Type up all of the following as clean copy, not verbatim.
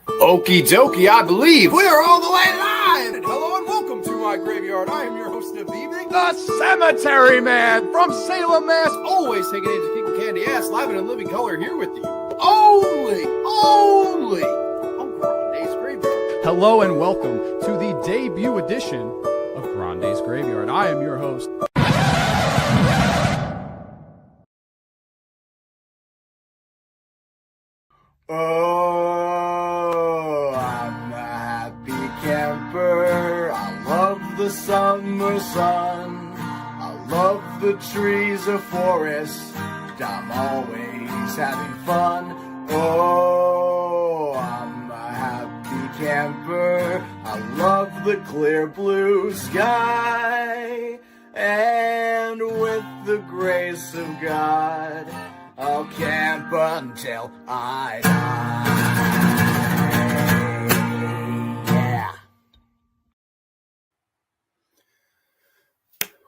Okie dokie, I believe we are all the way live. And hello and welcome to my graveyard. I am your host of the evening, the Cemetery Man from Salem, Mass. Always taking it to kicking candy ass, live and in living color here with you. Only on Grande's Graveyard. Hello and welcome to the debut edition of Grande's Graveyard. I am your host. Oh, I'm a happy camper. I love the summer sun. I love the trees of forest. I'm always having fun. Oh, I'm a happy camper. I love the clear blue sky. And with the grace of God, I'll camp until I die. Yeah.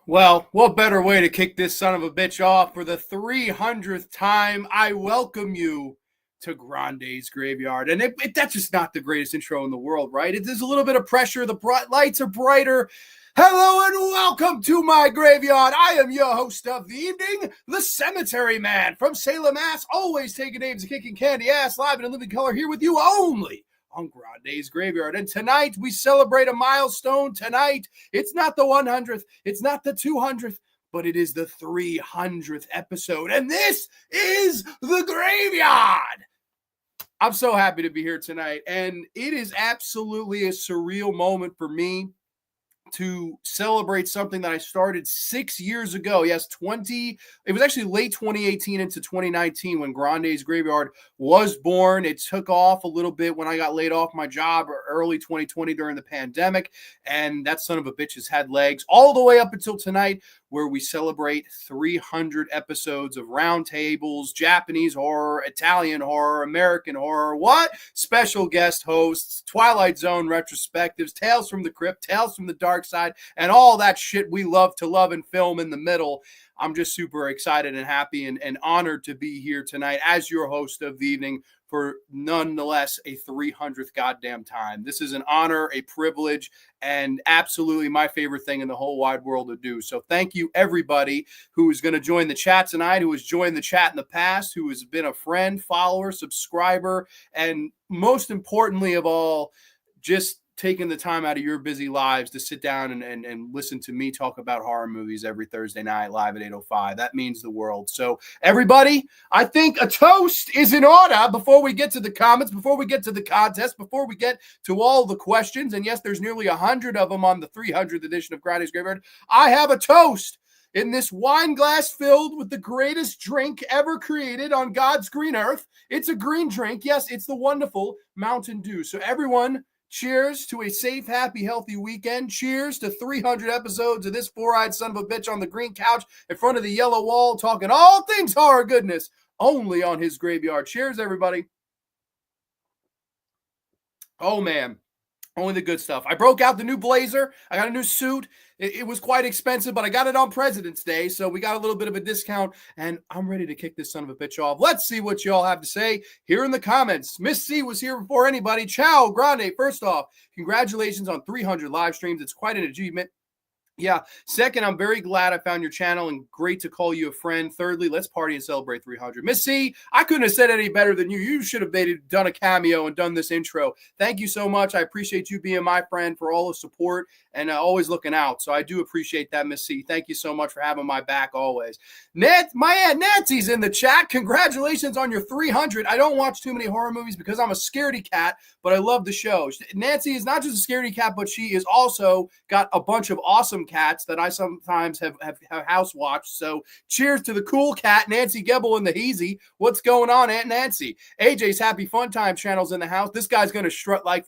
Well, what better way to kick this son of a bitch off for the 300th time? I welcome you to Grande's Graveyard. And that's just not the greatest intro in the world, right? There's a little bit of pressure. The lights are brighter. Hello and welcome to my graveyard. I am your host of the evening, the Cemetery Man from Salem, Mass. Always taking names and kicking candy ass, live in a living color here with you only on Grande's Graveyard. And tonight we celebrate a milestone. Tonight, it's not the 100th, it's not the 200th, but it is the 300th episode. And this is the graveyard. I'm so happy to be here tonight. And it is absolutely a surreal moment for me to celebrate something that I started 6 years ago. Yes, it was actually late 2018 into 2019 when Grande's Graveyard was born. It took off a little bit when I got laid off my job early 2020 during the pandemic. And that son of a bitch has had legs all the way up until tonight, where we celebrate 300 episodes of roundtables, Japanese horror, Italian horror, American horror, special guest hosts, Twilight Zone retrospectives, Tales from the Crypt, Tales from the Dark Side, and all that shit we love to love and film in the middle. I'm just super excited and happy and honored to be here tonight as your host of the evening for nonetheless a 300th goddamn time. This is an honor, a privilege, and absolutely my favorite thing in the whole wide world to do. So thank you, everybody who is going to join the chat tonight, who has joined the chat in the past, who has been a friend, follower, subscriber, and most importantly of all, just taking the time out of your busy lives to sit down and listen to me talk about horror movies every Thursday night live at 8:05. That means the world. So everybody, I think a toast is in order before we get to the comments, before we get to the contest, before we get to all the questions. And yes, there's nearly 100 of them on the 300th edition of Grande's Graveyard. I have a toast in this wine glass filled with the greatest drink ever created on God's green earth. It's a green drink. Yes, it's the wonderful Mountain Dew. So everyone, cheers to a safe, happy, healthy weekend. Cheers to 300 episodes of this four-eyed son of a bitch on the green couch in front of the yellow wall talking all things horror goodness only on his graveyard. Cheers, everybody. Oh, man. Only the good stuff. I broke out the new blazer. I got a new suit. It was quite expensive, but I got it on President's Day, so we got a little bit of a discount, and I'm ready to kick this son of a bitch off. Let's see what y'all have to say here in the comments. Miss C was here before anybody. Ciao, Grande. First off, congratulations on 300 live streams. It's quite an achievement. Yeah. Second, I'm very glad I found your channel and great to call you a friend. Thirdly, let's party and celebrate 300. Miss C, I couldn't have said any better than you. You should have done a cameo and done this intro. Thank you so much. I appreciate you being my friend for all the support and always looking out. So I do appreciate that, Miss C. Thank you so much for having my back always. My Aunt Nancy's in the chat. Congratulations on your 300. I don't watch too many horror movies because I'm a scaredy cat, but I love the show. Nancy is not just a scaredy cat, but she is also got a bunch of awesome cats that I sometimes have house watched. So cheers to the cool cat, Nancy Gebel in the Heezy. What's going on, Aunt Nancy? AJ's Happy Fun Time channel's in the house. This guy's going to strut like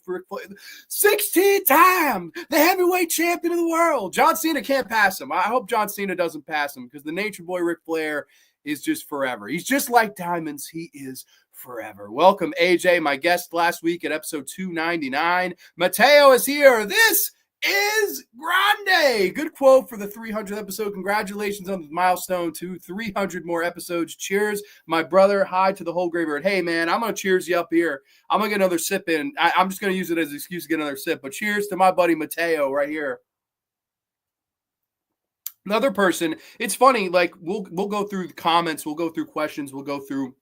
16 times the heavyweight champion of the world. John Cena can't pass him. I hope John Cena doesn't pass him because the Nature Boy Ric Flair is just forever. He's just like diamonds. He is forever. Welcome, AJ, my guest last week at episode 299. Mateo is here. This is Grande. Good quote for the 300th episode. Congratulations on the milestone to 300 more episodes. Cheers, my brother. Hi to the whole graveyard. Hey, man, I'm going to cheers you up here. I'm going to get another sip in. I'm just going to use it as an excuse to get another sip. But cheers to my buddy Mateo right here. Another person, it's funny, like we'll go through the comments, we'll go through questions, we'll go through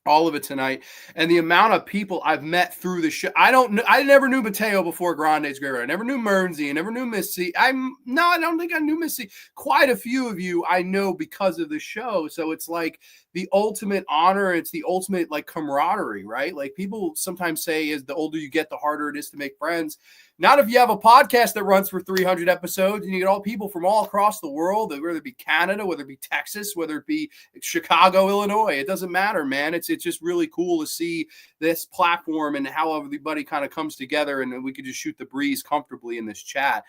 all of it tonight. And the amount of people I've met through the show. I never knew Mateo before Grande's Graveyard. I never knew Mernsey. I never knew Missy. I don't think I knew Missy. Quite a few of you I know because of the show. So it's like the ultimate honor. It's the ultimate like camaraderie, right? Like people sometimes say is the older you get, the harder it is to make friends. Not if you have a podcast that runs for 300 episodes and you get all people from all across the world, whether it be Canada, whether it be Texas, whether it be Chicago, Illinois. It doesn't matter, man. It's just really cool to see this platform and how everybody kind of comes together and we could just shoot the breeze comfortably in this chat.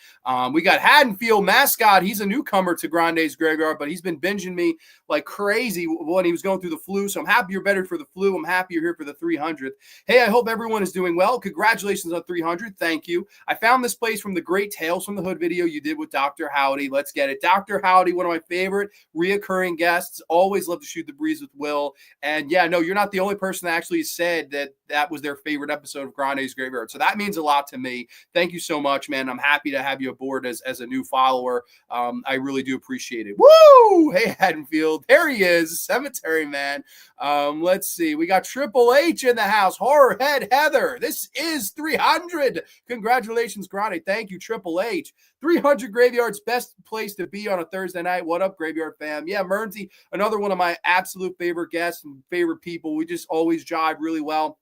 We got Haddonfield Mascot. He's a newcomer to Grande's Graveyard, but he's been binging me like crazy when he was going through the flu. So I'm happy you're better for the flu. I'm happy you're here for the 300th. Hey, I hope everyone is doing well. Congratulations on 300. Thank you. I found this place from the great Tales from the Hood video you did with Dr. Howdy. Let's get it. Dr. Howdy, one of my favorite reoccurring guests. Always love to shoot the breeze with Will. And yeah, no, you're not the only person that actually said that was their favorite episode of Grande's Graveyard. So that means a lot to me. Thank you so much, man. I'm happy to have you aboard as a new follower. I really do appreciate it. Woo! Hey, Haddonfield. There he is. Cemetery man. Let's see. We got Triple H in the house. Horror Head Heather. This is 300. Congratulations, Grande. Thank you, Triple H. 300 Graveyard's best place to be on a Thursday night. What up, Graveyard fam? Yeah, Mernsey, another one of my absolute favorite guests and favorite people. We just always jive really well.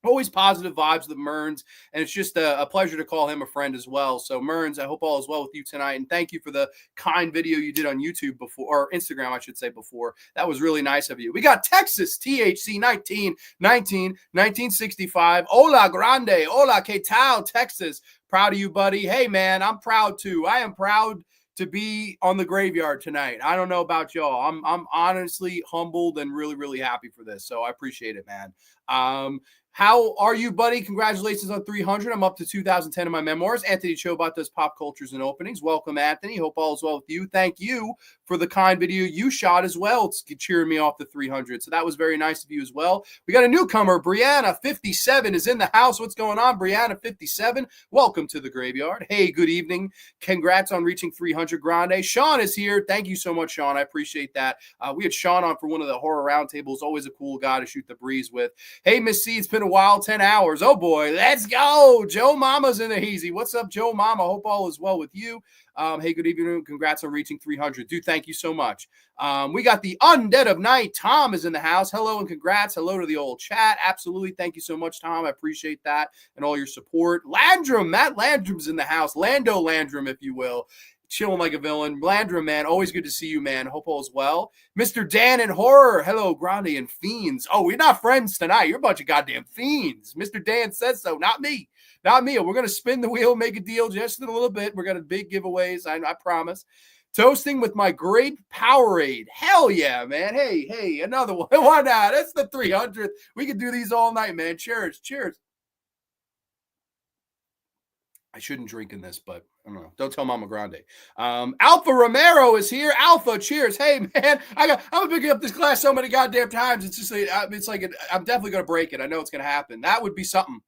Always positive vibes with Merns, and it's just a pleasure to call him a friend as well. So, Merns, I hope all is well with you tonight, and thank you for the kind video you did on YouTube before, or Instagram, I should say before. That was really nice of you. We got Texas THC 1965. Hola, Grande. Hola, que tal, Texas. Proud of you, buddy. Hey, man, I'm proud too. I am proud to be on the graveyard tonight. I don't know about y'all. I'm honestly humbled and really, really happy for this. So I appreciate it, man. How are you, buddy? Congratulations on 300. I'm up to 2010 in my memoirs. Anthony Chobot does pop cultures and openings. Welcome, Anthony. Hope all is well with you. Thank you for the kind video you shot as well. It's cheering me off to 300. So that was very nice of you as well. We got a newcomer, Brianna, 57, is in the house. What's going on, Brianna, 57? Welcome to the graveyard. Hey, good evening. Congrats on reaching 300, Grande. Sean is here. Thank you so much, Sean. I appreciate that. We had Sean on for one of the horror roundtables. Always a cool guy to shoot the breeze with. Hey, Miss C, it's been a while, 10 hours. Oh, boy. Let's go. Joe Mama's in the hazy. What's up, Joe Mama? Hope all is well with you. Hey, good evening. Congrats on reaching 300. Dude, thank you so much. We got the Undead of Night. Tom is in the house. Hello and congrats. Hello to the old chat. Absolutely. Thank you so much, Tom. I appreciate that and all your support. Landrum, Matt Landrum's in the house. Lando Landrum, if you will. Chilling like a villain. Landrum, man, always good to see you, man. Hope all is well. Mr. Dan in horror. Hello, Grande and Fiends. Oh, we're not friends tonight. You're a bunch of goddamn fiends. Mr. Dan says so, not me. Not me. We're going to spin the wheel, make a deal just in a little bit. We're going to big giveaways, I promise. Toasting with my grape Powerade. Hell yeah, man. Hey, another one. Why not? That's the 300th. We could do these all night, man. Cheers. I shouldn't drink in this, but I don't know. Don't tell Mama Grande. Alpha Romero is here. Alpha, cheers. Hey, man, I'm picking up this glass so many goddamn times. It's just I'm definitely going to break it. I know it's going to happen. That would be something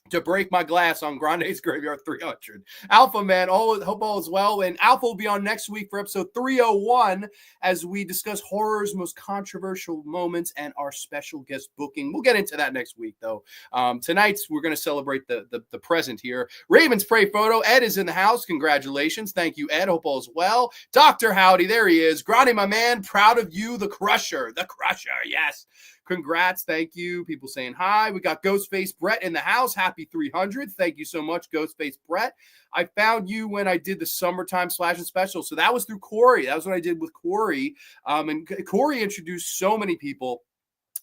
to break my glass on Grande's Graveyard 300. Alpha, man, hope all is well. And Alpha will be on next week for episode 301 as we discuss horror's most controversial moments and our special guest booking. We'll get into that next week, though. Tonight, we're going to celebrate the present here. Raven's Prey photo. Ed is in the house. Congratulations. Thank you, Ed. Hope all is well. Dr. Howdy, there he is. Grande, my man, proud of you, the Crusher. The Crusher, yes. Congrats. Thank you. People saying hi. We got Ghostface Brett in the house. Happy 300. Thank you so much, Ghostface Brett. I found you when I did the summertime slash and special. So that was through Corey. That was what I did with Corey. And Corey introduced so many people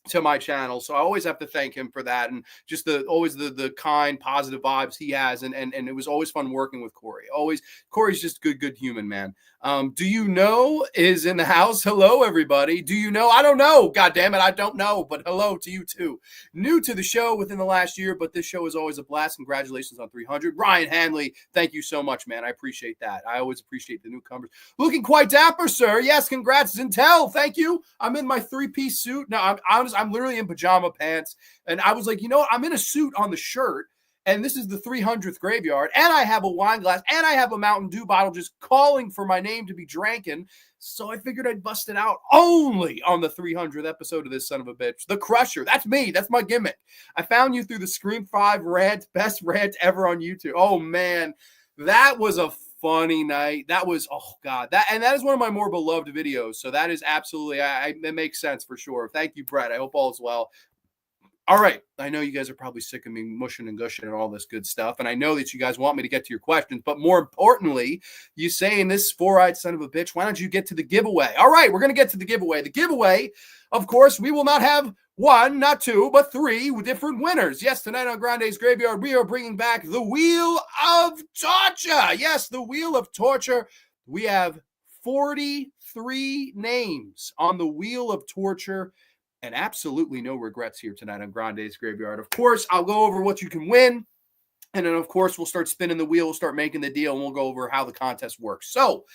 to my channel. So I always have to thank him for that, and just the always the kind, positive vibes he has. And it was always fun working with Corey. Always Corey's just good human, man. Do you know is in the house? Hello, everybody. Do you know? I don't know. God damn it, I don't know. But hello to you too. New to the show within the last year, but this show is always a blast. Congratulations on 300. Ryan Hanley, thank you so much, man. I appreciate that. I always appreciate the newcomers. Looking quite dapper, sir. Yes, congrats, Zintel. Thank you. I'm in my three-piece suit. Now, I'm literally in pajama pants. And I was like, you know what? I'm in a suit on the shirt. And this is the 300th graveyard. And I have a wine glass. And I have a Mountain Dew bottle just calling for my name to be drinking. So I figured I'd bust it out only on the 300th episode of this son of a bitch. The Crusher. That's me. That's my gimmick. I found you through the Scream 5 rant. Best rant ever on YouTube. Oh, man. That was a funny night. That was, oh God, that is one of my more beloved videos. So that is absolutely, it makes sense for sure. Thank you, Brett. I hope all is well. All right. I know you guys are probably sick of me mushing and gushing and all this good stuff. And I know that you guys want me to get to your questions, but more importantly, you saying this four-eyed son of a bitch, why don't you get to the giveaway? All right, we're going to get to the giveaway. The giveaway, of course, we will not have one, not two, but three different winners. Yes, tonight on Grande's Graveyard, we are bringing back the Wheel of Torture. Yes, the Wheel of Torture. We have 43 names on the Wheel of Torture. And absolutely no regrets here tonight on Grande's Graveyard. Of course, I'll go over what you can win. And then, of course, we'll start spinning the wheel. We'll start making the deal. And we'll go over how the contest works. So,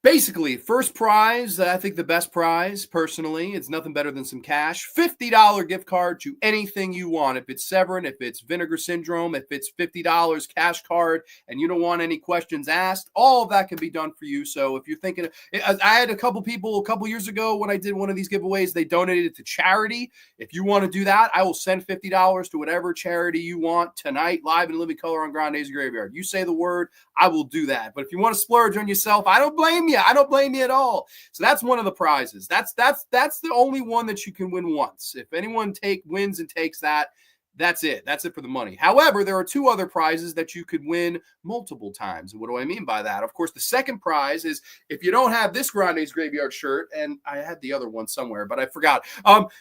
basically, first prize, I think the best prize, personally, it's nothing better than some cash. $50 gift card to anything you want. If it's Severin, if it's Vinegar Syndrome, if it's $50 cash card, and you don't want any questions asked, all of that can be done for you. So if you're thinking, I had a couple people a couple years ago when I did one of these giveaways, they donated it to charity. If you want to do that, I will send $50 to whatever charity you want tonight, live in living color on Grande's Graveyard. You say the word, I will do that. But if you want to splurge on yourself, I don't blame you. I don't blame you at all. So that's one of the prizes. That's the only one that you can win once. If anyone wins and takes that, that's it. That's it for the money. However, there are two other prizes that you could win multiple times. And what do I mean by that? Of course, the second prize is if you don't have this Grande's Graveyard shirt, and I had the other one somewhere, but I forgot.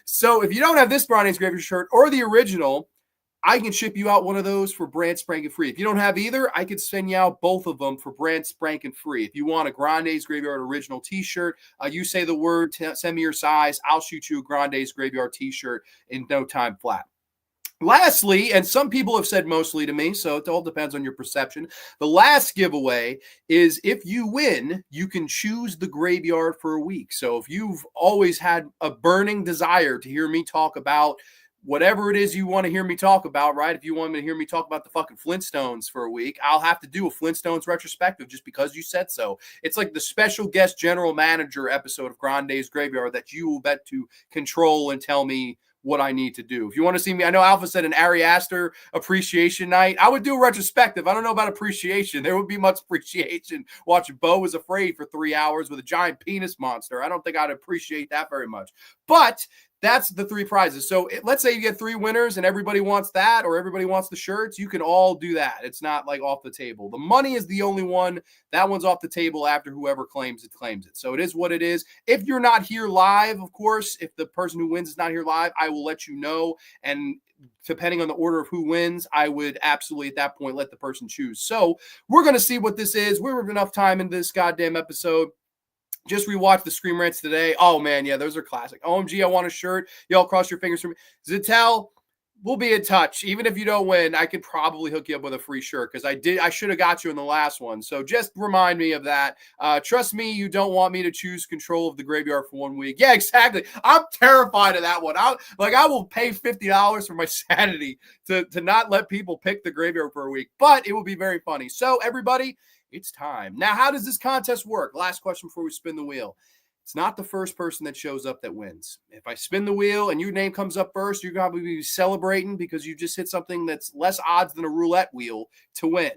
So if you don't have this Grande's Graveyard shirt or the original, I can ship you out one of those for brand spanking free. If you don't have either, I could send you out both of them for brand spanking free. If you want a Grande's Graveyard original t-shirt, you say the word, send me your size. I'll shoot you a Grande's Graveyard t-shirt in no time flat. Lastly, and some people have said mostly to me, so it all depends on your perception. The last giveaway is if you win, you can choose the graveyard for a week. So if you've always had a burning desire to hear me talk about whatever it is you want to hear me talk about, right? If you want me to hear me talk about the fucking Flintstones for a week, I'll have to do a Flintstones retrospective just because you said so. It's like the special guest general manager episode of Grande's Graveyard that you will bet to control and tell me what I need to do. If you want to see me, I know Alpha said an Ari Aster appreciation night. I would do a retrospective. I don't know about appreciation. There would be much appreciation watching Bo is Afraid for 3 hours with a giant penis monster. I don't think I'd appreciate that very much. But that's the three prizes. So let's say you get three winners and everybody wants that or everybody wants the shirts. You can all do that. It's not like off the table. The money is the only one. That one's off the table after whoever claims it, claims it. So it is what it is. If you're not here live, of course, if the person who wins is not here live, I will let you know. And depending on the order of who wins, I would absolutely at that point let the person choose. So we're going to see what this is. We have enough time in this goddamn episode. Just rewatched the Scream Rants today. Oh, man, yeah, those are classic. OMG, I want a shirt. Y'all cross your fingers for me. Zintel, we'll be in touch. Even if you don't win, I could probably hook you up with a free shirt because I should have got you in the last one. So just remind me of that. Trust me, you don't want me to choose control of the graveyard for 1 week. Yeah, exactly. I'm terrified of that one. I will pay $50 for my sanity to not let people pick the graveyard for a week. But it will be very funny. So, everybody, it's time. Now, how does this contest work? Last question before we spin the wheel. It's not the first person that shows up that wins. If I spin the wheel and your name comes up first, you're going to be celebrating because you just hit something that's less odds than a roulette wheel to win.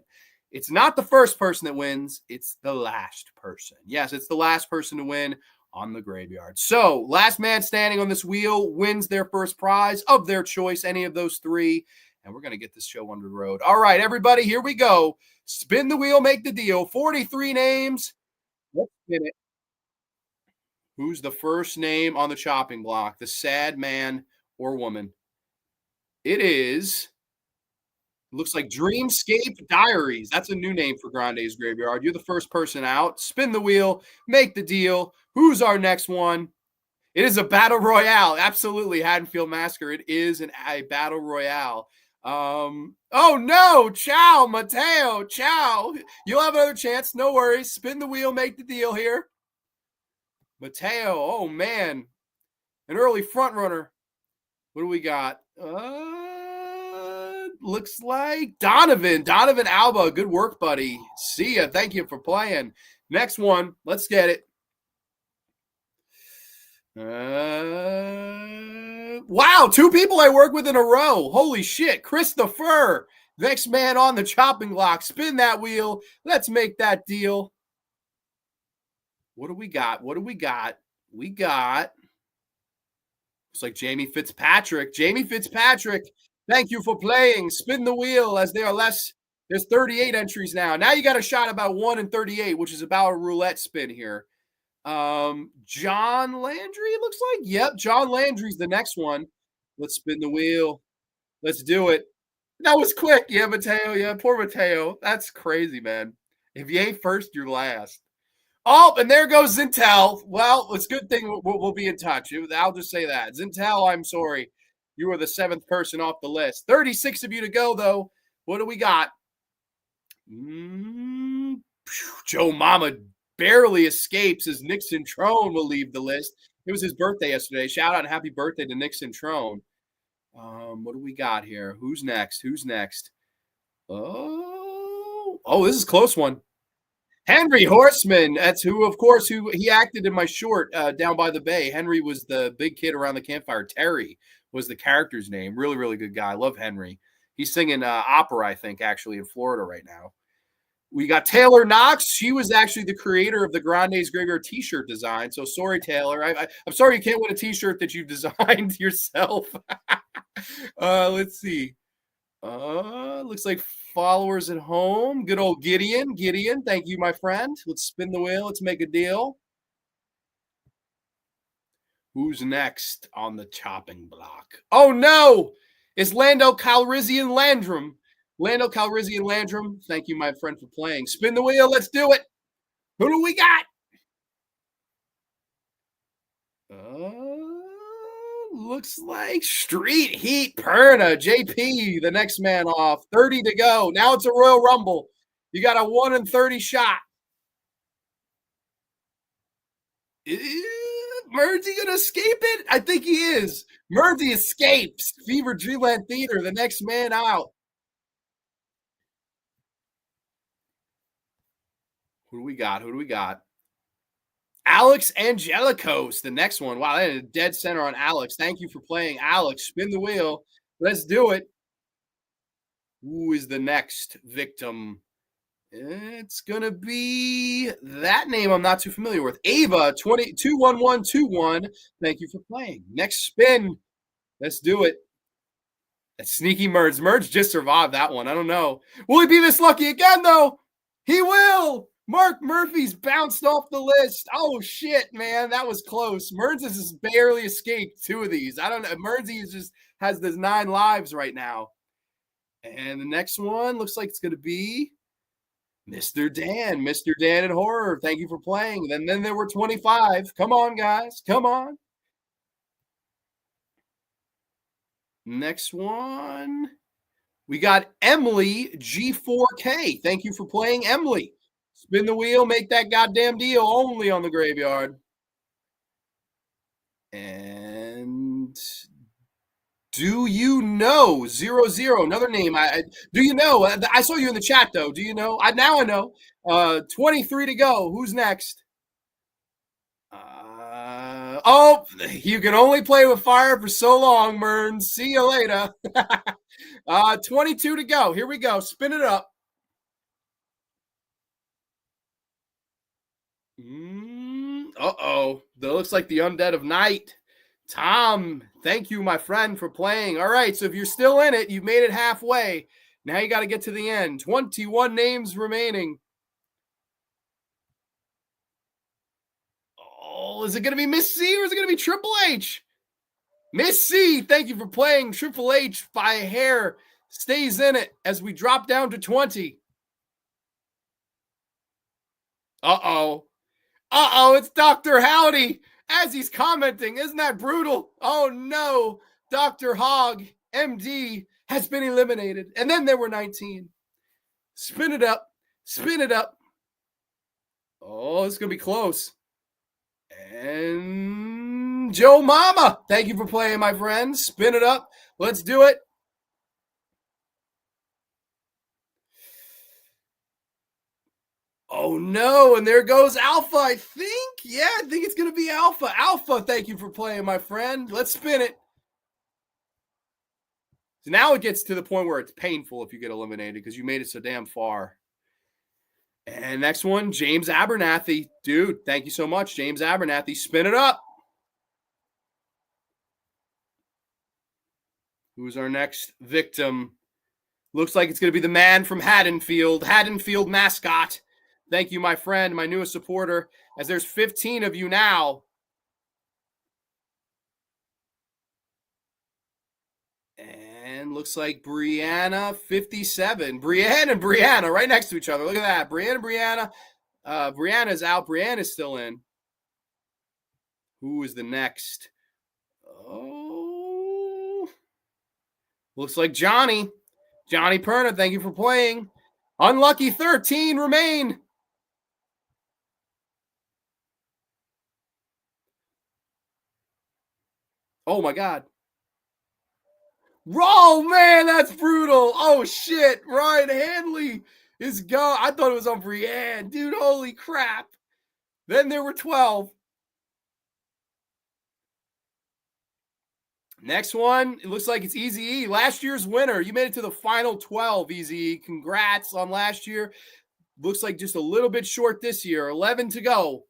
It's not the first person that wins. It's the last person. Yes, it's the last person to win on the graveyard. So, last man standing on this wheel wins their first prize of their choice, any of those three. And we're going to get this show on the road. All right, everybody, here we go. Spin the wheel, make the deal. 43 names. Let's spin it. Who's the first name on the chopping block? The sad man or woman? It is. Looks like Dreamscape Diaries. That's a new name for Grande's Graveyard. You're the first person out. Spin the wheel, make the deal. Who's our next one? It is a battle royale. Absolutely, Haddonfield Massacre. It is a battle royale. Oh no, ciao, Mateo, ciao. You'll have another chance. No worries. Spin the wheel, make the deal here. Mateo, oh man, an early front runner. What do we got? Looks like Donovan Alba. Good work, buddy. See ya. Thank you for playing. Next one. Let's get it. Wow, 2 people I work with in a row. Holy shit. Christopher, next man on the chopping block. Spin that wheel. Let's make that deal. What do we got? We got looks like Jamie Fitzpatrick. Thank you for playing. Spin the wheel as there are less. There's 38 entries now. Now you got a shot about 1 in 38, which is about a roulette spin here. John Landry, it looks like. Yep, John Landry's the next one. Let's spin the wheel. Let's do it. That was quick. Yeah, Mateo. Yeah, poor Mateo. That's crazy, man. If you ain't first, you're last. Oh, and there goes Zintel. Well, it's a good thing we'll be in touch. I'll just say that. Zintel, I'm sorry. You were the 7th person off the list. 36 of you to go, though. What do we got? Joe Mama barely escapes as Nixon Trone will leave the list. It was his birthday yesterday. Shout out and happy birthday to Nixon Trone. What do we got here? Who's next? Oh, this is a close one. Henry Horseman. That's who he acted in my short Down by the Bay. Henry was the big kid around the campfire. Terry was the character's name. Really, really good guy. I love Henry. He's singing opera, I think, actually, in Florida right now. We got Taylor Knox. She was actually the creator of the Grande's Graveyard t-shirt design. So sorry, Taylor. I'm sorry you can't win a t-shirt that you've designed yourself. Let's see. Looks like followers at home. Good old Gideon. Thank you, my friend. Let's spin the wheel. Let's make a deal. Who's next on the chopping block? Oh, no. It's Lando Calrissian Landrum. Thank you, my friend, for playing. Spin the wheel. Let's do it. Who do we got? Looks like Street Heat Perna. JP, the next man off. 30 to go. Now it's a Royal Rumble. You got a 1 in 30 shot. Murdsy gonna escape it? I think he is. Murdsy escapes. Fever Dreamland Theater, the next man out. Who do we got? Alex Angelicos, the next one. Wow, that is a dead center on Alex. Thank you for playing, Alex. Spin the wheel. Let's do it. Who is the next victim? It's going to be that name I'm not too familiar with. Ava, 21121. Thank you for playing. Next spin. Let's do it. That's sneaky Merge. Merge just survived that one. I don't know. Will he be this lucky again, though? He will. Mark Murphy's bounced off the list. Oh, shit, man. That was close. Merns has just barely escaped 2 of these. I don't know. Mernsy just has this 9 lives right now. And the next one looks like it's going to be Mr. Dan. Mr. Dan in horror. Thank you for playing. And then there were 25. Come on, guys. Come on. Next one. We got Emily G4K. Thank you for playing, Emily. Spin the wheel, make that goddamn deal only on the graveyard. And do you know 00? Another name. Do you know? I saw you in the chat though. Do you know? Now I know. 23 to go. Who's next? Oh, you can only play with fire for so long, Mern. See you later. 22 to go. Here we go. Spin it up. Uh-oh. That looks like the Undead of Night. Tom, thank you, my friend, for playing. All right, so if you're still in it, you've made it halfway. Now you got to get to the end. 21 names remaining. Oh, is it going to be Miss C or is it going to be Triple H? Miss C, thank you for playing. Triple H by a hair stays in it as we drop down to 20. Uh-oh. Uh-oh, it's Dr. Howdy as he's commenting. Isn't that brutal? Oh, no. Dr. Hogg, MD, has been eliminated. And then there were 19. Spin it up. Spin it up. Oh, it's going to be close. And Joe Mama, thank you for playing, my friend. Spin it up. Let's do it. Oh, no. And there goes Alpha, I think. Yeah, I think it's going to be Alpha. Alpha, thank you for playing, my friend. Let's spin it. So now it gets to the point where it's painful if you get eliminated because you made it so damn far. And next one, James Abernathy. Dude, thank you so much, James Abernathy. Spin it up. Who's our next victim? Looks like it's going to be the man from Haddonfield. Haddonfield mascot. Thank you, my friend, my newest supporter, as there's 15 of you now. And looks like Brianna, 57. Brianna and Brianna right next to each other. Look at that. Brianna and Brianna. Brianna's out. Brianna's still in. Who is the next? Oh. Looks like Johnny. Johnny Perna, thank you for playing. Unlucky 13 remain. Oh, my God. Oh, man, that's brutal. Oh, shit. Ryan Hanley is gone. I thought it was on Brienne. Dude, holy crap. Then there were 12. Next one, it looks like it's Easy E. Last year's winner. You made it to the final 12, Easy E. Congrats on last year. Looks like just a little bit short this year. 11 to go.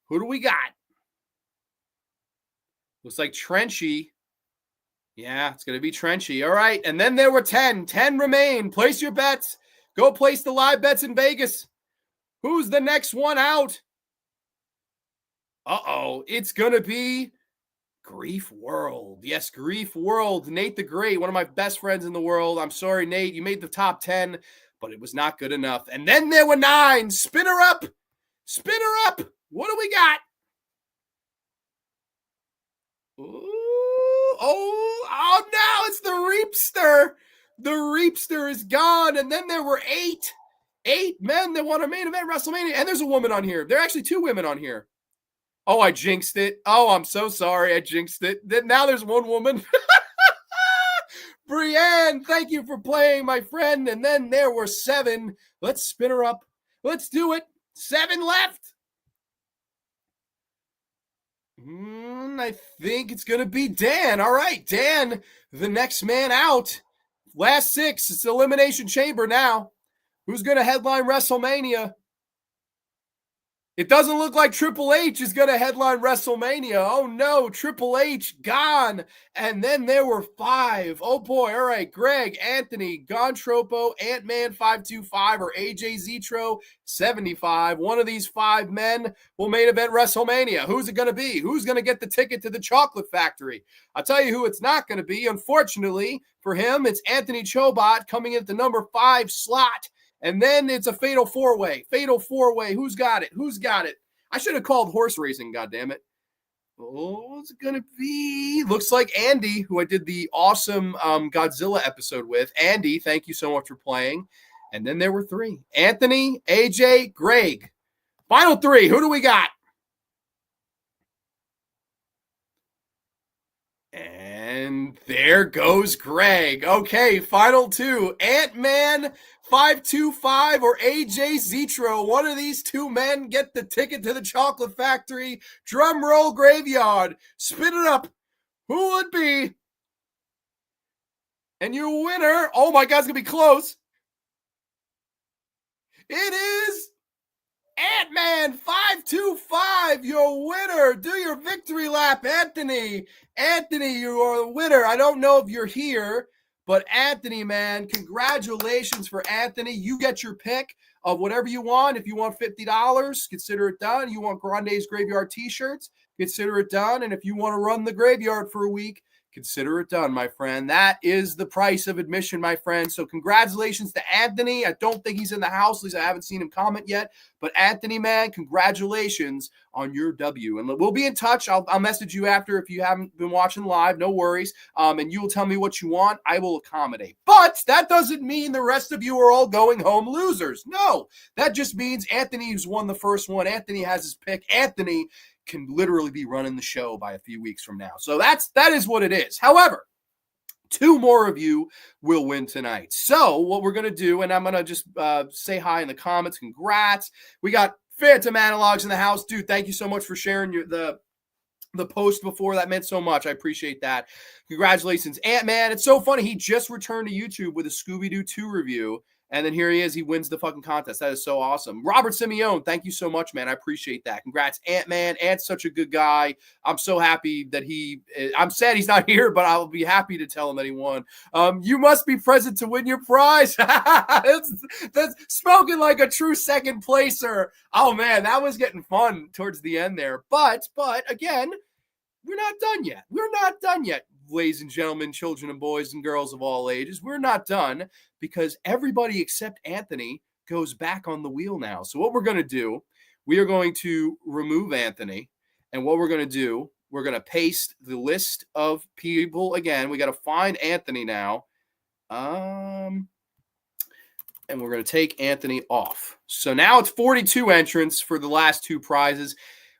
Who do we got? Looks like Trenchy. Yeah, it's going to be Trenchy. All right. And then there were 10. 10 remain. Place your bets. Go place the live bets in Vegas. Who's the next one out? Uh-oh. It's going to be Grief World. Yes, Grief World. Nate the Great, one of my best friends in the world. I'm sorry, Nate. You made the top 10, but it was not good enough. And then there were 9. Spin her up. Spin her up. What do we got? Ooh. Oh, no, it's the Reapster. The Reapster is gone. And then there were 8. 8 men that won a main event WrestleMania. And there's a woman on here. There are actually 2 women on here. Oh, I jinxed it. Oh, I'm so sorry. I jinxed it. Now there's 1 woman. Brienne, thank you for playing, my friend. And then there were 7. Let's spin her up. Let's do it. 7 left. I think it's going to be Dan. All right, Dan, the next man out. Last 6. It's Elimination Chamber now. Who's going to headline WrestleMania? It doesn't look like Triple H is going to headline WrestleMania. Oh, no, Triple H gone. And then there were 5. Oh, boy. All right, Greg, Anthony, Gontropo, Ant-Man 525, or AJ Zetro 75. One of these 5 men will main event WrestleMania. Who's it going to be? Who's going to get the ticket to the Chocolate Factory? I'll tell you who it's not going to be. Unfortunately for him, it's Anthony Chobot coming in at the number 5 slot. And then it's a fatal 4-way. Fatal 4-way. Who's got it? Who's got it? I should have called horse racing, goddammit. Oh, what's it going to be? Looks like Andy, who I did the awesome Godzilla episode with. Andy, thank you so much for playing. And then there were 3. Anthony, AJ, Greg. Final 3. Who do we got? And there goes Greg. Okay, final 2. Ant-Man 525 or AJ Zetro. One of these 2 men get the ticket to the Chocolate Factory. Drum roll graveyard. Spin it up. Who would be? And your winner, oh my God, it's going to be close. It is Ant-Man 525, your winner. Do your victory lap, Anthony. Anthony, you are the winner. I don't know if you're here, but Anthony, man, congratulations for Anthony. You get your pick of whatever you want. If you want $50, consider it done. You want Grande's Graveyard t-shirts, consider it done. And if you want to run the graveyard for a week, consider it done, my friend. That is the price of admission, my friend. So congratulations to Anthony. I don't think he's in the house. At least I haven't seen him comment yet. But Anthony, man, congratulations on your W. And we'll be in touch. I'll message you after if you haven't been watching live. No worries. And you will tell me what you want. I will accommodate. But that doesn't mean the rest of you are all going home losers. No, that just means Anthony, who's won the first one, Anthony has his pick. Anthony can literally be running the show by a few weeks from now. So that is what it is. However, 2 more of you will win tonight. So what we're going to do, and I'm going to just say hi in the comments. Congrats. We got Phantom Analogs in the house. Dude, thank you so much for sharing the post before. That meant so much. I appreciate that. Congratulations. Ant-Man, it's so funny. He just returned to YouTube with a Scooby-Doo 2 review. And then here he is. He wins the fucking contest. That is so awesome. Robert Simeone, thank you so much, man. I appreciate that. Congrats, Ant-Man. Ant's such a good guy. I'm so happy that I'm sad he's not here, but I'll be happy to tell him that he won. You must be present to win your prize. that's spoken like a true second placer. Oh, man, that was getting fun towards the end there. But again, we're not done yet. We're not done yet, ladies and gentlemen, children and boys and girls of all ages. We're not done because everybody except Anthony goes back on the wheel now. So what we're going to do, we are going to remove Anthony. And what we're going to do, we're going to paste the list of people again. We got to find Anthony now. And we're going to take Anthony off. So now it's 42 entrants for the last 2 prizes.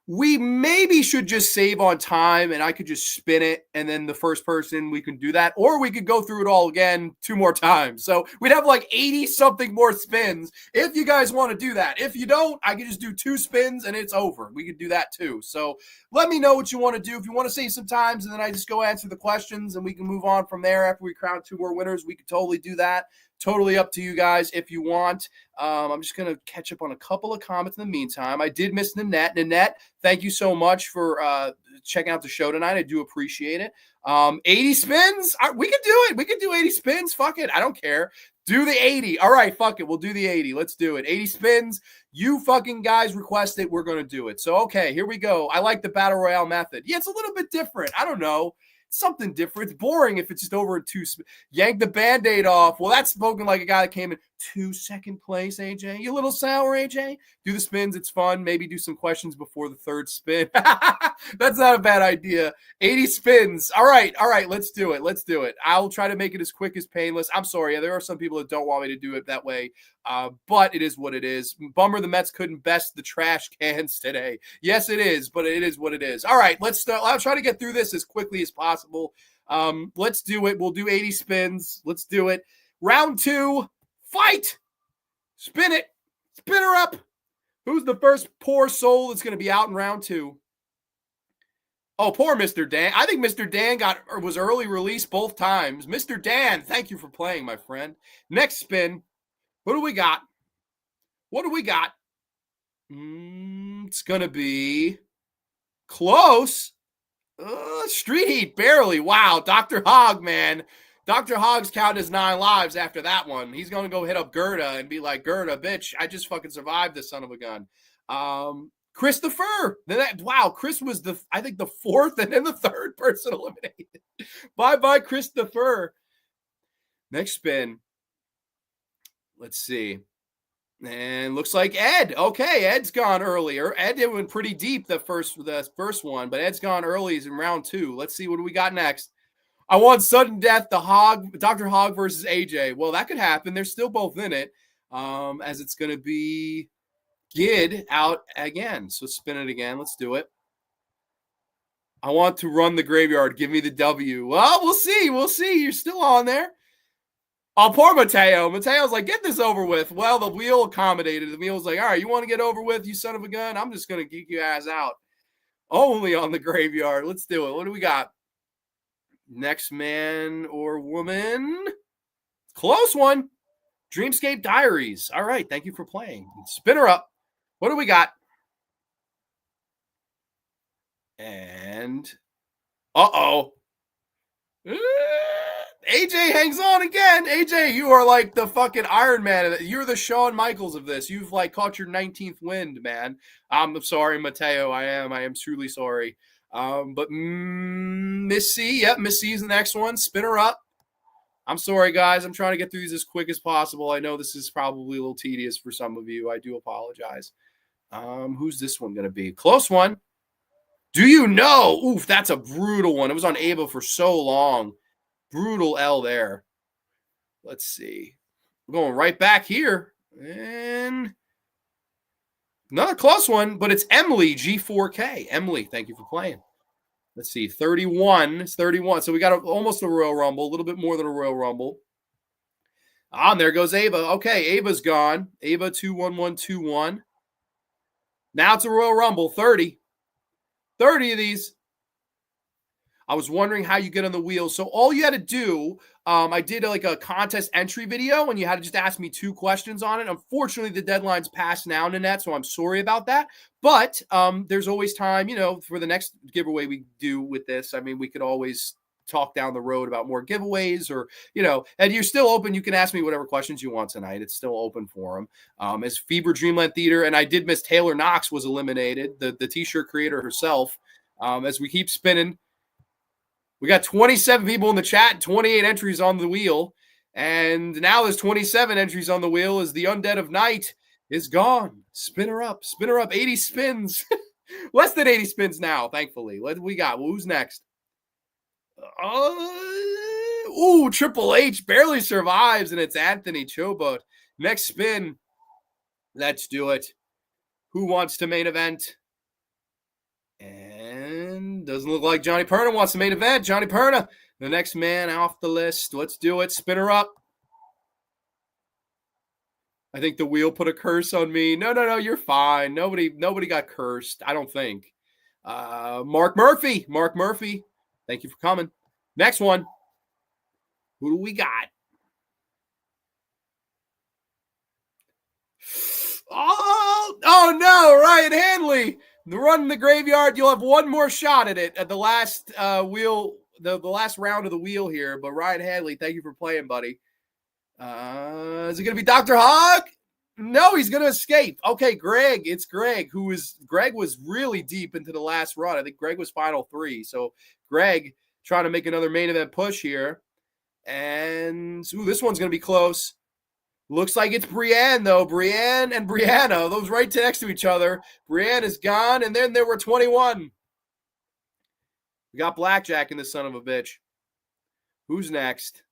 We maybe should just save on time and I could just spin it and then the first person, we can do that. Or we could go through it all again 2 more times. So we'd have like 80 something more spins if you guys want to do that. If you don't, I could just do 2 spins and it's over. We could do that too. So let me know what you want to do. If you want to save some times and then I just go answer the questions and we can move on from there after we crown 2 more winners, we could totally do that. Totally up to you guys if you want. I'm just going to catch up on a couple of comments in the meantime. I did miss Nanette. Nanette, thank you so much for checking out the show tonight. I do appreciate it. 80 spins? We could do it. We could do 80 spins. Fuck it. I don't care. Do the 80. All right, fuck it. We'll do the 80. Let's do it. 80 spins. You fucking guys request it. We're going to do it. So, okay, here we go. I like the Battle Royale method. Yeah, it's a little bit different. I don't know. Something different. It's boring if it's just over in 2. Yank the Band-Aid off. Well, that's spoken like a guy that came in 2nd place, AJ. You little sour, AJ. Do the spins. It's fun. Maybe do some questions before the 3rd spin. That's not a bad idea. 80 spins. All right. Let's do it. I'll try to make it as quick as painless. I'm sorry. There are some people that don't want me to do it that way. But it is what it is. Bummer the Mets couldn't best the trash cans today. Yes, it is, but it is what it is. All right, let's start. I'll try to get through this as quickly as possible. Let's do it. We'll do 80 spins. Let's do it. Round 2, fight. Spin it. Spin her up. Who's the first poor soul that's going to be out in round 2? Oh, poor Mr. Dan. I think Mr. Dan was early release both times. Mr. Dan, thank you for playing, my friend. Next spin. What do we got? It's going to be close. Street Heat, barely. Wow, Dr. Hogg, man. Dr. Hogg's counted as 9 lives after that one. He's going to go hit up Gerda and be like, Gerda, bitch, I just fucking survived this son of a gun. Christopher. Wow, Chris was I think the 4th and then the 3rd person eliminated. Bye-bye, Christopher. Next spin. Let's see. And looks like Ed. Okay, Ed's gone earlier. Ed went pretty deep the first one, but Ed's gone early. He's in round 2. Let's see what do we got next. I want sudden death, Dr. Hogg versus AJ. Well, that could happen. They're still both in it. As it's going to be Gid out again. So spin it again. Let's do it. I want to run the graveyard. Give me the W. Well, we'll see. You're still on there. Oh, poor Mateo. Mateo's like, get this over with. Well, the wheel accommodated. The wheel's like, all right, you want to get over with, you son of a gun? I'm just going to geek your ass out. Only on the graveyard. Let's do it. What do we got? Next man or woman. Close one. Dreamscape Diaries. All right, thank you for playing. Spin her up. What do we got? And, uh-oh. AJ hangs on again. AJ, you are like the fucking Iron Man. You're the Shawn Michaels of this. You've like caught your 19th wind, man. I'm sorry, Mateo. I am truly sorry. But Miss C, yep, Miss C is the next one. Spin her up. I'm sorry, guys. I'm trying to get through these as quick as possible. I know this is probably a little tedious for some of you. I do apologize. Who's this one going to be? Close one. Do you know? Oof, that's a brutal one. It was on Ava for so long. Brutal L there. Let's see. We're going right back here. And another close one, but it's Emily G4K. Emily, thank you for playing. Let's see. 31. It's 31. So we got almost a Royal Rumble, a little bit more than a Royal Rumble. Ah, and there goes Ava. Okay, Ava's gone. Ava 21121. Now it's a Royal Rumble. 30. 30 of these. I was wondering how you get on the wheel. So all you had to do, I did like a contest entry video and you had to just ask me 2 questions on it. Unfortunately, the deadline's passed now, Nanette, so I'm sorry about that. But there's always time, for the next giveaway we do with this. I mean, we could always talk down the road about more giveaways or, and you're still open. You can ask me whatever questions you want tonight. It's still open for them. As Fever Dreamland Theater, and I did miss Taylor Knox was eliminated, the t-shirt creator herself. As we keep spinning, we got 27 people in the chat, 28 entries on the wheel. And now there's 27 entries on the wheel as the Undead of Night is gone. Spin her up. 80 spins. Less than 80 spins now, thankfully. What do we got? Well, who's next? Triple H barely survives, and it's Anthony Chobot. Next spin. Let's do it. Who wants to main event? And doesn't look like Johnny Perna wants the main event. Johnny Perna, the next man off the list. Let's do it. Spin her up. I think the wheel put a curse on me. No, you're fine. Nobody got cursed, I don't think. Mark Murphy. Thank you for coming. Next one. Who do we got? Oh no, Ryan Hanley. Run the graveyard. You'll have one more shot at it at the last wheel, the last round of the wheel here. But Ryan Hanley, thank you for playing, buddy. Is it going to be Dr. Hogg? No, he's going to escape. Okay, Greg. It's Greg, Greg was really deep into the last run. I think Greg was final 3. So Greg trying to make another main event push here. And this one's going to be close. Looks like it's Brienne, though. Brienne and Brianna. Those right next to each other. Brienne is gone, and then there were 21. We got Blackjack in this son of a bitch. Who's next?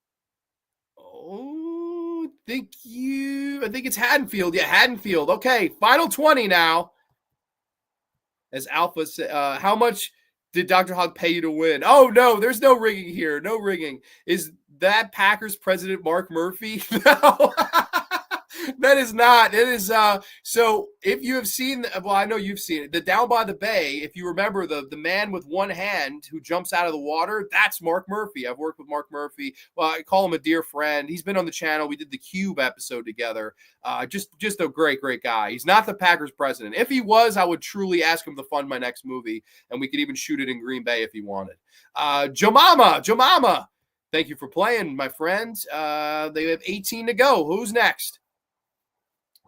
Oh, I think it's Haddonfield. Yeah, Haddonfield. Okay, final 20 now. As Alpha said, how much did Dr. Hogg pay you to win? Oh, no, there's no rigging here. No rigging. Is that Packers president Mark Murphy? No. That is not. It is. So if you have seen, well, I know you've seen it. The Down by the Bay, if you remember the man with one hand who jumps out of the water, that's Mark Murphy. I've worked with Mark Murphy. Well, I call him a dear friend. He's been on the channel. We did the Cube episode together. Just a great guy. He's not the Packers president. If he was, I would truly ask him to fund my next movie, and we could even shoot it in Green Bay if he wanted. Jomama. Thank you for playing, my friends. They have 18 to go. Who's next?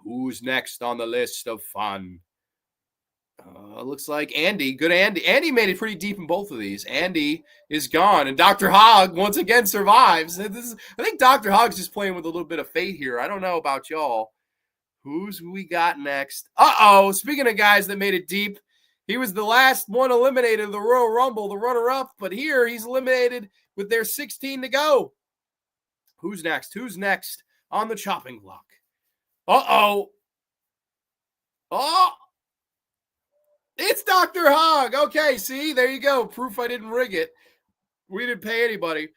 Who's next on the list of fun? Looks like Andy. Good Andy. Andy made it pretty deep in both of these. Andy is gone, and Dr. Hogg once again survives. I think Dr. Hogg's just playing with a little bit of fate here. I don't know about y'all. Who we got next? Speaking of guys that made it deep, he was the last one eliminated in the Royal Rumble, the runner-up, but here he's eliminated with their 16 to go. Who's next? On the chopping block? Oh, it's Dr. Hogg. Okay, see, there you go. Proof I didn't rig it. We didn't pay anybody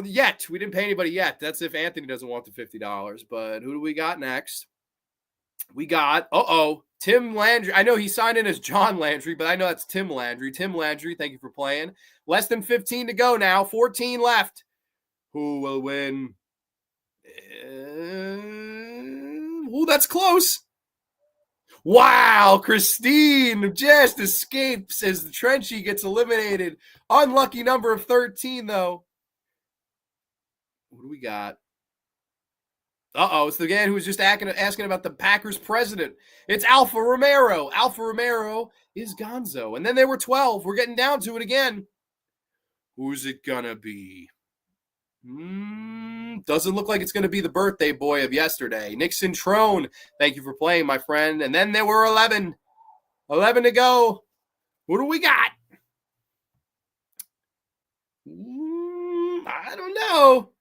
yet. We didn't pay anybody yet. That's if Anthony doesn't want the $50. But who do we got next? We got, Tim Landry. I know he signed in as John Landry, but I know that's Tim Landry. Tim Landry, thank you for playing. Less than 15 to go now. 14 left. Who will win? That's close. Wow, Christine just escapes as the Trenchy gets eliminated. Unlucky number of 13, though. What do we got? Uh-oh, it's the guy who was just asking about the Packers president. It's Alfa Romero. Alfa Romero is Gonzo. And then there were 12. We're getting down to it again. Who's it gonna be? Doesn't look like it's going to be the birthday boy of yesterday. Nixon Trone, thank you for playing, my friend. And then there were 11. 11 to go. What do we got? I don't know.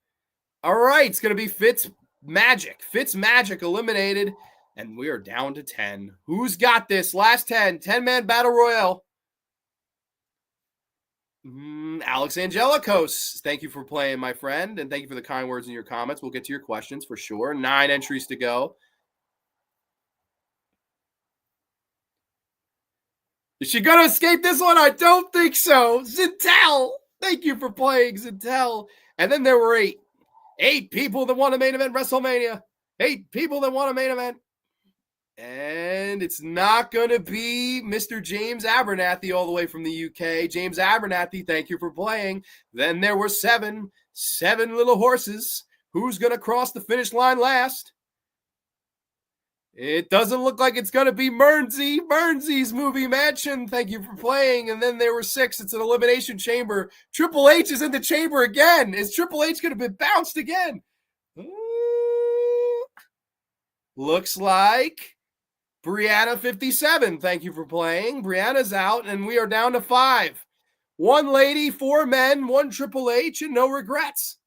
All right, it's going to be Fitz Magic. Fitz Magic eliminated, and we are down to 10. Who's got this? Last 10. 10-man battle royale. Alex Angelikos, thank you for playing, my friend, and thank you for the kind words in your comments. We'll get to your questions for sure. 9 entries to go. Is she going to escape this one? I don't think so. Zintel, thank you for playing, Zintel. And then there were 8. 8 people that won a main event WrestleMania. 8 people that won a main event. And it's not going to be Mr. James Abernathy all the way from the UK. James Abernathy, thank you for playing. Then there were 7 little horses. Who's going to cross the finish line last? It doesn't look like it's going to be Mernsey. Mernsey's Movie Mansion, thank you for playing. And then there were 6. It's an elimination chamber. Triple H is in the chamber again. Is Triple H going to be bounced again? Looks like Brianna 57, thank you for playing. Brianna's out, and we are down to 5. 1 lady, 4 men, 1 Triple H, and no regrets.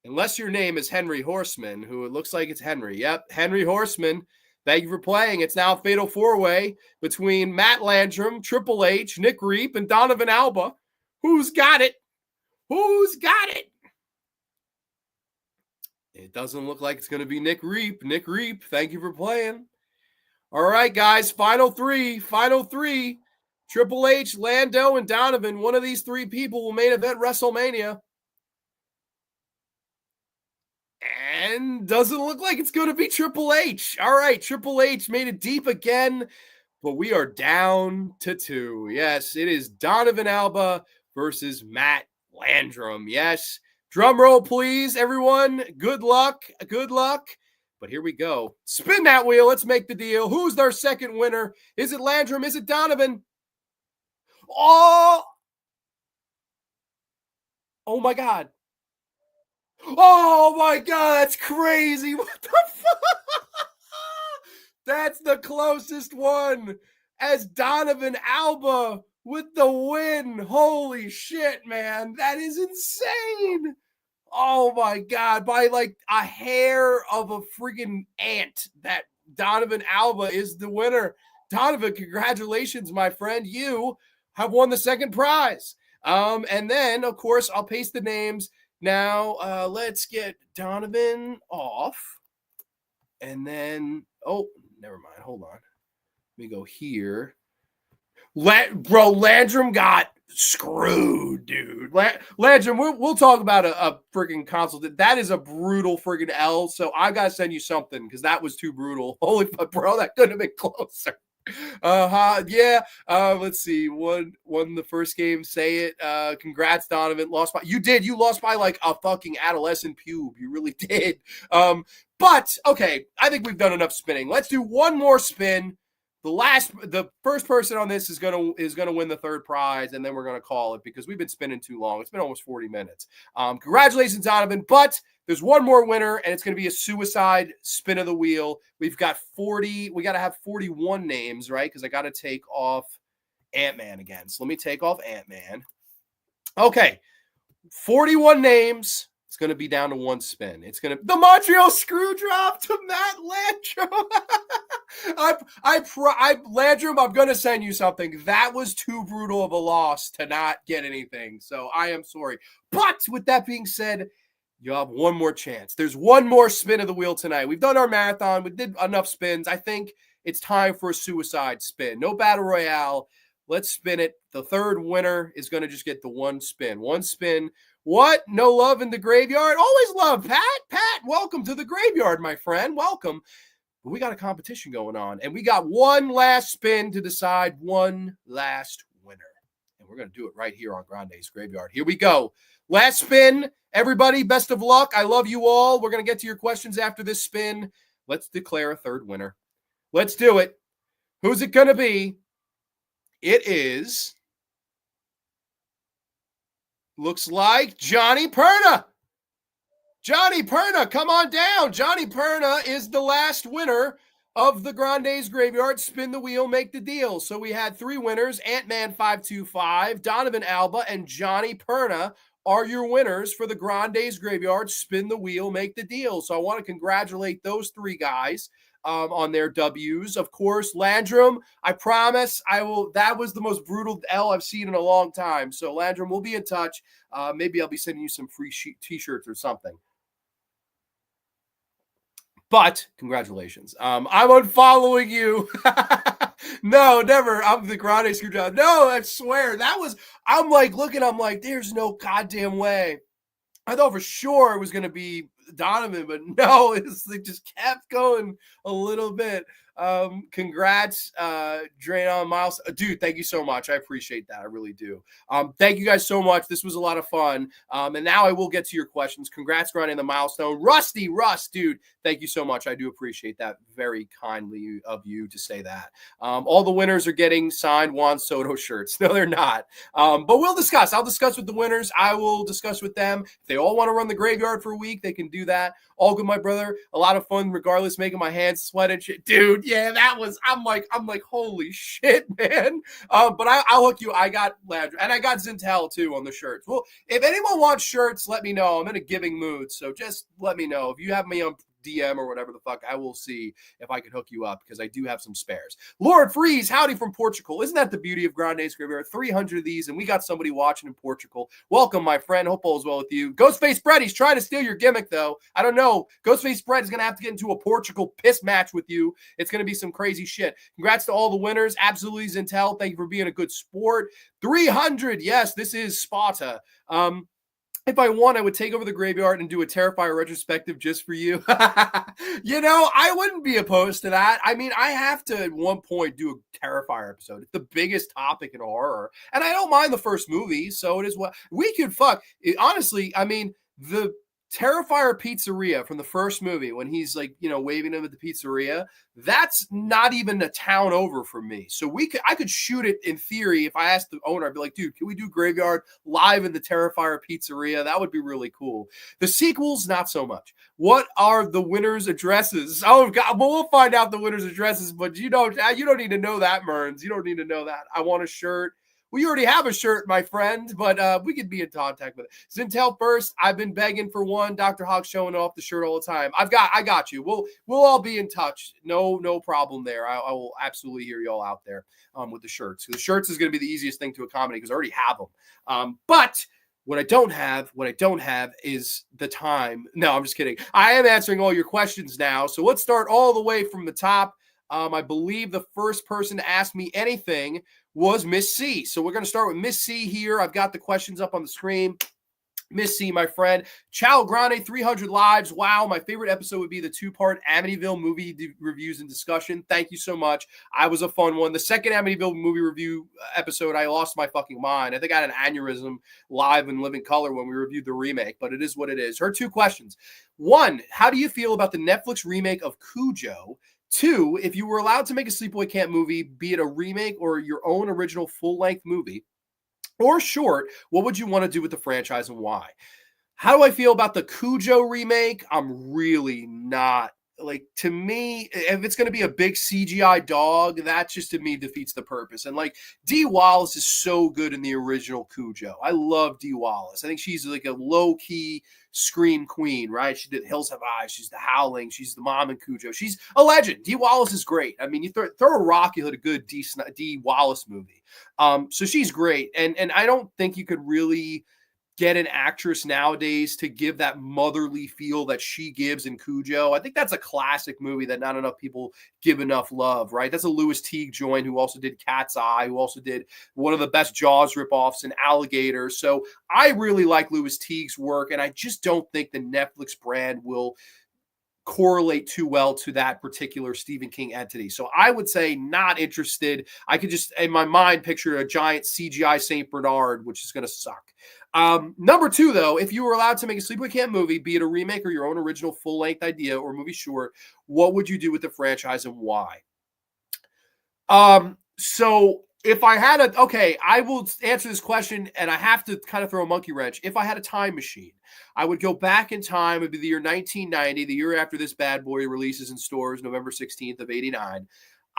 Unless your name is Henry Horseman, who it looks like it's Henry. Yep, Henry Horseman, thank you for playing. It's now a fatal 4-way between Matt Landrum, Triple H, Nick Reap, and Donovan Alba. Who's got it? Who's got it? It doesn't look like it's going to be Nick Reap. Nick Reap, thank you for playing. All right, guys, final 3. Final 3. Triple H, Lando, and Donovan. One of these 3 people will main event WrestleMania. And doesn't look like it's going to be Triple H. All right, Triple H made it deep again, but we are down to 2. Yes, it is Donovan Alba versus Matt Landrum. Yes. Drum roll, please, everyone. Good luck. Good luck. But here we go. Spin that wheel. Let's make the deal. Who's their second winner? Is it Landrum? Is it Donovan? Oh my God. Oh my God. That's crazy. What the fuck? That's the closest one as Donovan Alba with the win. Holy shit, man. That is insane. Oh my God, by like a hair of a freaking ant, that Donovan Alba is the winner. Donovan, congratulations, my friend. You have won the second prize. And then, of course, I'll paste the names. Now, let's get Donovan off. And then, oh, never mind. Hold on. Let me go here. Bro, Landrum got screwed, dude. Landrum, we'll talk about a freaking console. That is a brutal freaking L. So I gotta send you something because that was too brutal. Holy fuck, bro, that couldn't have been closer. Yeah. Let's see. Won the first game. Say it. Congrats, Donovan. You lost by like a fucking adolescent pube. You really did. But okay, I think we've done enough spinning. Let's do one more spin. The first person on this is gonna win the third prize, and then we're gonna call it because we've been spinning too long. It's been almost 40 minutes. Congratulations, Donovan. But there's one more winner, and it's gonna be a suicide spin of the wheel. We've got 40. We gotta have 41 names, right? Because I gotta take off Ant-Man again. So let me take off Ant-Man. Okay, 41 names. It's going to be down to 1 spin. It's going to the Montreal Screwdrop to Matt Landrum. Landrum, I'm going to send you something. That was too brutal of a loss to not get anything. So I am sorry. But with that being said, you have one more chance. There's one more spin of the wheel tonight. We've done our marathon. We did enough spins. I think it's time for a suicide spin. No battle royale. Let's spin it. The third winner is going to just get the 1 spin. 1 spin. What? No love in the graveyard? Always love, Pat. Pat, welcome to the graveyard, my friend. Welcome. But we got a competition going on, and we got one last spin to decide one last winner. we're going to do it right here on Grande's Graveyard. Here we go. Last spin. Everybody, best of luck. I love you all. We're going to get to your questions after this spin. Let's declare a third winner. Let's do it. Who's it going to be? It is, looks like Johnny Perna. Johnny Perna, come on down. Johnny Perna is the last winner of the Grande's Graveyard. Spin the wheel, make the deal. So we had 3 winners, Ant-Man 525, Donovan Alba, and Johnny Perna are your winners for the Grande's Graveyard. Spin the wheel, make the deal. So I want to congratulate those 3 guys on their W's. Of course, Landrum, I promise I will. That was the most brutal L I've seen in a long time. So Landrum, we'll be in touch. Maybe I'll be sending you some free t-shirts or something. But congratulations. I'm unfollowing you. No, never. I'm the Grande Screwjob. No, I swear. I'm like looking, I'm like, there's no goddamn way. I thought for sure it was going to be Donovan, but no, it just kept going a little bit. Congrats, Dranon Miles. Dude, thank you so much. I appreciate that. I really do. Thank you guys so much. This was a lot of fun. And now I will get to your questions. Congrats, Grande, the milestone. Russ, dude, thank you so much. I do appreciate that very kindly of you to say that. All the winners are getting signed Juan Soto shirts. No, they're not. But we'll discuss. I'll discuss with the winners. I will discuss with them. If they all want to run the graveyard for a week, they can do that. All good, my brother. A lot of fun, regardless, making my hands sweat and shit. Dude, yeah, I'm like, holy shit, man. But I'll hook you. I got Landry, and I got Zintel too on the shirts. Well, if anyone wants shirts, let me know. I'm in a giving mood, so just let me know. If you have me on DM or whatever the fuck, I will see if I can hook you up because I do have some spares. Lord Freeze, howdy from Portugal. Isn't that the beauty of Grande's Graveyard? 300 of these, and we got somebody watching in Portugal. Welcome, my friend. Hope all is well with you. Ghostface Brett, he's trying to steal your gimmick, though. I don't know. Ghostface Brett is going to have to get into a Portugal piss match with you. It's going to be some crazy shit. Congrats to all the winners. Absolutely, Zintel. Thank you for being a good sport. 300. Yes, this is Sparta. If I won, I would take over the graveyard and do a Terrifier retrospective just for you. I wouldn't be opposed to that. I mean, I have to at one point do a Terrifier episode. It's the biggest topic in horror. And I don't mind the first movie, so it is what we could fuck. Honestly, I mean, the Terrifier pizzeria from the first movie when he's like, waving him at the pizzeria, that's not even a town over for me. So I could shoot it in theory. If I asked the owner, I'd be like, dude, can we do Graveyard live in the Terrifier pizzeria? That would be really cool. The sequels, not so much. What are the winners' addresses? Oh God, well, we'll find out the winners' addresses, but you don't need to know that, Merns. You don't need to know that. I want a shirt. We already have a shirt, my friend, but we could be in contact with it. Zintel first. I've been begging for one. Dr. Hawk showing off the shirt all the time. I got you. We'll all be in touch. No problem there. I will absolutely hear y'all out there with the shirts. The shirts is going to be the easiest thing to accommodate because I already have them. But what I don't have is the time. No, I'm just kidding. I am answering all your questions now. So let's start all the way from the top. I believe the first person to ask me anything was Miss C. So we're going to start with Miss C here. I've got the questions up on the screen. Miss C, my friend. Ciao Grande, 300 lives. Wow, my favorite episode would be the 2-part Amityville movie reviews and discussion. Thank you so much. I was a fun one. The second Amityville movie review episode, I lost my fucking mind. I think I had an aneurysm live in living color when we reviewed the remake, but it is what it is. Her 2 questions. 1, how do you feel about the Netflix remake of Cujo? 2, if you were allowed to make a Sleepaway Camp movie, be it a remake or your own original full-length movie or short, what would you want to do with the franchise and why? How do I feel about the Cujo remake? I'm really not. Like, to me, if it's going to be a big CGI dog, that just to me defeats the purpose. And like, Dee Wallace is so good in the original Cujo. I love Dee Wallace. I think she's like a low-key scream queen, right? She did Hills Have Eyes. She's the Howling. She's the mom in Cujo. She's a legend. Dee Wallace is great. I mean, you throw a rock, you hit a good Dee Wallace movie. So she's great. And I don't think you could really get an actress nowadays to give that motherly feel that she gives in Cujo. I think that's a classic movie that not enough people give enough love, right? That's a Louis Teague joint who also did Cat's Eye, who also did one of the best Jaws ripoffs in Alligator. So I really like Louis Teague's work, and I just don't think the Netflix brand will correlate too well to that particular Stephen King entity. So I would say not interested. I could just, in my mind, picture a giant CGI St. Bernard, which is going to suck. Number two, though, if you were allowed to make a sleepaway camp movie, be it a remake or your own original full-length idea or movie short, what would you do with the franchise and why? So if I had I will answer this question, and I have to kind of throw a monkey wrench. If I had a time machine, I would go back in time. It'd be the year 1990, the year after this bad boy releases in stores, November 16th of 89.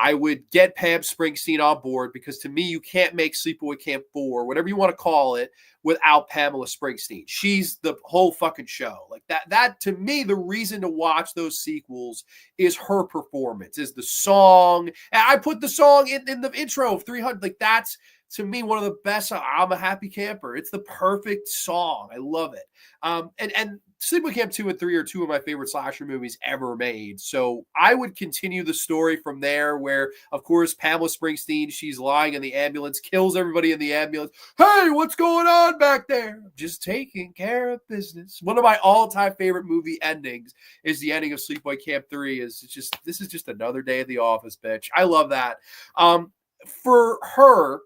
I would get Pam Springsteen on board because to me, you can't make Sleepaway Camp 4, whatever you want to call it, without Pamela Springsteen. She's the whole fucking show. Like that to me, the reason to watch those sequels is her performance, is the song. And I put the song in the intro of 300. Like that's, to me, one of the best. I'm a Happy Camper. It's the perfect song. I love it. And Sleepaway Camp 2 and 3 are two of my favorite slasher movies ever made. So I would continue the story from there where, of course, Pamela Springsteen, she's lying in the ambulance, kills everybody in the ambulance. Hey, what's going on back there? Just taking care of business. One of my all-time favorite movie endings is the ending of Sleepaway Camp 3. This is just another day at the office, bitch. I love that. For her,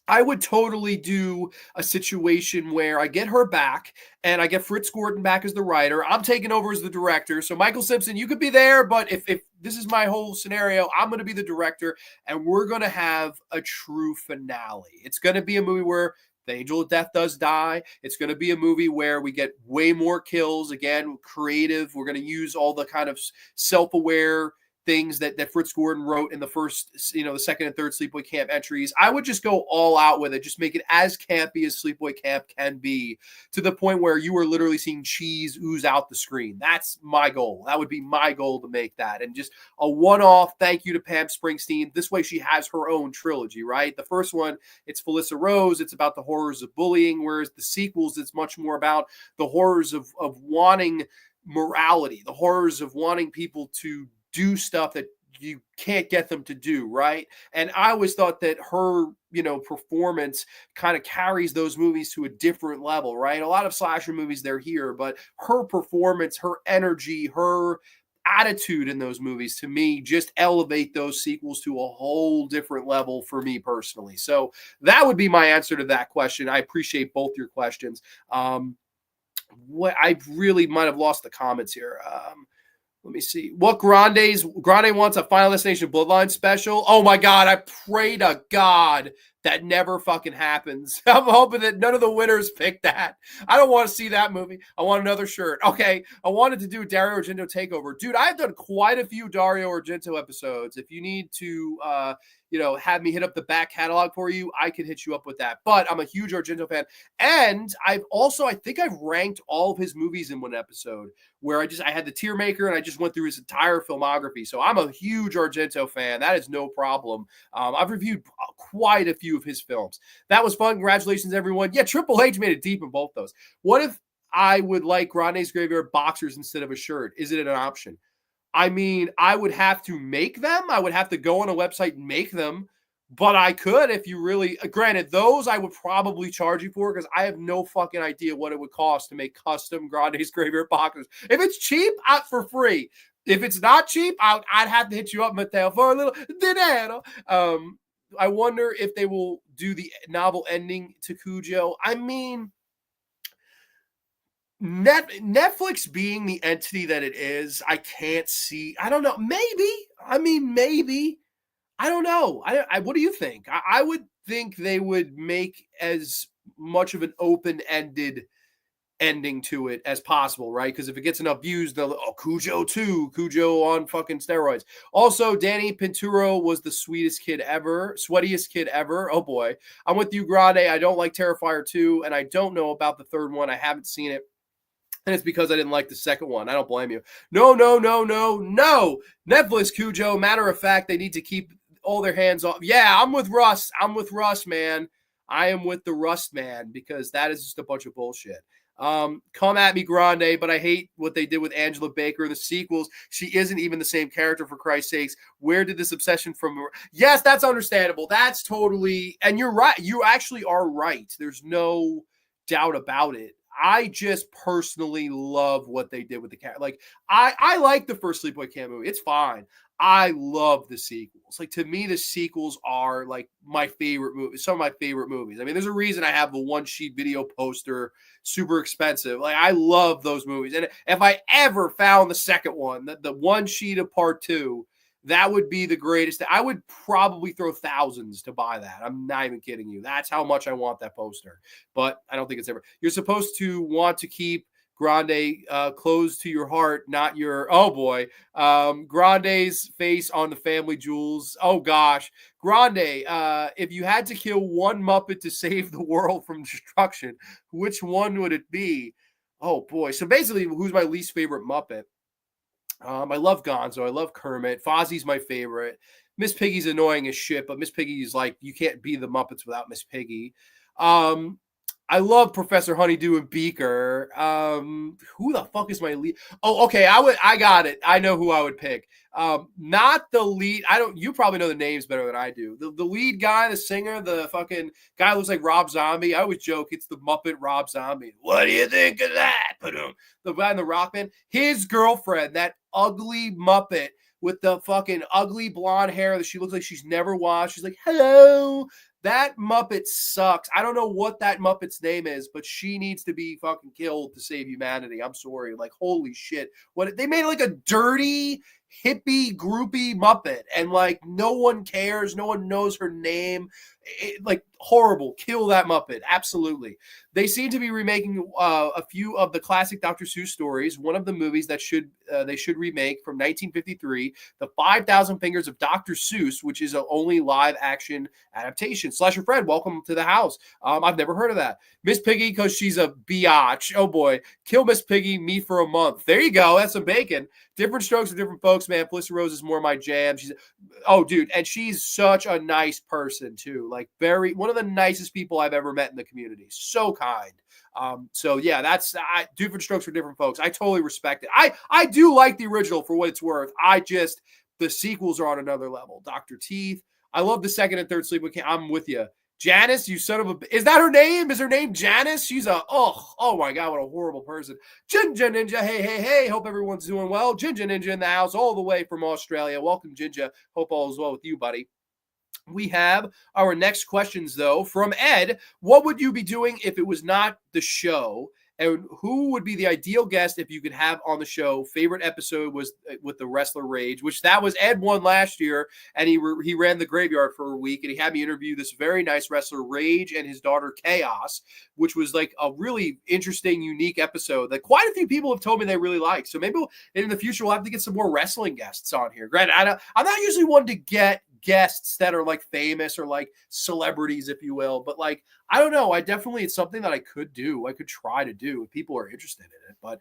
I would totally do a situation where I get her back and I get Fritz Gordon back as the writer. I'm taking over as the director. So Michael Simpson, you could be there, but if this is my whole scenario, I'm going to be the director and we're going to have a true finale. It's going to be a movie where the Angel of Death does die. It's going to be a movie where we get way more kills. Again, creative. We're going to use all the kind of self-aware things that Fritz Gordon wrote in the first, the second and third Sleepaway Camp entries. I would just go all out with it. Just make it as campy as Sleepaway Camp can be, to the point where you are literally seeing cheese ooze out the screen. That's my goal. That would be my goal, to make that. And just a one-off thank you to Pam Springsteen. This way she has her own trilogy, right? The first one, it's Felissa Rose. It's about the horrors of bullying, whereas the sequels, it's much more about the horrors of wanting morality, the horrors of wanting people to do stuff that you can't get them to do, right? And I always thought that her, performance kind of carries those movies to a different level, right? A lot of slasher movies, they're here, but her performance, her energy, her attitude in those movies, to me, just elevate those sequels to a whole different level for me personally. So that would be my answer to that question. I appreciate both your questions. What I really might have lost the comments here. Let me see. What Grande wants a Final Destination Bloodline special? Oh my God, I pray to God that never fucking happens. I'm hoping that none of the winners pick that. I don't want to see that movie. I want another shirt. Okay, I wanted to do a Dario Argento takeover. Dude, I've done quite a few Dario Argento episodes. If you need to have me hit up the back catalog for you, I could hit you up with that. But I'm a huge Argento fan. And I think I've ranked all of his movies in one episode, where I had the tier maker and I just went through his entire filmography. So I'm a huge Argento fan. That is no problem. I've reviewed quite a few of his films. That was fun. Congratulations, everyone. Yeah, Triple H made it deep in both those. What if I would like Grande's Graveyard boxers instead of a shirt? Is it an option? I mean, I would have to make them. I would have to go on a website and make them. But I could, if you really, granted, those I would probably charge you for, because I have no fucking idea what it would cost to make custom Grande's Graveyard boxers. If it's cheap, out for free. If it's not cheap, I'd have to hit you up, Mateo, for a little dinero. I wonder if they will do the novel ending to Cujo. I mean, Netflix being the entity that it is, I can't see. I don't know. Maybe. I don't know. What do you think? I would think they would make as much of an open-ended ending to it as possible, right? Because if it gets enough views, they'll, Cujo 2, Cujo on fucking steroids. Also, Danny Pinturo was the sweetest kid ever, sweatiest kid ever. Oh boy. I'm with you, Grande. I don't like Terrifier 2, and I don't know about the third one. I haven't seen it. And it's because I didn't like the second one. I don't blame you. No. Netflix, Cujo. Matter of fact, they need to keep all their hands off. Yeah, I'm with Russ, man. I am with the Rust man, because that is just a bunch of bullshit. Come at me, Grande, but I hate what they did with Angela Baker in the sequels. She isn't even the same character, for Christ's sakes. Where did this obsession from? Yes, that's understandable. That's totally, and you're right. You actually are right. There's no doubt about it. I just personally love what they did with the cat. Like I like the first Sleepaway Camp movie. It's fine. I love the sequels. Like to me, the sequels are like my favorite movies. Some of my favorite movies. I mean, there's a reason I have the one sheet video poster, super expensive. Like I love those movies. And if I ever found the second one, the one sheet of part two, that would be the greatest. I would probably throw thousands to buy that. I'm not even kidding you. That's how much I want that poster. But I don't think it's ever. You're supposed to want to keep Grande close to your heart, not your. Oh boy, Grande's face on the family jewels. Oh gosh, Grande. If you had to kill one Muppet to save the world from destruction, which one would it be? Oh boy. So basically, who's my least favorite Muppet? I love Gonzo. I love Kermit. Fozzie's my favorite. Miss Piggy's annoying as shit, but Miss Piggy's like you can't be the Muppets without Miss Piggy. Um, I love Professor Honeydew and Beaker. Who the fuck is my lead? Oh, okay. I got it. I know who I would pick. Not the lead. I don't. You probably know the names better than I do. The lead guy, the singer, the fucking guy who looks like Rob Zombie. I always joke it's the Muppet Rob Zombie. What do you think of that? The guy in the rock band. His girlfriend, that ugly Muppet with the fucking ugly blonde hair that she looks like she's never washed. She's like, hello. That Muppet sucks. I don't know what that Muppet's name is, but she needs to be fucking killed to save humanity. I'm sorry. Like, holy shit. What they made like a dirty, hippie, groupie Muppet, and like no one cares. No one knows her name. Like horrible. Kill that Muppet. Absolutely. They seem to be remaking a few of the classic Dr. Seuss stories. One of the movies that they should remake from 1953, The 5,000 Fingers of Dr. Seuss, which is a only live action adaptation. Slasher Fred, welcome to the house. I've never heard of that. Miss Piggy, because she's a biatch. Oh boy. Kill Miss Piggy, me for a month. There you go. That's some bacon. Different strokes for different folks, man. Felicity Rose is more my jam. Oh, dude. And she's such a nice person, too. Like, one of the nicest people I've ever met in the community. So kind. So yeah, that's different strokes for different folks. I totally respect it. I do like the original for what it's worth. The sequels are on another level. Dr. Teeth. I love the second and third Sleepaway Camp. I'm with you. Janice, you son of a... Is that her name? Is her name Janice? She's oh my God, what a horrible person. Ginger Ninja, hey. Hope everyone's doing well. Ginger Ninja in the house all the way from Australia. Welcome, Ginger. Hope all is well with you, buddy. We have our next questions, though, from Ed. What would you be doing if it was not the show? And who would be the ideal guest if you could have on the show? Favorite episode was with the wrestler Rage, which that was Ed won last year, and he ran the graveyard for a week, and he had me interview this very nice wrestler Rage and his daughter Chaos, which was like a really interesting, unique episode that quite a few people have told me they really like. So maybe in the future we'll have to get some more wrestling guests on here. Granted, I'm not usually one to get guests that are like famous or like celebrities, if you will, but like I don't know, it's something that I could try to do if people are interested in it. But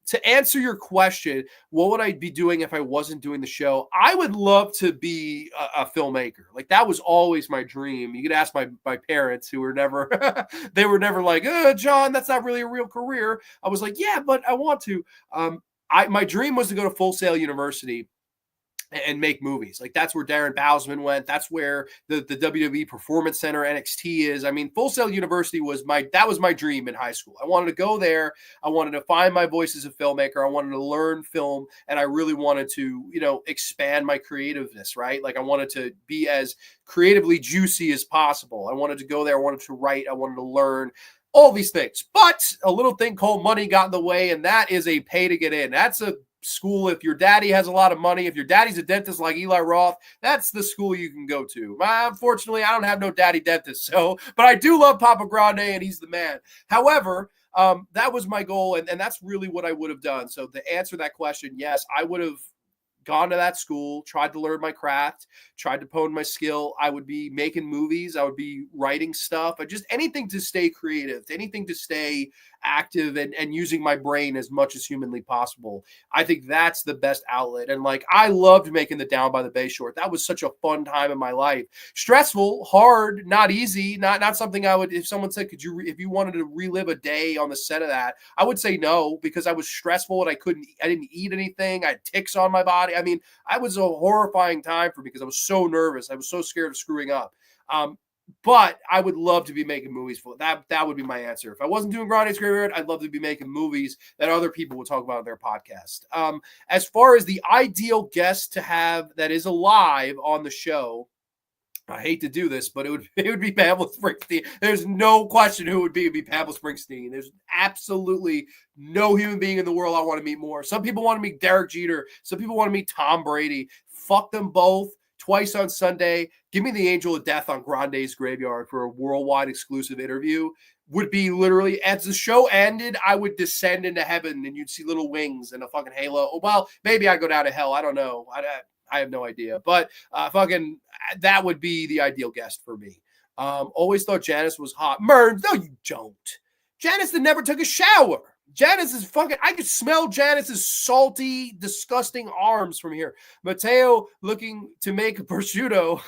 to answer your question, what would I be doing if I wasn't doing the show? I would love to be a filmmaker. Like that was always my dream. You could ask my parents, who were never they were never like, John, that's not really a real career. I was like, yeah, but I want to. My dream was to go to Full Sail University and make movies. Like that's where Darren Bousman went. That's where the WWE Performance Center, NXT is. I mean, Full Sail University was my dream in high school. I wanted to go there. I wanted to find my voice as a filmmaker. I wanted to learn film, and I really wanted to, expand my creativeness, right? Like I wanted to be as creatively juicy as possible. I wanted to go there. I wanted to write. I wanted to learn all these things. But a little thing called money got in the way, and that is a pay to get in. That's a school. If your daddy has a lot of money, if your daddy's a dentist like Eli Roth, that's the school you can go to. Unfortunately, I don't have no daddy dentist, but I do love Papa Grande, and he's the man. However, that was my goal, and that's really what I would have done. So to answer that question, yes, I would have gone to that school, tried to learn my craft, tried to hone my skill. I would be making movies. I would be writing stuff, but just anything to stay creative, anything to stay active and using my brain as much as humanly possible. I think that's the best outlet. And like, I loved making the Down by the Bay short. That was such a fun time in my life. Stressful, hard, not easy, not something I would, if someone said, if you wanted to relive a day on the set of that, I would say no, because I was stressful and I didn't eat anything. I had ticks on my body. I mean, I was a horrifying time for me because I was so nervous. I was so scared of screwing up. But I would love to be making movies for that. That would be my answer. If I wasn't doing Grande's Graveyard, I'd love to be making movies that other people would talk about on their podcast. As far as the ideal guest to have that is alive on the show, I hate to do this, but it would be Pamela Springsteen. There's no question who it would be. It'd be Pamela Springsteen. There's absolutely no human being in the world I want to meet more. Some people want to meet Derek Jeter. Some people want to meet Tom Brady. Fuck them both. Twice on Sunday. Give me the Angel of Death on Grande's Graveyard for a worldwide exclusive interview. Would be literally, as the show ended, I would descend into heaven and you'd see little wings and a fucking halo. Oh, well, maybe I'd go down to hell. I don't know. I have no idea. But fucking, that would be the ideal guest for me. Always thought Janice was hot. Merns, no, you don't. Janice that never took a shower. Janice is fucking, I could smell Janice's salty, disgusting arms from here. Mateo looking to make a prosciutto.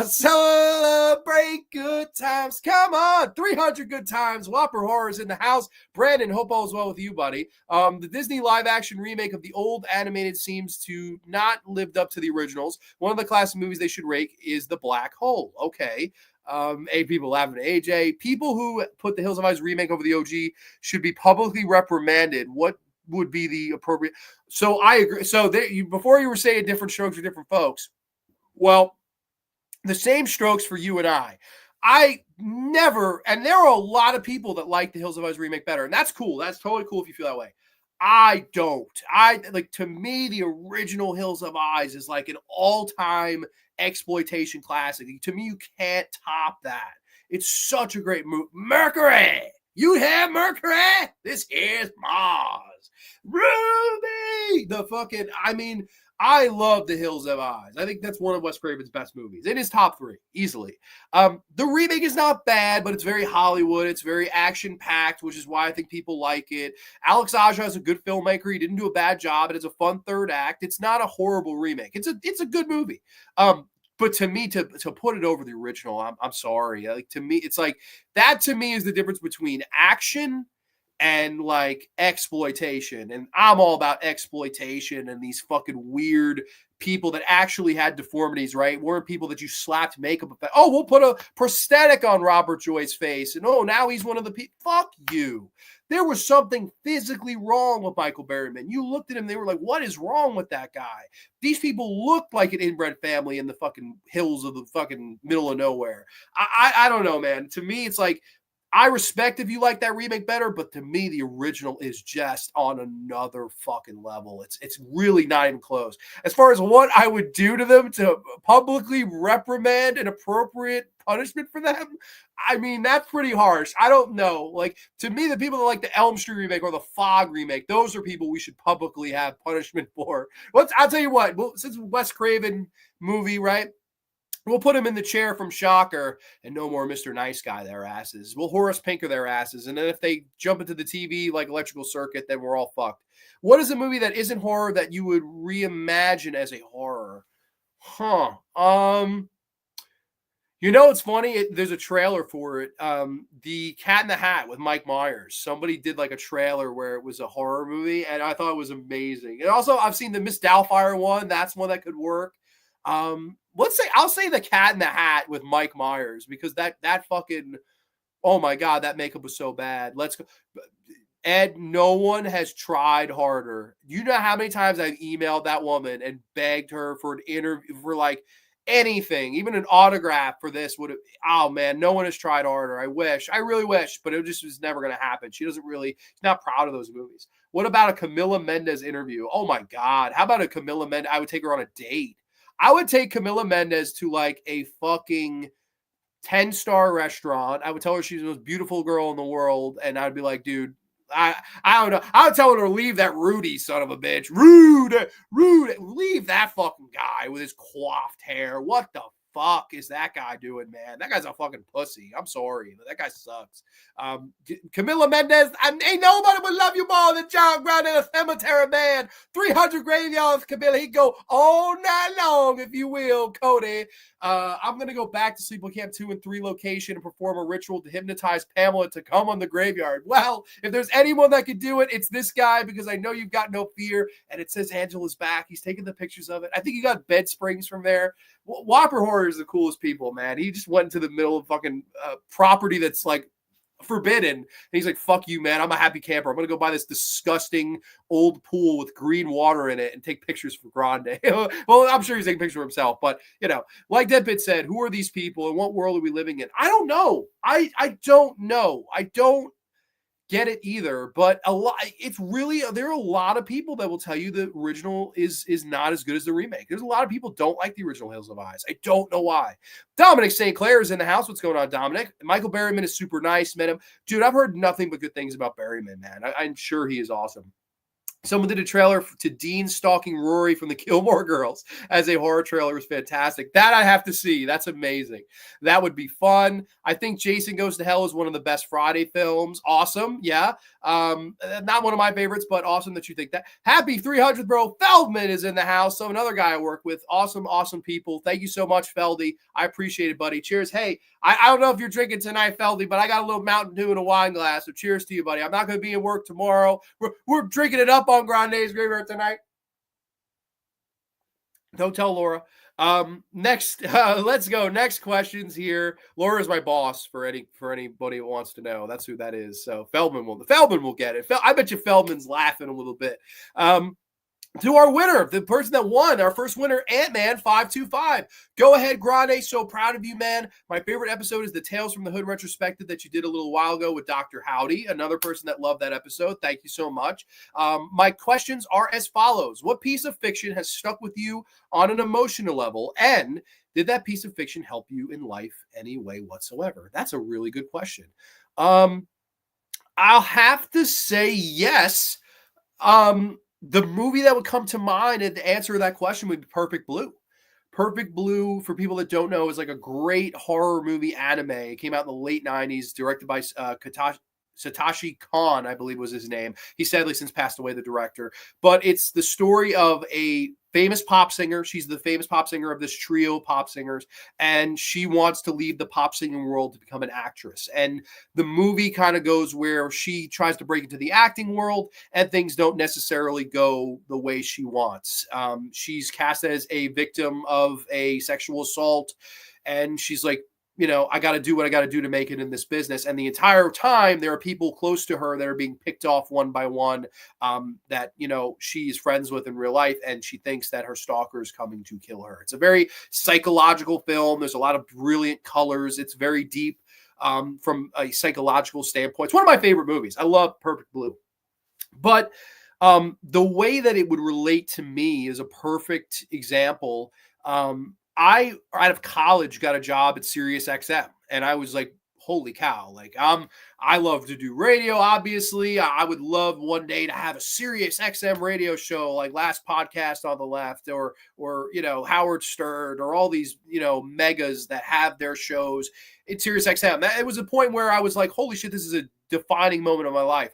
Celebrate good times. Come on. 300 good times. Whopper Horrors in the house. Brandon, hope all is well with you, buddy. The Disney live action remake of the old animated seems to not lived up to the originals. One of the classic movies they should rake is The Black Hole. Okay. People laughing at AJ. People who put the Hills of Eyes remake over the OG should be publicly reprimanded. What would be the appropriate? So I agree. So before you were saying different strokes for different folks. Well, the same strokes for you and I. I never, and there are a lot of people that like the Hills of Eyes remake better, and that's cool. That's totally cool if you feel that way. I don't. To me, the original Hills of Eyes is like an all-time exploitation classic. To me, you can't top that. It's such a great movie. Mercury! You have Mercury? This is Mars. Ruby! I love The Hills of Eyes. I think that's one of Wes Craven's best movies. It is top 3, easily. The remake is not bad, but it's very Hollywood. It's very action-packed, which is why I think people like it. Alex Aja is a good filmmaker. He didn't do a bad job. It is a fun third act. It's not a horrible remake. It's a good movie. But to me, to put it over the original, I'm sorry. To me, it's like that. To me, is the difference between action and like exploitation. And I'm all about exploitation and these fucking weird people that actually had deformities, right? Weren't people that you slapped makeup. Oh, we'll put a prosthetic on Robert Joy's face. And now he's one of the people. Fuck you. There was something physically wrong with Michael Berryman. You looked at him, they were like, what is wrong with that guy? These people looked like an inbred family in the fucking hills of the fucking middle of nowhere. I don't know, man. To me, it's like, I respect if you like that remake better, but to me, the original is just on another fucking level. It's really not even close. As far as what I would do to them to publicly reprimand an appropriate punishment for them, I mean, that's pretty harsh. I don't know. Like, to me, the people that like the Elm Street remake or the Fog remake, those are people we should publicly have punishment for. I'll tell you what, since Wes Craven movie, right? We'll put him in the chair from Shocker and no more Mr. Nice Guy their asses. We'll Horace Pinker their asses. And then if they jump into the TV like Electrical Circuit, then we're all fucked. What is a movie that isn't horror that you would reimagine as a horror? It's funny. There's a trailer for it. The Cat in the Hat with Mike Myers. Somebody did like a trailer where it was a horror movie, and I thought it was amazing. And also, I've seen the Miss Doubtfire one. That's one that could work. I'll say the Cat in the Hat with Mike Myers because that fucking, oh my God, that makeup was so bad. Let's go. Ed, no one has tried harder. You know how many times I've emailed that woman and begged her for an interview for like anything, even an autograph for this would have, oh man, no one has tried harder. I really wish, but it just was never going to happen. She's not proud of those movies. What about a Camila Mendes interview? Oh my God. How about a Camila Mendes? I would take her on a date. I would take Camila Mendes to like a fucking 10-star restaurant. I would tell her she's the most beautiful girl in the world. And I'd be like, dude, I don't know. I would tell her to leave that Rudy son of a bitch. Rude. Leave that fucking guy with his coiffed hair. What the fuck is that guy doing, man? That guy's a fucking pussy. I'm sorry, but that guy sucks. Camila Mendes, ain't nobody would love you more than John Grande and a Cemetery Man. 300 graveyards, Camila. He'd go all night long, if you will, Cody. I'm going to go back to Sleepaway Camp 2 and 3 location and perform a ritual to hypnotize Pamela to come on the graveyard. Well, if there's anyone that could do it, it's this guy because I know you've got no fear. And it says Angela's back. He's taking the pictures of it. I think he got bed springs from there. Whopper Horror is the coolest people, man. He just went into the middle of fucking property that's like forbidden. And he's like, fuck you, man. I'm a happy camper. I'm going to go buy this disgusting old pool with green water in it and take pictures for Grande. Well, I'm sure he's taking pictures of himself, but like Deadpit said, who are these people and what world are we living in? I don't know. I don't know. I don't get it either, but there are a lot of people that will tell you the original is not as good as the remake. There's a lot of people don't like the original Hills of Eyes. I don't know why. Dominic St. Clair is in the house. What's going on, Dominic? Michael Berryman is super nice. Met him. Dude, I've heard nothing but good things about Berryman, man. I'm sure he is awesome. Someone did a trailer to Dean stalking Rory from the Gilmore Girls as a horror trailer. It was fantastic. That I have to see. That's amazing. That would be fun. I think Jason Goes to Hell is one of the best Friday films. Awesome. Yeah. Not one of my favorites, but awesome that you think that. Happy 300th, bro. Feldman is in the house. So another guy I work with. Awesome, awesome people. Thank you so much, Feldy. I appreciate it, buddy. Cheers. Hey, I don't know if you're drinking tonight, Feldy, but I got a little Mountain Dew in a wine glass. So cheers to you, buddy. I'm not going to be at work tomorrow. We're drinking it up on Grande's Graveyard tonight. Don't tell Laura. Next, let's go. Next questions here. Laura is my boss for anybody who wants to know. That's who that is. So Feldman will get it. I bet you Feldman's laughing a little bit. To our winner, the person that won, our first winner, Ant-Man 525. Go ahead, Grande. So proud of you, man. My favorite episode is the Tales from the Hood retrospective that you did a little while ago with Dr. Howdy, another person that loved that episode. Thank you so much. My questions are as follows. What piece of fiction has stuck with you on an emotional level? And did that piece of fiction help you in life any way whatsoever? That's a really good question. I'll have to say yes. The movie that would come to mind and the answer to that question would be Perfect Blue. Perfect Blue, for people that don't know, is like a great horror movie anime. It came out in the late 90s, directed by Satoshi Kon, I believe was his name. He sadly since passed away, the director. But it's the story of a famous pop singer. She's the famous pop singer of this trio of pop singers, and she wants to leave the pop singing world to become an actress. And the movie kind of goes where she tries to break into the acting world, and things don't necessarily go the way she wants. She's cast as a victim of a sexual assault, and she's like, I got to do what I got to do to make it in this business. And the entire time, there are people close to her that are being picked off one by one that, she's friends with in real life. And she thinks that her stalker is coming to kill her. It's a very psychological film. There's a lot of brilliant colors. It's very deep from a psychological standpoint. It's one of my favorite movies. I love Perfect Blue. But the way that it would relate to me is a perfect example. I, out of college, got a job at Sirius XM, and I was like, holy cow. Like, I love to do radio, obviously. I would love one day to have a Sirius XM radio show like Last Podcast on the Left or Howard Stern or all these, megas that have their shows in Sirius XM. It was a point where I was like, holy shit, this is a defining moment of my life.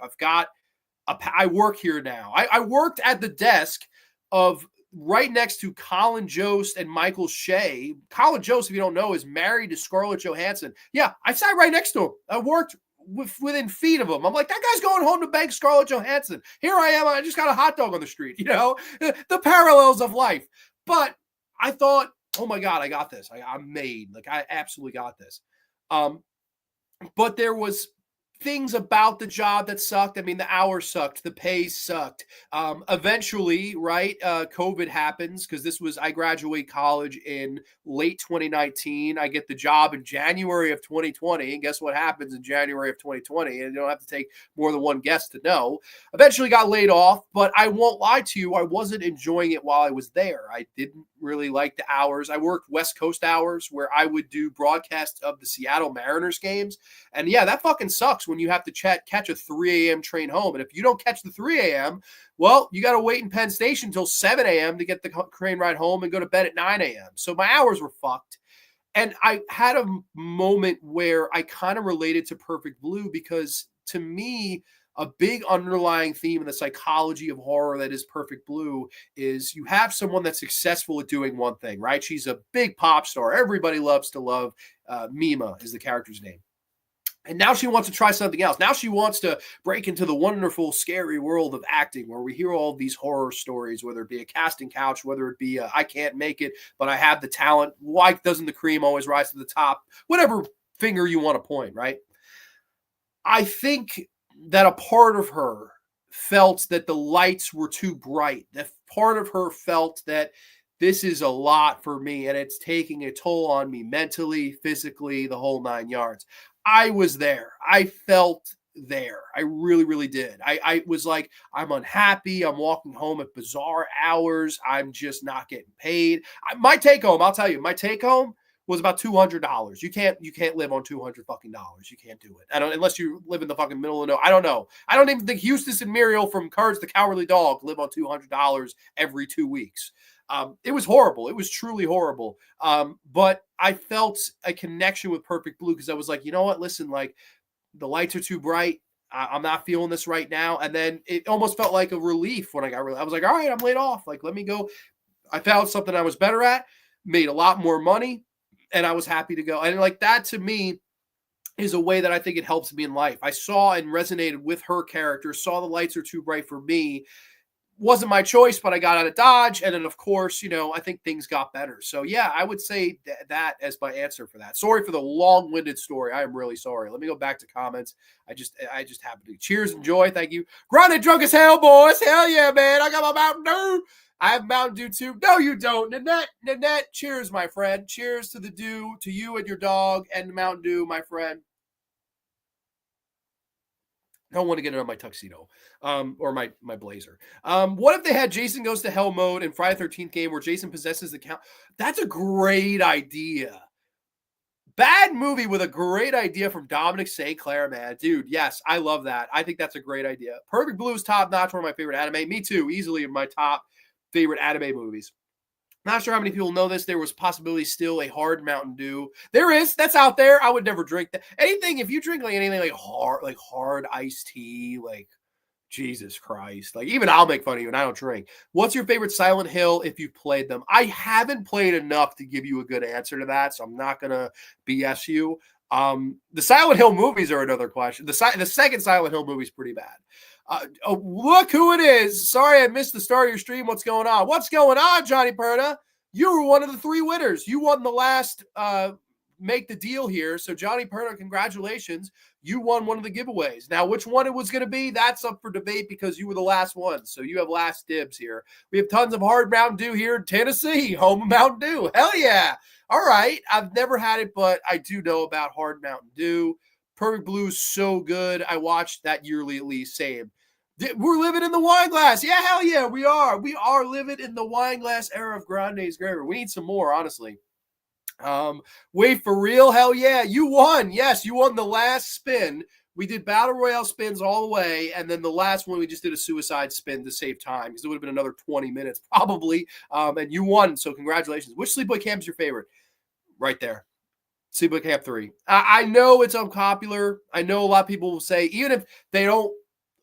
I work here now. I worked at the desk of right next to Colin Jost and Michael Shea. Colin Jost, if you don't know, is married to Scarlett Johansson. Yeah, I sat right next to him. I worked within feet of him. I'm like, that guy's going home to beg Scarlett Johansson. Here I am. I just got a hot dog on the street, the parallels of life. But I thought, oh my God, I got this. I'm made. Like, I absolutely got this. But there was things about the job that sucked. I mean, the hours sucked, the pay sucked. Eventually, right, COVID happens because I graduate college in late 2019. I get the job in January of 2020. And guess what happens in January of 2020? And you don't have to take more than one guess to know. Eventually got laid off, but I won't lie to you, I wasn't enjoying it while I was there. I didn't really like the hours. I worked West Coast hours where I would do broadcasts of the Seattle Mariners games. And yeah, that fucking sucks when you have to catch a 3 a.m. train home. And if you don't catch the 3 a.m., well, you got to wait in Penn Station until 7 a.m. to get the train ride home and go to bed at 9 a.m. So my hours were fucked. And I had a moment where I kind of related to Perfect Blue because to me, a big underlying theme in the psychology of horror that is Perfect Blue is you have someone that's successful at doing one thing, right? She's a big pop star. Everybody loves to love. Mima is the character's name. And now she wants to try something else. Now she wants to break into the wonderful, scary world of acting where we hear all these horror stories, whether it be a casting couch, whether it be I can't make it, but I have the talent. Why doesn't the cream always rise to the top? Whatever finger you want to point, right? I think that a part of her felt that the lights were too bright. That part of her felt that this is a lot for me and it's taking a toll on me mentally, physically, the whole 9 yards. I was there. I felt there. I really, really did. I was like, I'm unhappy. I'm walking home at bizarre hours. I'm just not getting paid. My take home, I'll tell you, my take home was about $200. You can't live on $200 fucking. You can't do it. I don't unless you live in the fucking middle of no. I don't know. I don't even think Eustace and Muriel from Courage the Cowardly Dog live on $200 every 2 weeks. It was horrible. It was truly horrible. But I felt a connection with Perfect Blue because I was like, you know what? Listen, like the lights are too bright. I'm not feeling this right now. And then it almost felt like a relief when I got. I was like, all right, I'm laid off. Like, let me go. I found something I was better at, made a lot more money, and I was happy to go. And like that to me is a way that I think it helps me in life. I saw and resonated with her character, saw the lights are too bright for me. Wasn't my choice, but I got out of Dodge. And then, of course, I think things got better. So, yeah, I would say that as my answer for that. Sorry for the long-winded story. I am really sorry. Let me go back to comments. I just happened to. Cheers and joy. Thank you. Grande drunk as hell, boys. Hell yeah, man. I got my Mountain Dew. I have Mountain Dew, too. No, you don't. Nanette, cheers, my friend. Cheers to the dew, to you and your dog, and Mountain Dew, my friend. I don't want to get it on my tuxedo or my blazer. What if they had Jason Goes to Hell mode in Friday 13th game where Jason possesses the count? That's a great idea. Bad movie with a great idea from Dominic St. Clair, man. Dude, yes, I love that. I think that's a great idea. Perfect Blue is top notch, one of my favorite anime. Me too, easily in my top favorite anime movies. Not sure how many people know this. There was possibly still a hard Mountain Dew. There is. That's out there. I would never drink that. Anything, if you drink like anything like hard iced tea, like Jesus Christ. Like even I'll make fun of you and I don't drink. What's your favorite Silent Hill if you've played them? I haven't played enough to give you a good answer to that, so I'm not gonna BS you. The Silent Hill movies are another question. The second Silent Hill movie is pretty bad. Look who it is. Sorry I missed the start of your stream. What's going on? What's going on, Johnny Perna? You were one of the 3 winners. You won the last make the deal here. So Johnny Perna, congratulations. You won one of the giveaways. Now, which one it was going to be, that's up for debate because you were the last one. So you have last dibs here. We have tons of hard Mountain Dew here in Tennessee. Home of Mountain Dew. Hell yeah. All right. I've never had it, but I do know about hard Mountain Dew. Perfect Blue is so good. I watched that yearly at least. Same. We're living in the wine glass. Yeah, hell yeah, we are. We are living in the wine glass era of Grande's Graver. We need some more, honestly. Wait, for real? Hell yeah, you won. Yes, you won the last spin. We did Battle Royale spins all the way, and then the last one we just did a suicide spin to save time because it would have been another 20 minutes probably. And you won, so congratulations. Which Sleepaway Camp is your favorite? Right there. Sleepaway Camp 3. I know it's unpopular. I know a lot of people will say, even if they don't,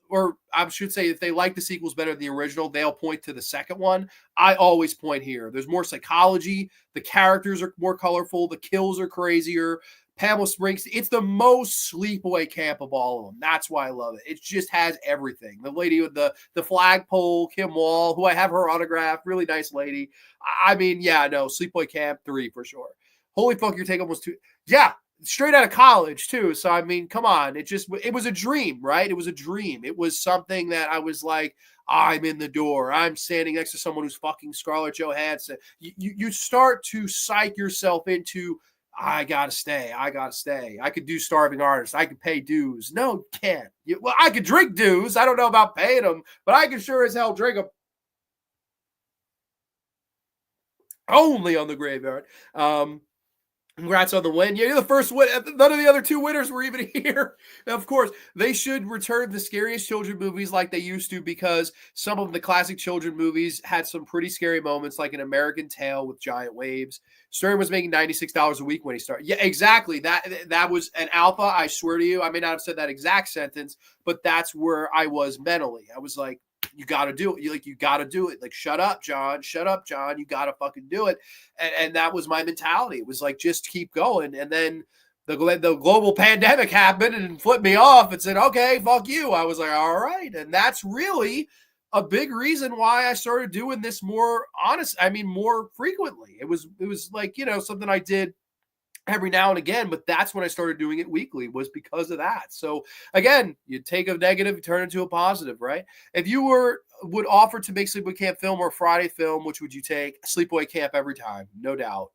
or I should say, if they like the sequels better than the original, they'll point to the second one. I always point here. There's more psychology. The characters are more colorful. The kills are crazier. Pamela Springs. It's the most Sleepaway Camp of all of them. That's why I love it. It just has everything. The lady with the flagpole, Kim Wall, who I have her autograph. Really nice lady. I mean, yeah, no, Sleepaway Camp 3 for sure. Holy fuck, your take almost 2. Yeah, straight out of college too. So I mean, come on. It was a dream, right? It was a dream. It was something that I was like, I'm in the door. I'm standing next to someone who's fucking Scarlett Johansson. You start to psych yourself into, I gotta stay. I could do Starving Artist. I could pay dues. No, can't. Well, I could drink dues. I don't know about paying them, but I can sure as hell drink them. Only on the Graveyard. Congrats on the win. Yeah, you're the first win. None of the other 2 winners were even here. Of course, they should return the scariest children movies like they used to because some of the classic children movies had some pretty scary moments, like An American Tail with giant waves. Stern was making $96 a week when he started. Yeah, exactly. That was an alpha. I swear to you, I may not have said that exact sentence, but that's where I was mentally. I was like, you got to do it. You got to do it. Like, shut up, John. Shut up, John. You got to fucking do it. And that was my mentality. It was like, just keep going. And then the global pandemic happened and flipped me off and said, okay, fuck you. I was like, all right. And that's really a big reason why I started doing this more more frequently. It was like, something I did every now and again, but that's when I started doing it weekly, was because of that. So again, you take a negative, you turn it into a positive, right? If you would offer to make Sleepaway Camp film or Friday film, which would you take? Sleepaway Camp every time, no doubt.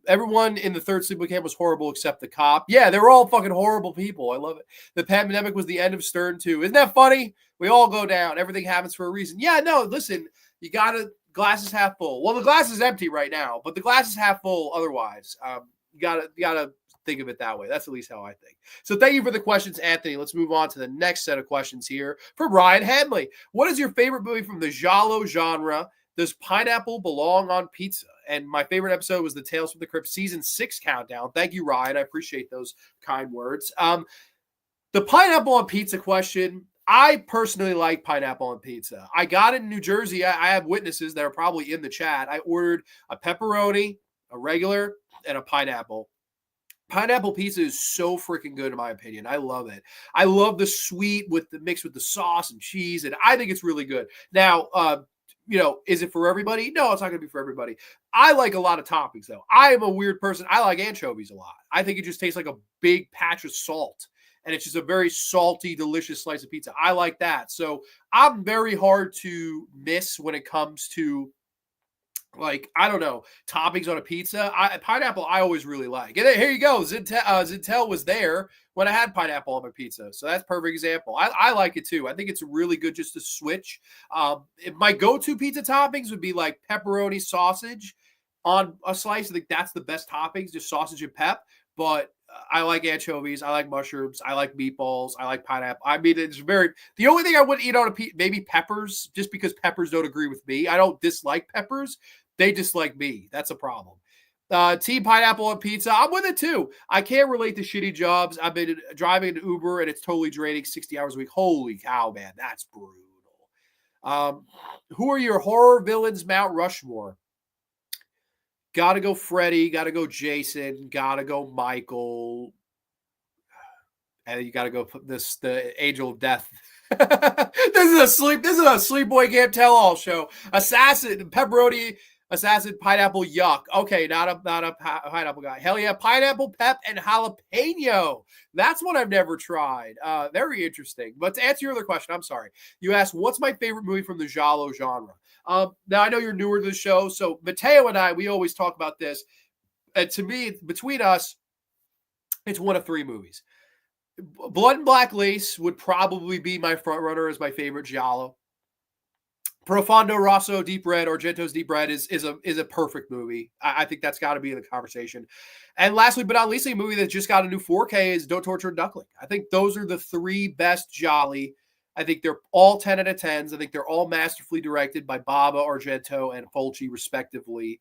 Everyone in the third Sleepaway Camp was horrible except the cop. Yeah, they were all fucking horrible people. I love it. The pandemic was the end of Stern too. Isn't that funny? We all go down. Everything happens for a reason. Yeah, no, listen, you gotta, glass is half full. Well, the glass is empty right now, but the glass is half full otherwise. You gotta think of it that way. That's at least how I think. So thank you for the questions, Anthony. Let's move on to the next set of questions here for Brian Hadley. What is your favorite movie from the giallo genre? Does pineapple belong on pizza? And my favorite episode was the Tales from the Crypt season 6 countdown. Thank you, Ryan. I appreciate those kind words. The pineapple on pizza question, I personally like pineapple on pizza. I got it in New Jersey. I have witnesses that are probably in the chat. I ordered a pepperoni, a regular, and a pineapple. Pineapple pizza is so freaking good in my opinion. I love it. I love the sweet with the mix with the sauce and cheese, and I think it's really good. Now, is it for everybody? No, it's not going to be for everybody. I like a lot of toppings though. I am a weird person. I like anchovies a lot. I think it just tastes like a big patch of salt, and it's just a very salty, delicious slice of pizza. I like that. So I'm very hard to miss when it comes to, like, I don't know, toppings on a pizza. Pineapple, I always really like. And here you go. Zintel was there when I had pineapple on my pizza. So that's a perfect example. I like it too. I think it's really good just to switch. If my go-to pizza toppings would be like pepperoni sausage on a slice. I think that's the best toppings, just sausage and pep. But I like anchovies. I like mushrooms. I like meatballs. I like pineapple. I mean, the only thing I wouldn't eat on a pizza, maybe peppers, just because peppers don't agree with me. I don't dislike peppers. They dislike me. That's a problem. Team pineapple on pizza. I'm with it too. I can't relate to shitty jobs. I've been driving an Uber and it's totally draining, 60 hours a week. Holy cow, man. That's brutal. Who are your horror villains, Mount Rushmore? Gotta go Freddy, gotta go Jason, gotta go Michael. And you gotta go put the Angel of Death. This is a Sleepaway Camp tell-all show. Assassin, pepperoni, assassin, pineapple, yuck. Okay, not a pineapple guy. Hell yeah, pineapple, pep, and jalapeno. That's one I've never tried. Very interesting. But to answer your other question, I'm sorry. You asked, what's my favorite movie from the giallo genre? Now, I know you're newer to the show, so Mateo and I, we always talk about this. And to me, between us, it's one of 3 movies. Blood and Black Lace would probably be my front runner as my favorite giallo. Profondo Rosso, Deep Red, Argento's Deep Red is a perfect movie. I think that's got to be in the conversation. And lastly, but not least, a movie that just got a new 4K is Don't Torture a Duckling. I think those are the 3 best gialli. I think they're all 10 out of 10s. I think they're all masterfully directed by Bava, Argento, and Fulci, respectively.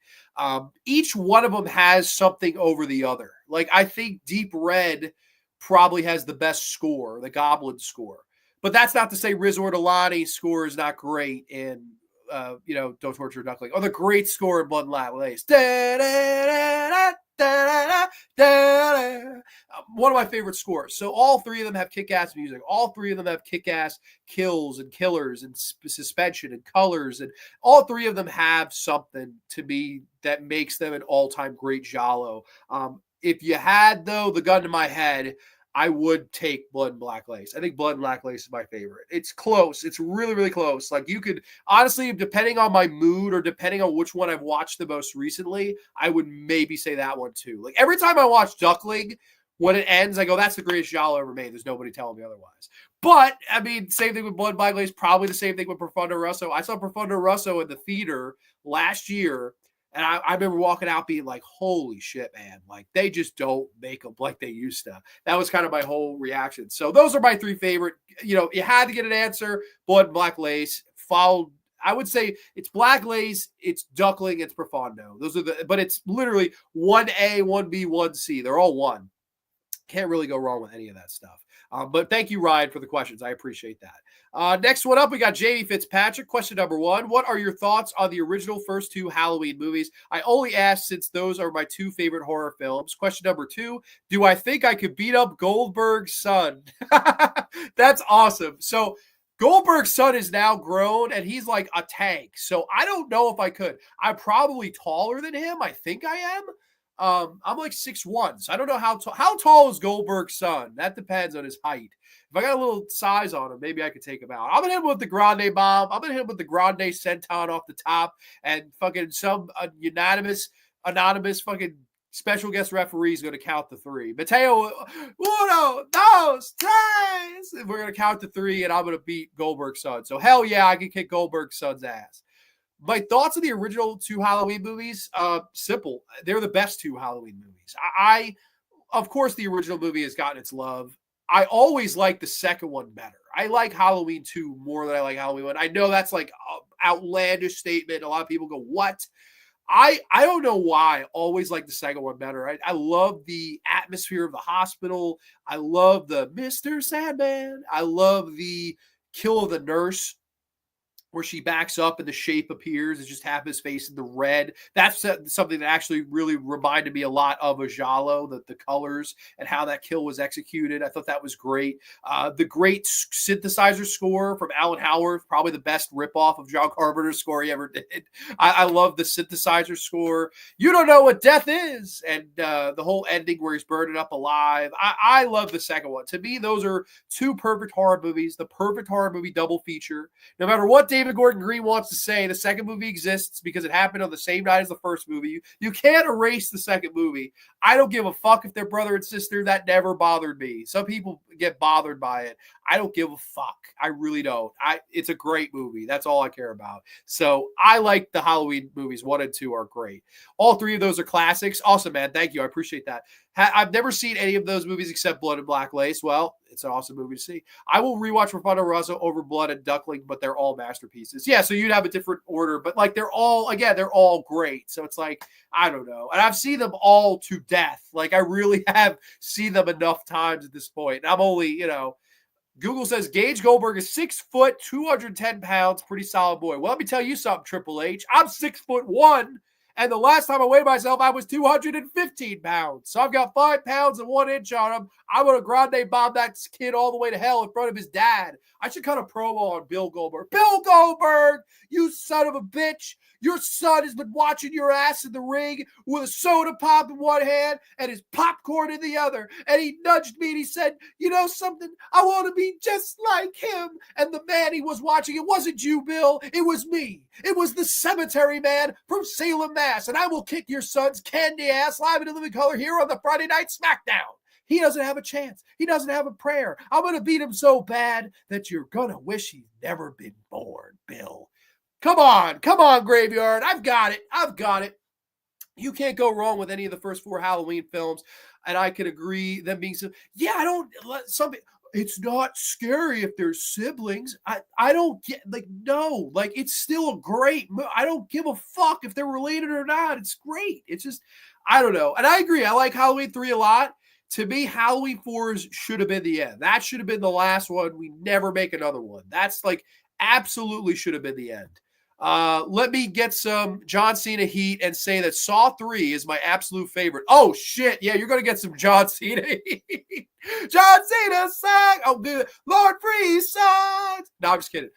Each one of them has something over the other. Like, I think Deep Red probably has the best score, the Goblin score. But that's not to say Riz Ortolani's score is not great in, Don't Torture a Duckling. Or the great score in Blood and Black Lace. One of my favorite scores. So all 3 of them have kick-ass music. All 3 of them have kick-ass kills and killers and suspension and colors. And all 3 of them have something to me that makes them an all-time great giallo. If you had, though, the gun to my head, I would take Blood and Black Lace. I think Blood and Black Lace is my favorite. It's close. It's really, really close. Like, you could, honestly, depending on my mood or depending on which one I've watched the most recently, I would maybe say that one too. Like, every time I watch Duckling, when it ends, I go, that's the greatest giallo ever made. There's nobody telling me otherwise. But, I mean, same thing with Blood and Black Lace, probably the same thing with Profondo Rosso. I saw Profondo Rosso in the theater last year, and I remember walking out being like, holy shit, man. Like, they just don't make them like they used to. That was kind of my whole reaction. So those are my 3 favorite. You had to get an answer. Blood and Black Lace. Followed, I would say it's Black Lace, it's Duckling, it's Profondo. But it's literally 1A, 1B, 1C. They're all one. Can't really go wrong with any of that stuff. But thank you, Ryan, for the questions. I appreciate that. Next one up, we got Jamie Fitzpatrick. Question number 1. What are your thoughts on the original first 2 Halloween movies? I only ask since those are my 2 favorite horror films. Question number 2. Do I think I could beat up Goldberg's son? That's awesome. So Goldberg's son is now grown and he's like a tank. So I don't know if I could. I'm probably taller than him. I think I am. I'm like 6'1", so I don't know how tall is Goldberg's son. That depends on his height. If I got a little size on him, maybe I could take him out. I'm gonna hit him with the Grande bomb. I'm gonna hit him with the Grande senton off the top, and fucking some anonymous fucking special guest referee is gonna count to 3. Mateo, 1, 2, 3. We're gonna count to 3, and I'm gonna beat Goldberg's son. So hell yeah, I can kick Goldberg's son's ass. My thoughts on the original 2 Halloween movies, simple. They're the best 2 Halloween movies. I of course, the original movie has gotten its love. I always like the second one better. I like Halloween 2 more than I like Halloween 1. I know that's like an outlandish statement. A lot of people go, what? I don't know why I always like the second one better. I love the atmosphere of the hospital. I love the Mr. Sandman. I love the kill of the nurse, where she backs up and the shape appears. It's just half his face in the red. That's something that actually really reminded me a lot of a Giallo, the colors and how that kill was executed. I thought that was great. The great synthesizer score from Alan Howarth, probably the best ripoff of John Carpenter's score he ever did. I love the synthesizer score. You don't know what death is. And the whole ending where he's burning up alive. I love the second one. To me, those are 2 perfect horror movies, the perfect horror movie double feature. No matter what David Gordon Green wants to say, the second movie exists because it happened on the same night as the first movie. You can't erase the second movie. I don't give a fuck if they're brother and sister. That never bothered me. Some people get bothered by it. I don't give a fuck. I really don't. It's a great movie. That's all I care about. So I like the Halloween movies. 1 and 2 are great. All 3 of those are classics. Awesome, man. Thank you. I appreciate that. I've never seen any of those movies except Blood and Black Lace. Well, it's an awesome movie to see. I will rewatch Rapunzel Rosa over Blood and Duckling, but they're all masterpieces. Yeah, so you'd have a different order, but like they're all great. So it's like, I don't know. And I've seen them all to death. Like I really have seen them enough times at this point. And I'm only, Google says Gage Goldberg is 6 foot, 210 pounds. Pretty solid boy. Well, let me tell you something, Triple H. I'm 6'1". And the last time I weighed myself, I was 215 pounds. So I've got 5 pounds and 1 inch on him. I'm going to Grande bomb that kid all the way to hell in front of his dad. I should cut a promo on Bill Goldberg. Bill Goldberg, you son of a bitch. Your son has been watching your ass in the ring with a soda pop in one hand and his popcorn in the other. And he nudged me and he said, you know something? I want to be just like him. And the man he was watching, it wasn't you, Bill. It was me. It was the cemetery man from Salem, Mass. And I will kick your son's candy ass live in living color here on the Friday Night SmackDown. He doesn't have a chance. He doesn't have a prayer. I'm going to beat him so bad that you're going to wish he'd never been born, Bill. Come on, Graveyard. I've got it. You can't go wrong with any of the first 4 Halloween films, and I could agree them being so. Yeah, I don't. It's not scary if there's siblings. I don't get no. It's still a great. I don't give a fuck if they're related or not. It's great. It's just I don't know, and I agree. I like Halloween 3 a lot. To me, Halloween 4 should have been the end. That should have been the last one. We never make another one. That's absolutely should have been the end. Let me get some John Cena heat and say that Saw 3 is my absolute favorite. Oh, shit. Yeah, you're going to get some John Cena heat. John Cena sang. Oh, good. Lord Freeze songs. No, I'm just kidding.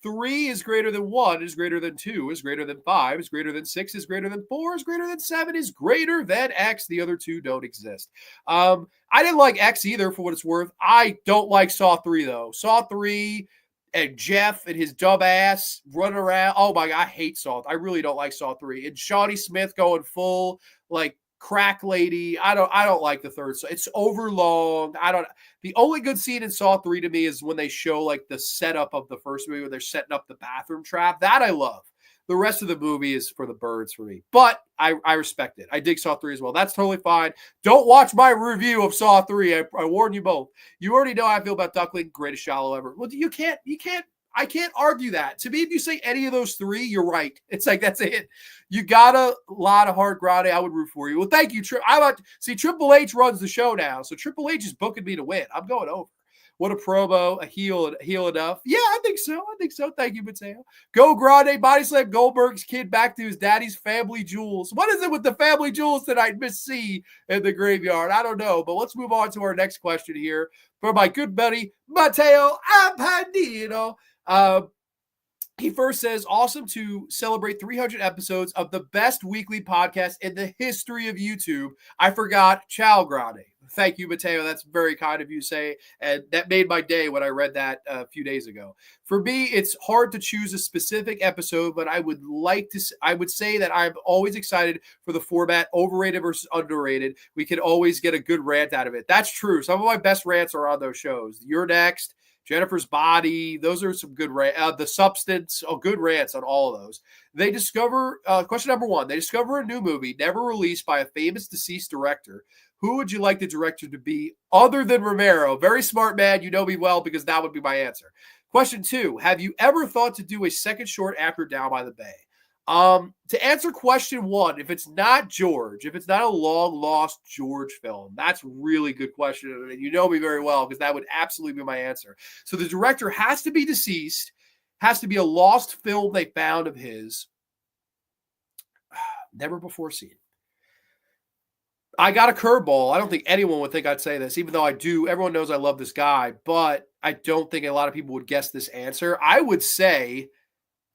3 is greater than 1, is greater than 2, is greater than 5, is greater than 6, is greater than 4, is greater than 7, is greater than X. The other 2 don't exist. I didn't like X either, for what it's worth. I don't like Saw 3, though. Saw 3... and Jeff and his dumb ass running around. Oh my God, I hate Saw. I really don't like Saw 3. And Shawnee Smith going full crack lady. I don't like the third. So it's overlong. The only good scene in Saw 3 to me is when they show the setup of the first movie when they're setting up the bathroom trap. That I love. The rest of the movie is for the birds for me. But I respect it. I dig Saw 3 as well. That's totally fine. Don't watch my review of Saw 3. I warn you both. You already know how I feel about Duckling. Greatest Shallow ever. Well, you can't. I can't argue that. To me, if you say any of those three, you're right. It's like, that's it. You got a lot of heart, Grande. I would root for you. Well, thank you. See, Triple H runs the show now, so Triple H is booking me to win. I'm going over. What a promo, a heel enough. Yeah, I think so. Thank you, Mateo. Go Grande, body slam Goldberg's kid back to his daddy's family jewels. What is it with the family jewels tonight, Miss C in the graveyard? I don't know, but let's move on to our next question here from my good buddy, Mateo Apandino. He first says, awesome to celebrate 300 episodes of the best weekly podcast in the history of YouTube. I forgot, ciao, Grande. Thank you, Mateo. That's very kind of you to say. And that made my day when I read that a few days ago. For me, it's hard to choose a specific episode, but I would say that I'm always excited for the format, overrated versus underrated. We can always get a good rant out of it. That's true. Some of my best rants are on those shows. You're Next, Jennifer's Body, those are some good rants. The Substance, good rants on all of those. They discover, question number one, they discover a new movie never released by a famous deceased director. Who would you like the director to be other than Romero? Very smart man. You know me well because that would be my answer. Question two, have you ever thought to do a second short after Down by the Bay? To answer question one, if it's not George, if it's not a long lost George film, that's a really good question. And you know me very well because that would absolutely be my answer. So the director has to be deceased, has to be a lost film they found of his, never before seen. I got a curveball. I don't think anyone would think I'd say this, even though I do. Everyone knows I love this guy, but I don't think a lot of people would guess this answer. I would say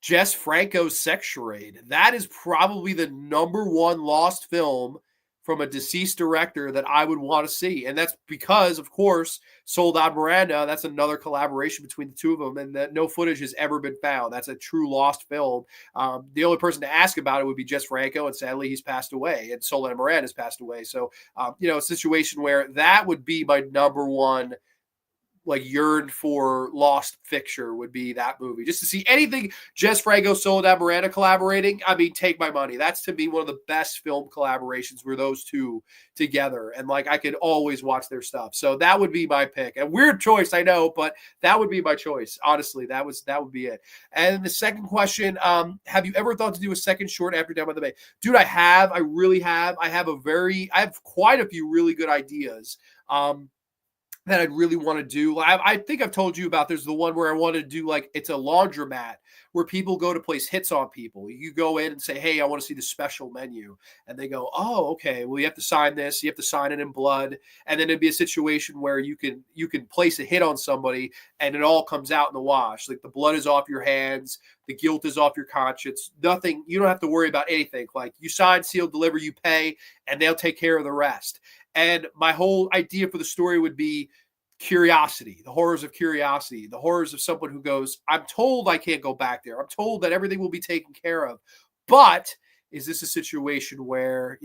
Jess Franco's Sex Charade. That is probably the number one lost film from a deceased director that I would want to see. And that's because, of course, Soledad Miranda, that's another collaboration between the two of them, and that no footage has ever been found. That's a true lost film. The only person to ask about it would be Jess Franco, and sadly he's passed away, and Soledad Miranda's passed away. So, a situation where that would be my number one yearned for lost fixture would be that movie. Just to see anything Jess Franco, Soledad Miranda collaborating, I mean, take my money. That's to me one of the best film collaborations were those two together. And I could always watch their stuff. So that would be my pick. A weird choice, I know, but that would be my choice. Honestly, that would be it. And the second question, have you ever thought to do a second short after Down by the Bay? Dude, I have. I really have. I have quite a few really good ideas. That I'd really want to do. I think I've told you about, there's the one where I want to do it's a laundromat where people go to place hits on people. You go in and say, hey, I want to see the special menu. And they go, oh, okay, well, you have to sign this. You have to sign it in blood. And then it'd be a situation where you can place a hit on somebody and it all comes out in the wash. The blood is off your hands. The guilt is off your conscience. Nothing. You don't have to worry about anything. You sign, seal, deliver, you pay, and they'll take care of the rest. And my whole idea for the story would be curiosity, the horrors of curiosity, the horrors of someone who goes, I'm told I can't go back there. I'm told that everything will be taken care of. But is this a situation where,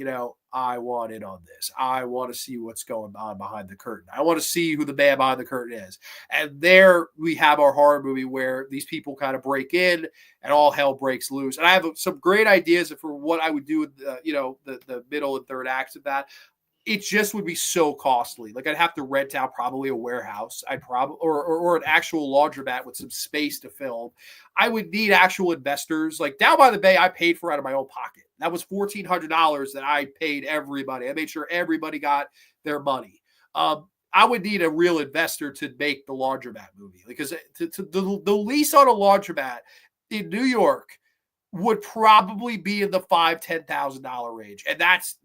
I want in on this? I want to see what's going on behind the curtain. I want to see who the man behind the curtain is. And there we have our horror movie where these people kind of break in and all hell breaks loose. And I have some great ideas for what I would do with the middle and third acts of that. It just would be so costly. I'd have to rent out probably a warehouse. I'd probably or an actual laundromat with some space to film. I would need actual investors. Down by the Bay, I paid for out of my own pocket. That was $1,400 that I paid everybody. I made sure everybody got their money. I would need a real investor to make the laundromat movie because the lease on a laundromat in New York would probably be in the $5,000-$10,000 range, and that's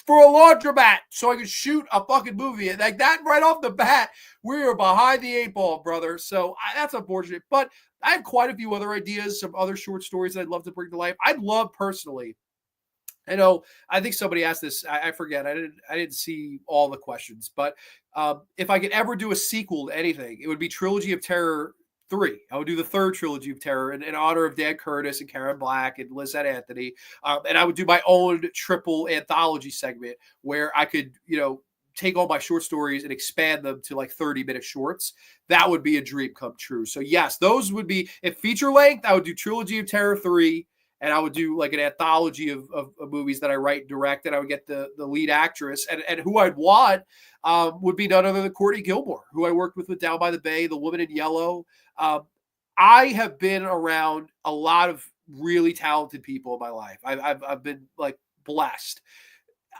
for a laundromat, so I could shoot a fucking movie. And that right off the bat, we are behind the eight ball, brother. So that's unfortunate. But I have quite a few other ideas, some other short stories that I'd love to bring to life. I'd love personally. I think somebody asked this. I forget. I didn't see all the questions, but if I could ever do a sequel to anything, it would be Trilogy of Terror 3. I would do the third Trilogy of Terror in honor of Dan Curtis and Karen Black and Lizette Anthony. And I would do my own triple anthology segment where I could, take all my short stories and expand them to 30-minute shorts. That would be a dream come true. So yes, those would be, if feature length, I would do Trilogy of Terror 3. And I would do an anthology of movies that I write and direct, and I would get the lead actress. And who I'd want would be none other than Courtney Gilmore, who I worked with Down by the Bay, The Woman in Yellow. I have been around a lot of really talented people in my life. I've been like blessed.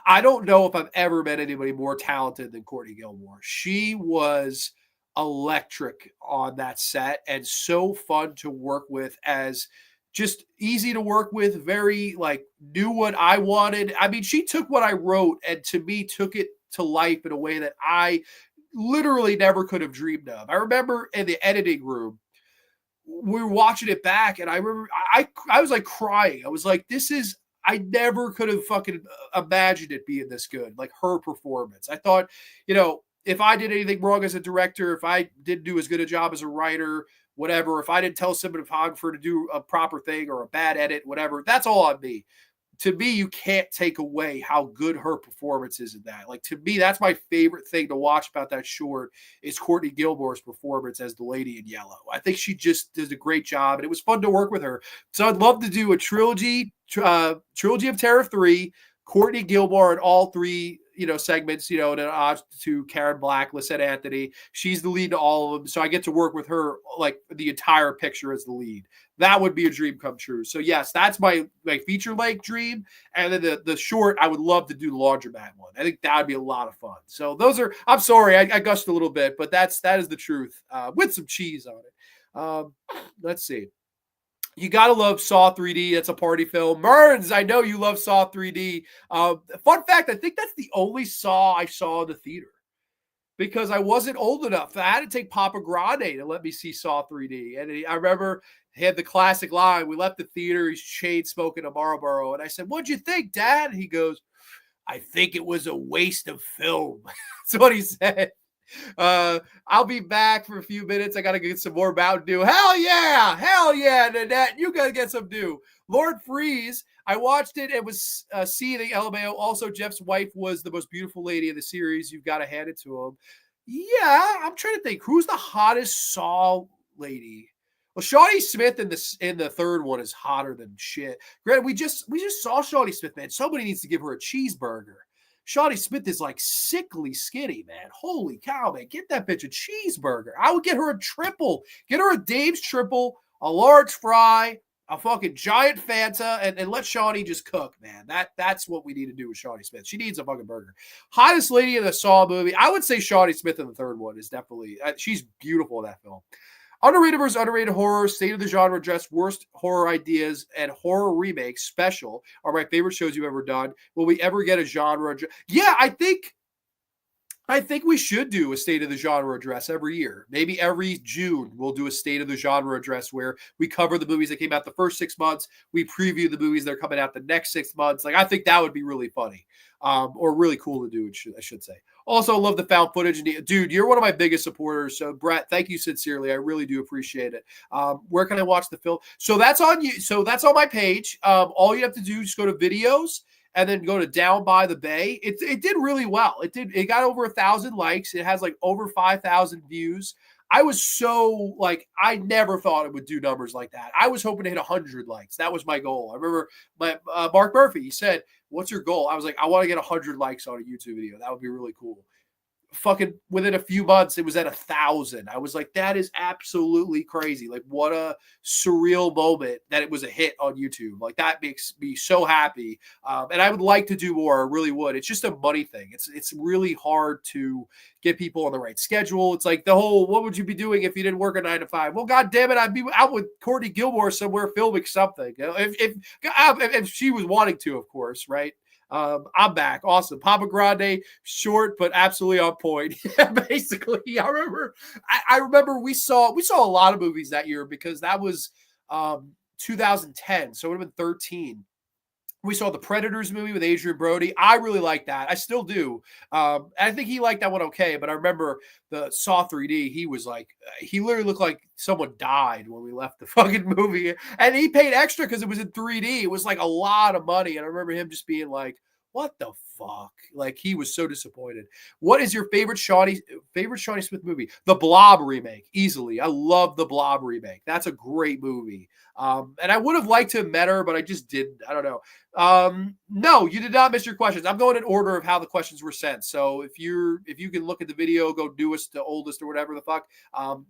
I don't know if I've ever met anybody more talented than Courtney Gilmore. She was electric on that set and so fun to work with, as just easy to work with, very like knew what I wanted. I mean, she took what I wrote and to me took it to life in a way that I literally never could have dreamed of. I remember in the editing room, we were watching it back, and I remember I was like crying. I was like, this is, I never could have fucking imagined it being this good. Like her performance. I thought, if I did anything wrong as a director, if I didn't do as good a job as a writer, whatever, if I didn't tell cinematographer to do a proper thing or a bad edit, whatever, that's all on me. To me, you can't take away how good her performance is in that. Like, to me, that's my favorite thing to watch about that short is Courtney Gilmore's performance as the lady in yellow. I think she just does a great job, and it was fun to work with her. So I'd love to do a trilogy of Terror 3, Courtney Gilmore in all three, segments, and an nod to Karen Black, Lysette Anthony. She's the lead to all of them. So I get to work with her like the entire picture as the lead. That would be a dream come true. So yes, that's my feature length dream. And then the short, I would love to do the laundromat one. I think that would be a lot of fun. So those are, I'm sorry, I gushed a little bit, but that is the truth, with some cheese on it. Let's see. You got to love Saw 3D. That's a party film. Merns, I know you love Saw 3D. Fun fact, I think that's the only Saw I saw in the theater because I wasn't old enough. I had to take Papa Grande to let me see Saw 3D. And I remember he had the classic line. We left the theater. He's chain smoking a Marlboro. And I said, "What'd you think, Dad?" And he goes, "I think it was a waste of film." That's what he said. I'll be back for a few minutes. I got to get some more Mountain Dew. Hell yeah, Nanette. You got to get some dew. Lord Freeze, I watched it. It was seething LMAO. Also, Jeff's wife was the most beautiful lady in the series. You've got to hand it to him. Yeah, I'm trying to think. Who's the hottest Saw lady? Well, Shawnee Smith in the third one is hotter than shit. Granted, we just saw Shawnee Smith, man. Somebody needs to give her a cheeseburger. Shawnee Smith is like sickly skinny, man. Holy cow, man. Get that bitch a cheeseburger. I would get her a triple. Get her a Dave's triple, a large fry, a fucking giant Fanta, and let Shawnee just cook, man. That's what we need to do with Shawnee Smith. She needs a fucking burger. Hottest lady in the Saw movie. I would say Shawnee Smith in the third one is definitely, she's beautiful in that film. Underrated versus underrated horror, state of the genre address, worst horror ideas, and horror remakes special are my favorite shows you've ever done. Will we ever get a genre? Yeah, I think we should do a state of the genre address every year. Maybe every June we'll do a state of the genre address where we cover the movies that came out the first 6 months. We preview the movies that are coming out the next 6 months. Like, I think that would be really funny, or really cool to do, I should say. Also, love the found footage. Dude, you're one of my biggest supporters. So, Brett, thank you sincerely. I really do appreciate it. Where can I watch the film? So that's on you. So that's on my page. All you have to do is go to videos and then go to Down by the Bay. It did really well. It got over 1,000 likes. It has like over 5,000 views. I was so like, I never thought it would do numbers like that. I was hoping to hit 100 likes. That was my goal. I remember Mark Murphy, he said, "What's your goal?" I was like, "I want to get 100 likes on a YouTube video. That would be really cool." Fucking within a few months, it was at 1,000. I was like, that is absolutely crazy. Like, what a surreal moment that it was a hit on YouTube. Like, that makes me so happy. And I would like to do more. I really would. It's just a money thing. It's really hard to get people on the right schedule. It's like the whole, what would you be doing if you didn't work a 9 to 5? Well, God damn it, I'd be out with Courtney Gilmore somewhere filming something. You know, if she was wanting to, of course, right? I'm back. Awesome. Papa Grande, short, but absolutely on point. Yeah, basically. I remember we saw a lot of movies that year because that was 2010. So it would have been 13. We saw the Predators movie with Adrian Brody. I really like that. I still do. I think he liked that one okay. But I remember the Saw 3D. He was like, he literally looked like someone died when we left the fucking movie. And he paid extra because it was in 3D. It was like a lot of money. And I remember him just being like, What the fuck? Like, he was so disappointed. What is your favorite Shawnee Smith movie? The Blob remake, easily. I love the Blob remake. That's a great movie. And I would have liked to have met her, but I just didn't. I don't know. No, you did not miss your questions. I'm going in order of how the questions were sent. So if you can look at the video, go newest to oldest or whatever the fuck,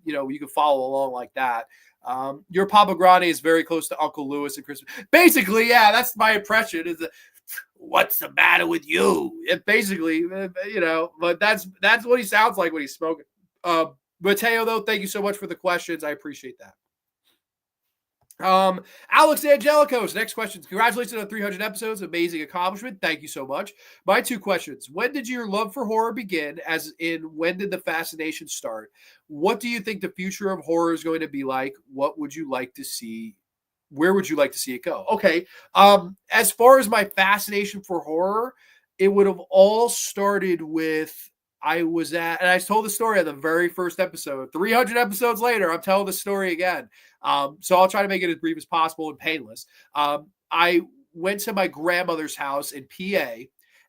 you can follow along like that. Your Papa Grande is very close to Uncle Lewis and Christmas. Basically, yeah, that's my impression. Is that what's the matter with you? It basically, but that's what he sounds like when he's smoking. Mateo, though, thank you so much for the questions. I appreciate that. Alex Angelicos, next questions. Congratulations on 300 episodes. Amazing accomplishment. Thank you so much. My two questions. When did your love for horror begin? As in, when did the fascination start? What do you think the future of horror is going to be like? What would you like to see? Where would you like to see it go? Okay. As far as my fascination for horror, it would have all started with and I told the story on the very first episode. 300 episodes later, I'm telling the story again. So I'll try to make it as brief as possible and painless. I went to my grandmother's house in PA,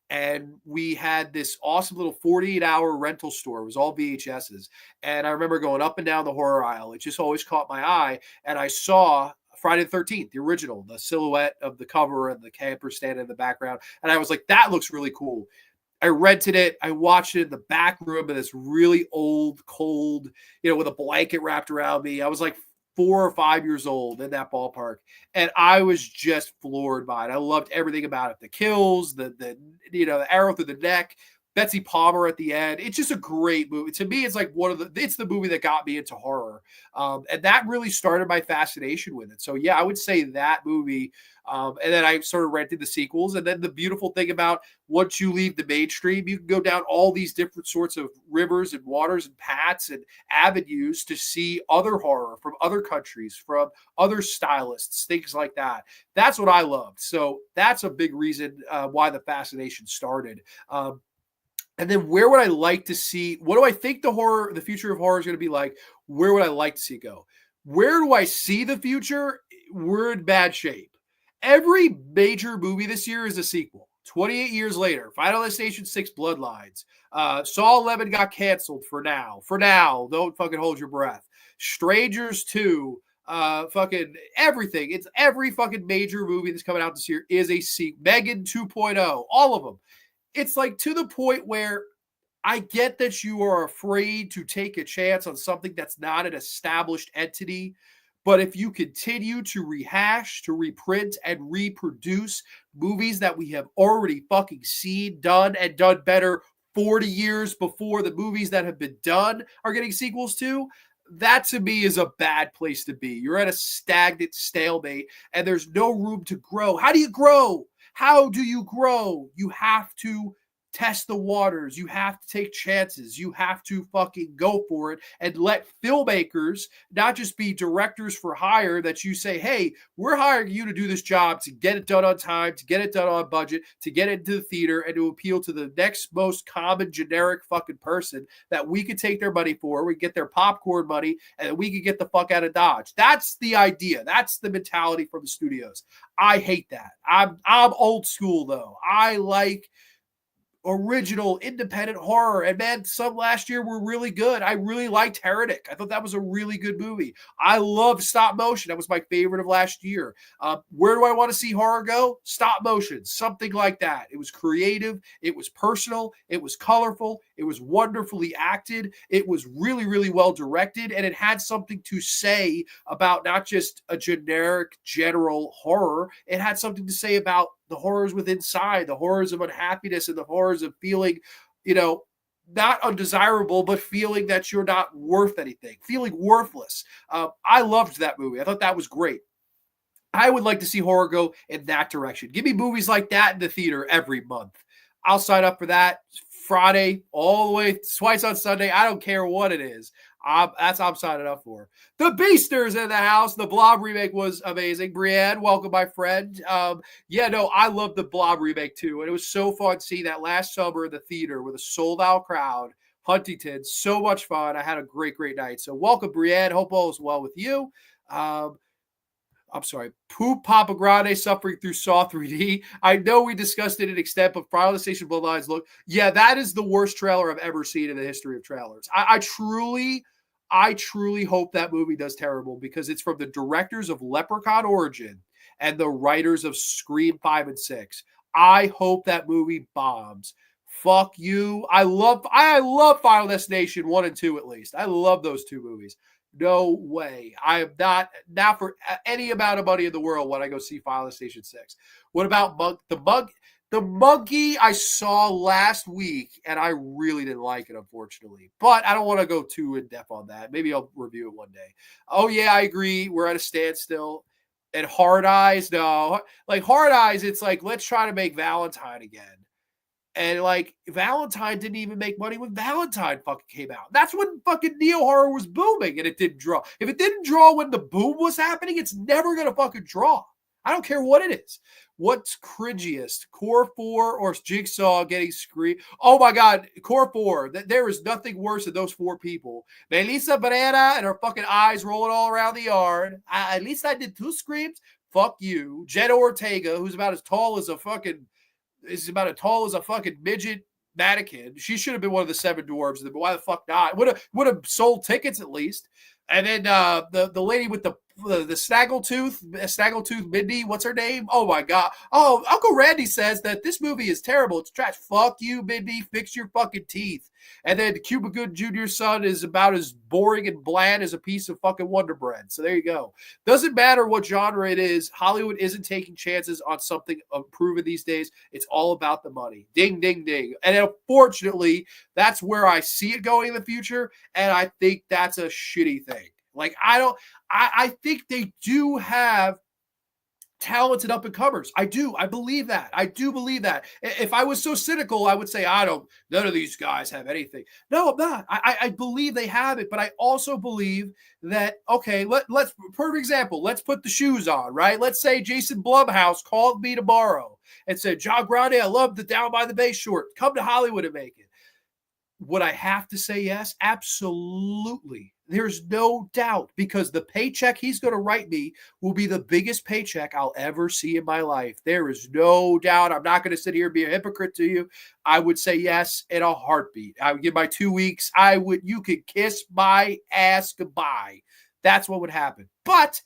and we had this awesome little 48-hour rental store. It was all VHSs. And I remember going up and down the horror aisle. It just always caught my eye. And I saw Friday the 13th, the original, the silhouette of the cover and the camper standing in the background. And I was like, that looks really cool. I rented it. I watched it in the back room of this really old, cold, with a blanket wrapped around me. I was like 4 or 5 years old, in that ballpark. And I was just floored by it. I loved everything about it. The kills, the arrow through the neck, Betsy Palmer at the end. It's just a great movie. To me, it's like it's the movie that got me into horror. And that really started my fascination with it. So yeah, I would say that movie. And then I started renting the sequels. And then the beautiful thing about once you leave the mainstream, you can go down all these different sorts of rivers and waters and paths and avenues to see other horror from other countries, from other stylists, things like that. That's what I loved. So that's a big reason why the fascination started. And then where would I like to see, what do I think the future of horror is going to be like? Where would I like to see it go? Where do I see the future? We're in bad shape. Every major movie this year is a sequel. 28 years later, Final Destination 6 Bloodlines. Saw 11 got canceled for now. For now, don't fucking hold your breath. Strangers 2, fucking everything. It's every fucking major movie that's coming out this year is a sequel. Megan 2.0, all of them. It's like to the point where I get that you are afraid to take a chance on something that's not an established entity. But if you continue to rehash, to reprint, and reproduce movies that we have already fucking seen, done, and done better 40 years before the movies that have been done are getting sequels to, that to me is a bad place to be. You're at a stagnant stalemate, and there's no room to grow. How do you grow? How do you grow? You have to test the waters. You have to take chances. You have to fucking go for it and let filmmakers not just be directors for hire that you say, hey, we're hiring you to do this job to get it done on time, to get it done on budget, to get it into the theater and to appeal to the next most common generic fucking person that we could take their money for. We get their popcorn money and we could get the fuck out of Dodge. That's the idea. That's the mentality from the studios. I hate that. I'm old school though. I like original independent horror. And man, some last year were really good. I really liked Heretic. I thought that was a really good movie. I love stop motion. That was my favorite of last year. Where do I want to see horror go? Stop motion, something like that. It was creative. It was personal. It was colorful. It was wonderfully acted. It was really, really well directed. And it had something to say about not just a generic general horror. It had something to say about the horrors within inside, the horrors of unhappiness and the horrors of feeling, not undesirable, but feeling that you're not worth anything, feeling worthless. I loved that movie. I thought that was great. I would like to see horror go in that direction. Give me movies like that in the theater every month. I'll sign up for that. Friday, all the way twice on Sunday. I don't care what it is. That's what I'm signing up for. The Beasters in the house. The Blob remake was amazing. Brienne, welcome, my friend. I love the Blob remake too. And it was so fun seeing that last summer in the theater with a sold-out crowd. Huntington, so much fun. I had a great, great night. So welcome, Brienne. Hope all is well with you. I'm sorry, Poop Papa Grande suffering through Saw 3D. I know we discussed it in extent, but Final Destination Bloodlines, look, yeah, that is the worst trailer I've ever seen in the history of trailers. I truly hope that movie does terrible because it's from the directors of Leprechaun Origin and the writers of Scream 5 and 6. I hope that movie bombs. Fuck you. I love Final Destination 1 and 2 at least. I love those two movies. No way. I am not for any amount of money in the world when I go see Final Destination 6. What about the monkey I saw last week, and I really didn't like it, unfortunately. But I don't want to go too in depth on that. Maybe I'll review it one day. Oh yeah, I agree. We're at a standstill. And Hard Eyes, no. Like Hard Eyes, it's like let's try to make Valentine again. And like Valentine didn't even make money when Valentine fucking came out. That's when fucking neo horror was booming and it didn't draw. If it didn't draw when the boom was happening, it's never gonna fucking draw. I don't care what it is. What's cringiest, Core 4 or Jigsaw getting screwed? Oh my God, Core 4. There is nothing worse than those four people. Melissa Barrera and her fucking eyes rolling all around the yard. At least I did two screams. Fuck you. Jenna Ortega, who's about as tall as a fucking midget mannequin. She should have been one of the seven dwarves, but why the fuck not? Would have sold tickets at least. And then the lady with the snaggletooth Mindy, what's her name? Oh my God. Oh, Uncle Randy says that this movie is terrible. It's trash. Fuck you, Mindy. Fix your fucking teeth. And then Cuba Gooding Jr.'s son is about as boring and bland as a piece of fucking Wonder Bread. So there you go. Doesn't matter what genre it is. Hollywood isn't taking chances on something proven these days. It's all about the money. Ding, ding, ding. And unfortunately, that's where I see it going in the future. And I think that's a shitty thing. Like, I think they do have talented up and comers. I do. I believe that. I do believe that. If I was so cynical, I would say, none of these guys have anything. No, I'm not. I believe they have it, but I also believe that, okay, let's, for example, let's put the shoes on, right? Let's say Jason Blumhouse called me tomorrow and said, John Grande, I love the Down by the Bay short. Come to Hollywood and make it. Would I have to say yes? Absolutely. There's no doubt because the paycheck he's going to write me will be the biggest paycheck I'll ever see in my life. There is no doubt. I'm not going to sit here and be a hypocrite to you. I would say yes in a heartbeat. I would give my 2 weeks. You could kiss my ass goodbye. That's what would happen. But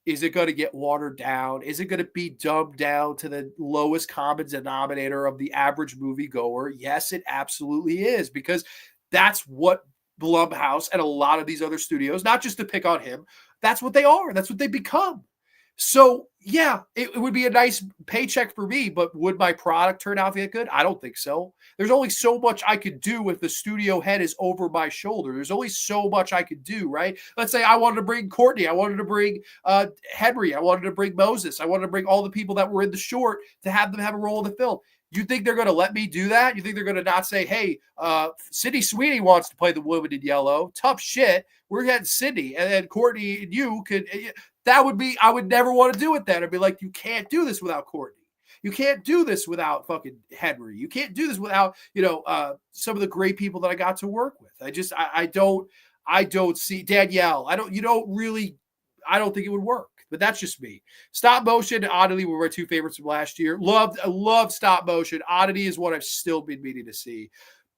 is it going to get watered down? Is it going to be dumbed down to the lowest common denominator of the average moviegoer? Yes, it absolutely is, because that's what Blumhouse and a lot of these other studios, not just to pick on him, that's what they are. That's what they become. So, yeah, it would be a nice paycheck for me, but would my product turn out to get good? I don't think so. There's only so much I could do if the studio head is over my shoulder. There's only so much I could do, right? Let's say I wanted to bring Courtney. I wanted to bring Henry. I wanted to bring Moses. I wanted to bring all the people that were in the short to have them have a role in the film. You think they're going to let me do that? You think they're going to not say, hey, Sydney Sweeney wants to play the woman in yellow. Tough shit. We're getting Sydney. And then Courtney and you could – I would never want to do it then. I'd be like, you can't do this without Courtney. You can't do this without fucking Henry. You can't do this without, some of the great people that I got to work with. I don't see Danielle. I don't think it would work, but that's just me. Stop motion and Oddity were my two favorites from last year. Loved stop motion. Oddity is what I've still been meaning to see.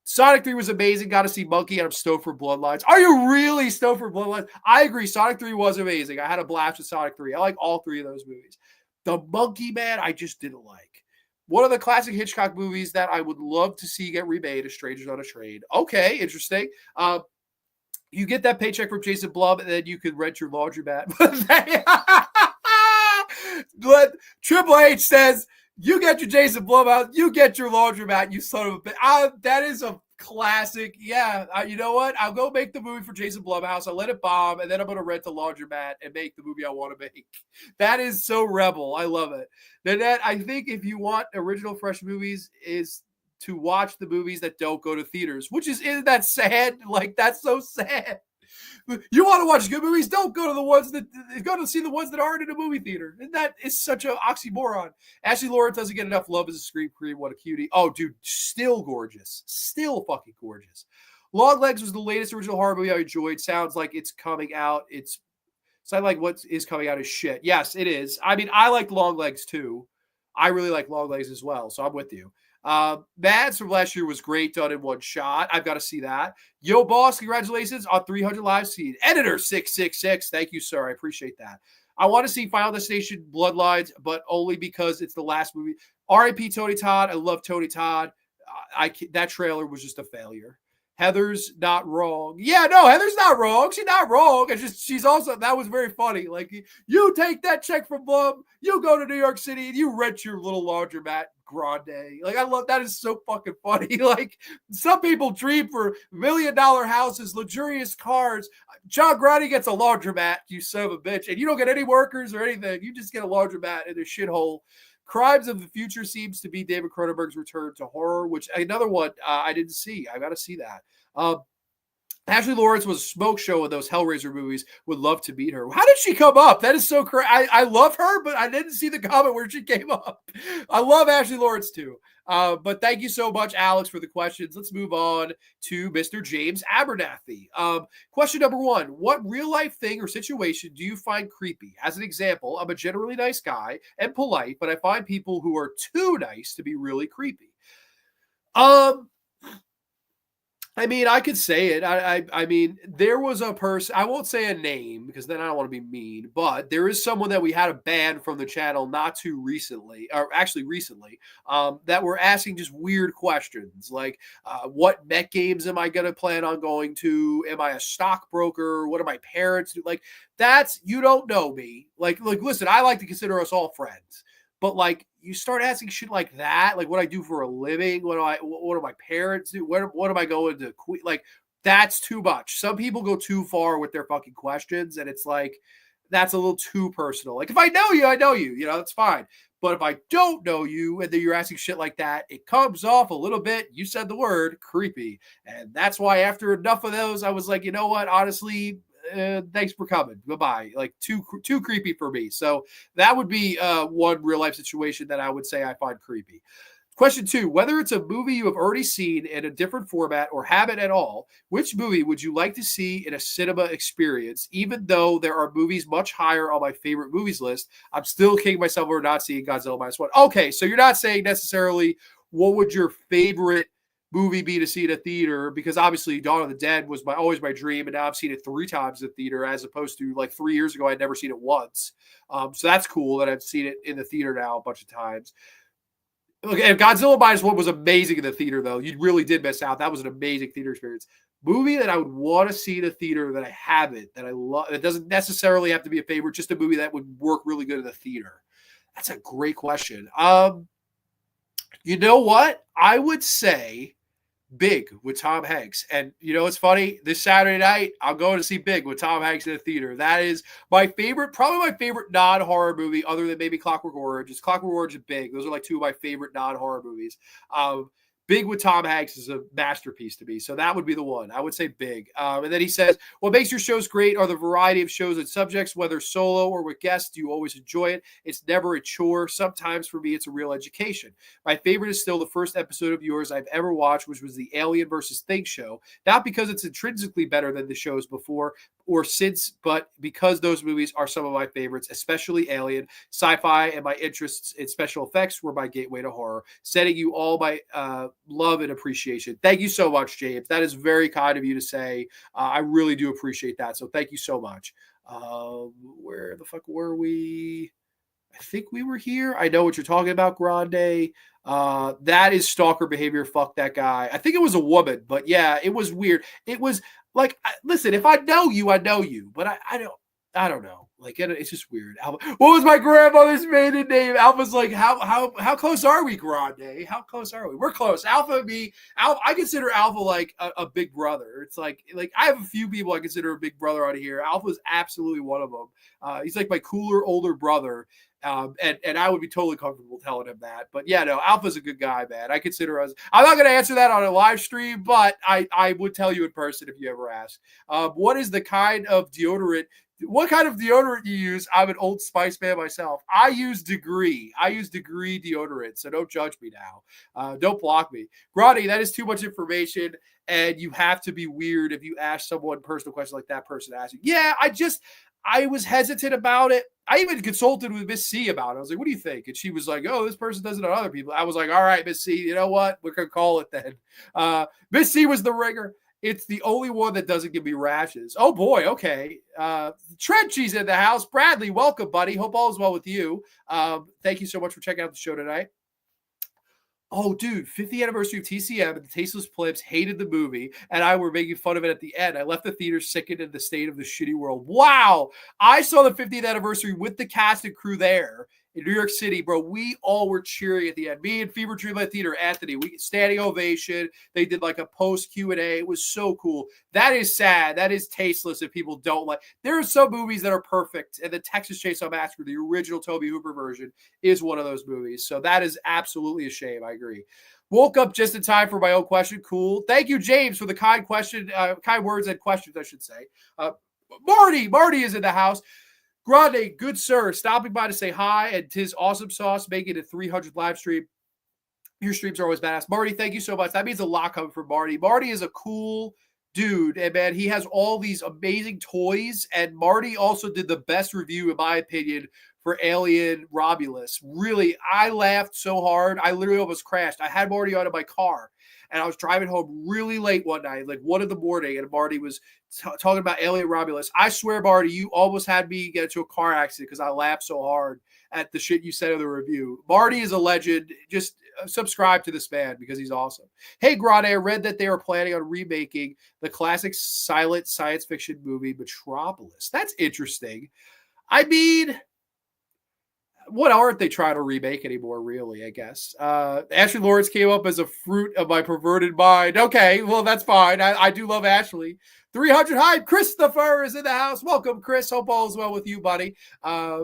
Sonic 3 was amazing. Got to see Monkey, and I'm stoked for Bloodlines. Are you really stoked for Bloodlines? I agree. Sonic 3 was amazing. I had a blast with Sonic 3. I like all three of those movies. The Monkey Man, I just didn't like. One of the classic Hitchcock movies that I would love to see get remade is Strangers on a Train. Okay, interesting. You get that paycheck from Jason Blum, and then you could rent your laundromat. But Triple H says, you get your Jason Blum out, you get your laundromat, you son of a bitch. That is a classic. Yeah, you know what? I'll go make the movie for Jason Blumhouse. I'll let it bomb, and then I'm going to rent a laundromat and make the movie I want to make. That is so rebel. I love it. Then I think if you want original fresh movies is to watch the movies that don't go to theaters, isn't that sad? Like, that's so sad. You want to watch good movies? Don't go to see the ones that aren't in a movie theater. And that is such an oxymoron. Ashley Lawrence doesn't get enough love as a scream queen. What a cutie. Oh, dude, still gorgeous. Still fucking gorgeous. Long Legs was the latest original horror movie I enjoyed. Sounds like it's coming out. It's So I like what is coming out as shit. Yes, it is. I mean, I like long legs too. I really like long legs as well. So I'm with you. Mads from last year was great, done in one shot. I've got to see that. Yo, boss, congratulations on 300 live feed. Editor 666. Thank you, sir. I appreciate that. I want to see Final Destination Bloodlines, but only because it's the last movie. R.I.P. Tony Todd. I love Tony Todd. That trailer was just a failure. Heather's not wrong. Yeah, no, Heather's not wrong. She's not wrong. It's just she's also that was very funny. Like you take that check from Blum, you go to New York City and you rent your little laundromat, Grande. Like I love that is so fucking funny. Like some people dream for $1 million houses, luxurious cars. John Grande gets a laundromat, you son of a bitch, and you don't get any workers or anything. You just get a laundromat in a shithole. Crimes of the Future seems to be David Cronenberg's return to horror, which another one I didn't see. I got to see that. Ashley Lawrence was a smoke show in those Hellraiser movies. Would love to meet her. How did she come up? That is so crazy. I love her, but I didn't see the comment where she came up. I love Ashley Lawrence too. But thank you so much, Alex, for the questions. Let's move on to Mr. James Abernathy. Question number 1. What real life thing or situation do you find creepy? As an example, I'm a generally nice guy and polite, but I find people who are too nice to be really creepy. I mean, I could say it. I mean, there was a person, I won't say a name because then I don't want to be mean, but there is someone that we had a ban from the channel not too recently, or actually recently, that were asking just weird questions like, what Met games am I going to plan on going to? Am I a stockbroker? What do my parents do? Like, that's, you don't know me. Like, listen, I like to consider us all friends. But like you start asking shit like that, like what I do for a living, what do my parents do? What am I going to quit? Like that's too much. Some people go too far with their fucking questions, and it's like that's a little too personal. Like if I know you, I know you. You know, that's fine. But if I don't know you and then you're asking shit like that, it comes off a little bit. You said the word creepy, and that's why after enough of those, I was like, you know what? Honestly, thanks for coming. Goodbye. Like too creepy for me. So that would be one real life situation that I would say I find creepy. Question 2, whether it's a movie you have already seen in a different format or haven't at all, which movie would you like to see in a cinema experience? Even though there are movies much higher on my favorite movies list, I'm still kicking myself over not seeing Godzilla -1. Okay, so you're not saying necessarily what would your favorite movie be to see in a theater, because obviously Dawn of the Dead was always my dream, and now I've seen it 3 times in the theater as opposed to like 3 years ago I'd never seen it once. So that's cool that I've seen it in the theater now a bunch of times. Okay, Godzilla -1 was amazing in the theater though. You really did miss out. That was an amazing theater experience. Movie that I would want to see in a theater that I haven't, that I love. It doesn't necessarily have to be a favorite, just a movie that would work really good in the theater. That's a great question. You know what? I would say Big with Tom Hanks. And you know, it's funny, this Saturday night, I'm going to see Big with Tom Hanks in the theater. That is my favorite, probably my favorite non-horror movie, other than maybe Clockwork Orange. It's Clockwork Orange and Big. Those are like 2 of my favorite non-horror movies. Big with Tom Hanks is a masterpiece to me. So that would be the one. I would say Big. And then he says, what makes your shows great are the variety of shows and subjects, whether solo or with guests. Do you always enjoy it? It's never a chore. Sometimes for me, it's a real education. My favorite is still the first episode of yours I've ever watched, which was the Alien versus Thing show. Not because it's intrinsically better than the shows before or since, but because those movies are some of my favorites, especially Alien. Sci-fi and my interests in special effects were my gateway to horror. Sending you all my love and appreciation. Thank you so much, James. That is very kind of you to say. I really do appreciate that. So thank you so much. Where the fuck were we? I think we were here. I know what you're talking about, Grande. That is stalker behavior. Fuck that guy. I think it was a woman, but yeah, it was weird. It was like, listen, if I know you, I know you, but I don't know. Like it's just weird. Alpha, what was my grandmother's maiden name? Alpha's like, how close are we, Grande? How close are we? We're close. Alpha and me. Alpha, I consider Alpha like a big brother. It's like I have a few people I consider a big brother out of here. Alpha is absolutely one of them. He's like my cooler older brother. And I would be totally comfortable telling him that. But yeah, no, Alpha's a good guy, man. I consider us. I'm not going to answer that on a live stream, but I would tell you in person if you ever ask. What is the kind of deodorant? What kind of deodorant you use? I'm an Old Spice fan myself. I use Degree. I use Degree deodorant, so don't judge me now. Don't block me. Grande, that is too much information, and you have to be weird if you ask someone personal questions like that person asked you. Yeah, I was hesitant about it. I even consulted with Miss C about it. I was like, what do you think? And she was like, oh, this person does it on other people. I was like, all right, Miss C, you know what? We're going to call it then. Miss C was the ringer. It's the only one that doesn't give me rashes. Oh, boy. Okay. Trenchy's in the house. Bradley, welcome, buddy. Hope all is well with you. Thank you so much for checking out the show tonight. Oh, dude, 50th anniversary of TCM and the Tasteless Plebs hated the movie, and I were making fun of it at the end. I left the theater sickened in the state of the shitty world. Wow. I saw the 50th anniversary with the cast and crew there in New York City, bro. We all were cheering at the end. Me and Fever Dreamland Theater, Anthony, we standing ovation. They did like a post Q&A. It was so cool. That is sad. That is tasteless if people don't like. There are some movies that are perfect, and the Texas Chainsaw Massacre, the original Tobe Hooper version, is one of those movies. So that is absolutely a shame. I agree. Woke up just in time for my own question. Cool. Thank you, James, for the kind question, kind words and questions, I should say. Marty is in the house. Grande, good sir, stopping by to say hi, and tis awesome sauce making it 300th live stream. Your streams are always badass. Marty, thank you so much. That means a lot coming from Marty. Marty is a cool dude, and man, he has all these amazing toys, and Marty also did the best review, in my opinion, for Alien Romulus. Really, I laughed so hard, I literally almost crashed. I had Marty on in my car, and I was driving home really late one night, like 1 a.m, and Marty was talking about Alien Romulus. I swear, Marty, you almost had me get into a car accident because I laughed so hard at the shit you said in the review. Marty is a legend. Just subscribe to this man because he's awesome. Hey, Grande, I read that they are planning on remaking the classic silent science fiction movie Metropolis. That's interesting. I mean, what aren't they trying to remake anymore, really, I guess? Ashley Lawrence came up as a fruit of my perverted mind. Okay, well, that's fine. I do love Ashley. 300 hype. Christopher is in the house. Welcome, Chris. Hope all is well with you, buddy.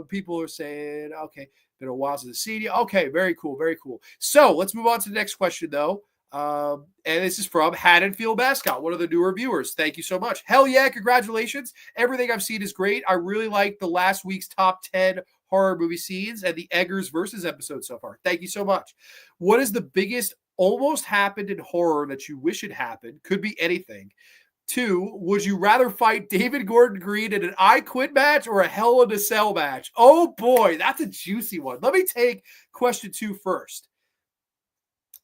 People are saying, okay, been a while since I've seen you. Okay, very cool, very cool. So let's move on to the next question, though. And this is from Haddonfield Mascot, one of the newer viewers. Thank you so much. Hell yeah, congratulations. Everything I've seen is great. I really like the last week's top 10 horror movie scenes and the Eggers versus episode so far. Thank you so much. What is the biggest almost happened in horror that you wish it happened? Could be anything. 2, would you rather fight David Gordon Green in an I Quit match or a Hell in a Cell match? Oh boy, that's a juicy one. Let me take question 2 first.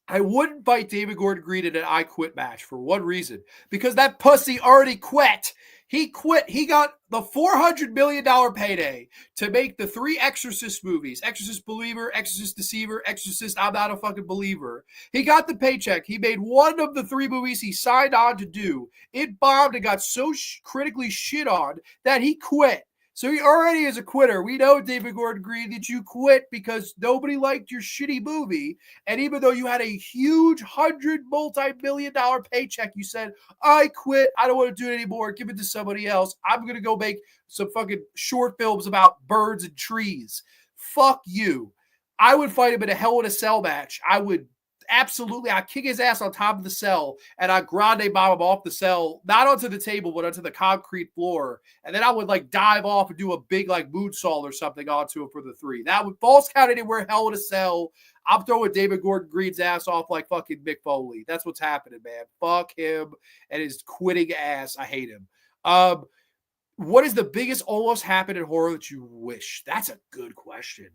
I wouldn't fight David Gordon Green in an I Quit match for one reason. Because that pussy already quit. He quit. He got the $400 million payday to make the 3 Exorcist movies. Exorcist Believer, Exorcist Deceiver, Exorcist I'm Not a Fucking Believer. He got the paycheck. He made one of the 3 movies he signed on to do. It bombed and got so critically shit on that he quit. So he already is a quitter. We know, David Gordon Green, that you quit because nobody liked your shitty movie. And even though you had a huge multi-million dollar paycheck, you said, I quit. I don't want to do it anymore. Give it to somebody else. I'm going to go make some fucking short films about birds and trees. Fuck you. I would fight him in a Hell in a Cell match. I would absolutely, I'd kick his ass on top of the cell and I'd grande bomb him off the cell, not onto the table, but onto the concrete floor. And then I would like dive off and do a big like moonsault or something onto him for the 3. That would false count anywhere, Hell in a Cell. I'm throwing David Gordon Green's ass off like fucking Mick Foley. That's what's happening, man. Fuck him and his quitting ass. I hate him. What is the biggest almost happened in horror that you wish? That's a good question.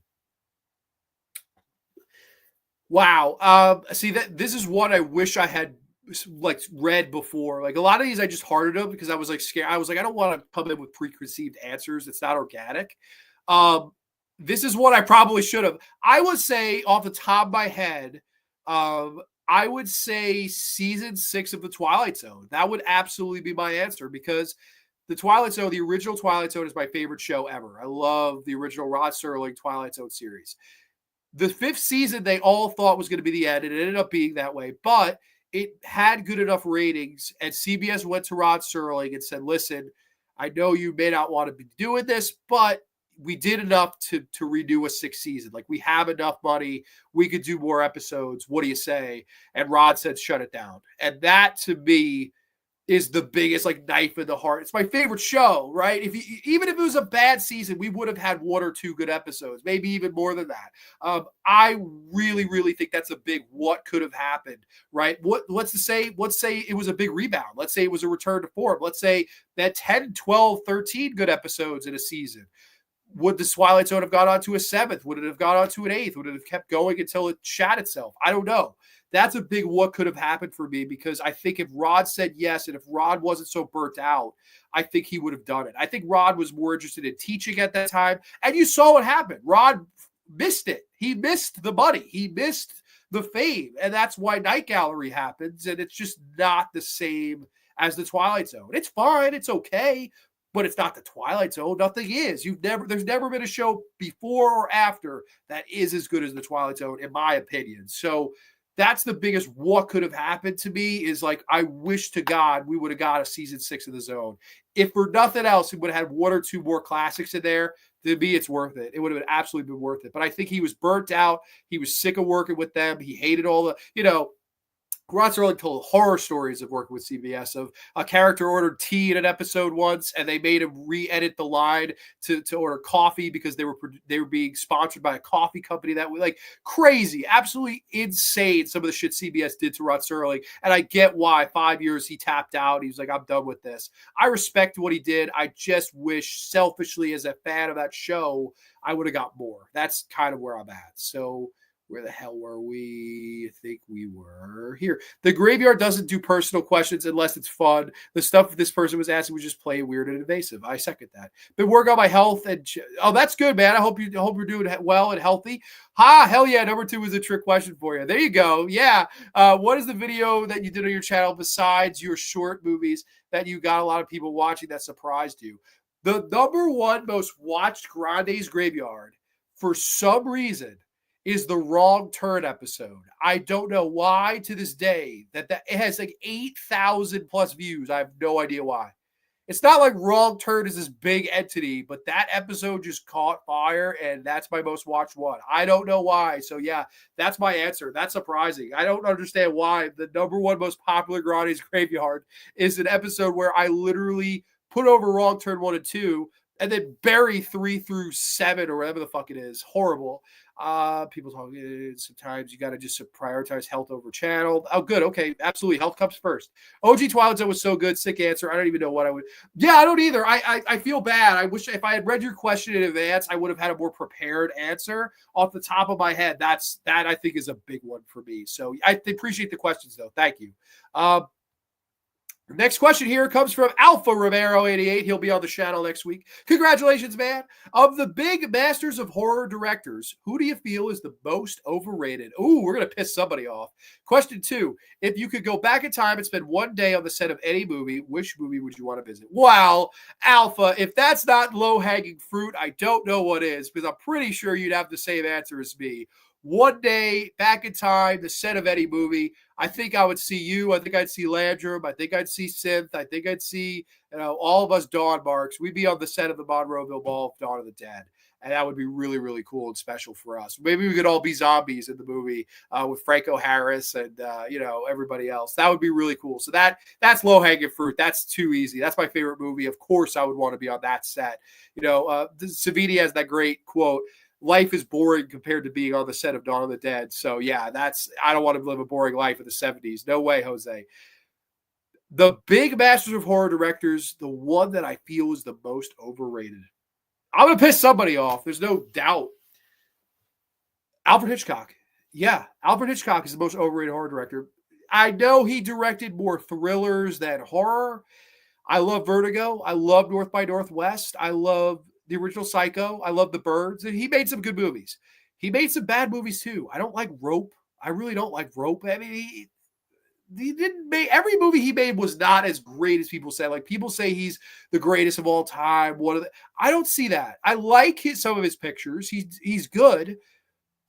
Wow. See that this is what I wish I had like read before. Like a lot of these I just hearted them because I was like scared. I was like, I don't want to come in with preconceived answers. It's not organic. This is what I probably should have. I would say off the top of my head, I would say season 6 of The Twilight Zone. That would absolutely be my answer because The Twilight Zone, the original Twilight Zone is my favorite show ever. I love the original Rod Serling Twilight Zone series. The 5th season, they all thought was going to be the end. It ended up being that way, but it had good enough ratings. And CBS went to Rod Serling and said, listen, I know you may not want to be doing this, but we did enough to redo a 6th season. Like, we have enough money. We could do more episodes. What do you say? And Rod said, shut it down. And that, to me, is the biggest like knife in the heart. It's my favorite show, right? Even if it was a bad season, we would have had one or two good episodes, maybe even more than that. I really, really think that's a big what could have happened, right? Let's say it was a big rebound. Let's say it was a return to form. Let's say that 10, 12, 13 good episodes in a season. Would the Twilight Zone have gone on to a seventh? Would it have gone on to an eighth? Would it have kept going until it shat itself? I don't know. That's a big what could have happened for me, because I think if Rod said yes, and if Rod wasn't so burnt out, I think he would have done it. I think Rod was more interested in teaching at that time. And you saw what happened. Rod missed it. He missed the money. He missed the fame. And that's why Night Gallery happens. And it's just not the same as the Twilight Zone. It's fine. It's okay. But it's not the Twilight Zone. Nothing is. There's never been a show before or after that is as good as the Twilight Zone, in my opinion. So that's the biggest what could have happened to me, is like, I wish to God we would have got a season 6 of the Zone. If for nothing else, it would have had one or two more classics in there. To me, it's worth it. It would have absolutely been worth it. But I think he was burnt out. He was sick of working with them. He hated all the, Rod Serling told horror stories of working with CBS, of a character ordered tea in an episode once, and they made him re-edit the line to order coffee because they were being sponsored by a coffee company. That was like crazy, absolutely insane. Some of the shit CBS did to Rod Serling, and I get why. 5 years he tapped out. He was like, I'm done with this. I respect what he did. I just wish, selfishly, as a fan of that show, I would have got more. That's kind of where I'm at. So where the hell were we? I think we were here. The Graveyard doesn't do personal questions unless it's fun. The stuff this person was asking was just plain weird and invasive. I second that. Been working on my health, and that's good, man. I hope you're doing well and healthy. Hell yeah. Number 2 was a trick question for you. There you go. Yeah. What is the video that you did on your channel besides your short movies that you got a lot of people watching that surprised you? The number 1 most watched Grande's Graveyard, for some reason, is the Wrong Turn episode. I don't know why to this day that it has like 8,000 plus views. I have no idea why. It's not like Wrong Turn is this big entity, but that episode just caught fire, and that's my most watched one. I don't know why. So yeah, that's my answer. That's surprising. I don't understand why the number 1 most popular Grande's Graveyard is an episode where I literally put over Wrong Turn 1 and 2 and then bury 3 through 7 or whatever the fuck it is. Horrible. People talk, sometimes you got to just prioritize health over channel. Oh, good. Okay. Absolutely. Health comes first. OG Twilight Zone was so good. Sick answer. I don't even know what I would. Yeah, I don't either. I feel bad. I wish if I had read your question in advance, I would have had a more prepared answer off the top of my head. That I think is a big one for me. So I appreciate the questions though. Thank you. Next question here comes from Alpha Romero 88. He'll be on the channel next week. Congratulations, man. Of the big masters of horror directors, who do you feel is the most overrated? Ooh, we're going to piss somebody off. Question 2. If you could go back in time and spend one day on the set of any movie, which movie would you want to visit? Wow, Alpha, if that's not low-hanging fruit, I don't know what is, because I'm pretty sure you'd have the same answer as me. One day back in time, the set of any movie, I think I would see you. I think I'd see Landrum. I think I'd see Synth. I think I'd see, all of us Dawn Marks. We'd be on the set of the Monroeville Ball of Dawn of the Dead. And that would be really, really cool and special for us. Maybe we could all be zombies in the movie with Franco Harris and, everybody else. That would be really cool. So that's low-hanging fruit. That's too easy. That's my favorite movie. Of course, I would want to be on that set. Savini has that great quote, life is boring compared to being on the set of Dawn of the Dead. So yeah, I don't want to live a boring life in the 70s. No way, Jose. The big masters of horror directors, the one that I feel is the most overrated. I'm going to piss somebody off. There's no doubt. Alfred Hitchcock. Yeah, Alfred Hitchcock is the most overrated horror director. I know he directed more thrillers than horror. I love Vertigo. I love North by Northwest. I love the original Psycho. I love The Birds. And he made some good movies. He made some bad movies too. I don't like Rope. I really don't like Rope. I mean, he didn't make every movie he made was not as great as people say. Like people say he's the greatest of all time. I don't see that. I like some of his pictures. He's good,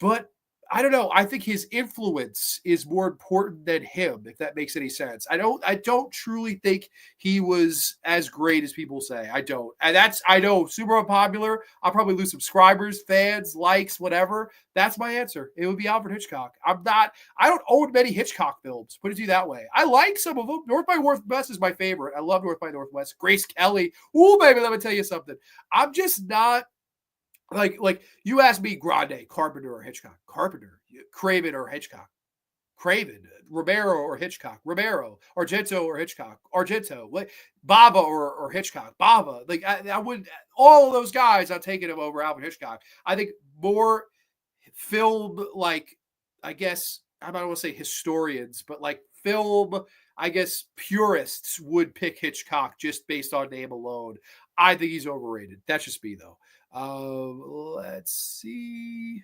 but I don't know. I think his influence is more important than him, if that makes any sense. I don't truly think he was as great as people say. I don't. And I know, super unpopular. I'll probably lose subscribers, fans, likes, whatever. That's my answer. It would be Alfred Hitchcock. I don't own many Hitchcock films, put it to you that way. I like some of them. North by Northwest is my favorite. I love North by Northwest. Grace Kelly. Ooh, baby, let me tell you something. I'm just not like you asked me, Grande, Carpenter or Hitchcock. Carpenter, Craven or Hitchcock. Craven, Romero or Hitchcock. Romero, Argento or Hitchcock. Argento, like Bava or Hitchcock. Bava, like I would, all of those guys, I'm taking them over Alfred Hitchcock. I think more film, like, I guess I don't want to say historians, but like film, I guess purists would pick Hitchcock just based on name alone. I think he's overrated. That's just me though. Let's see.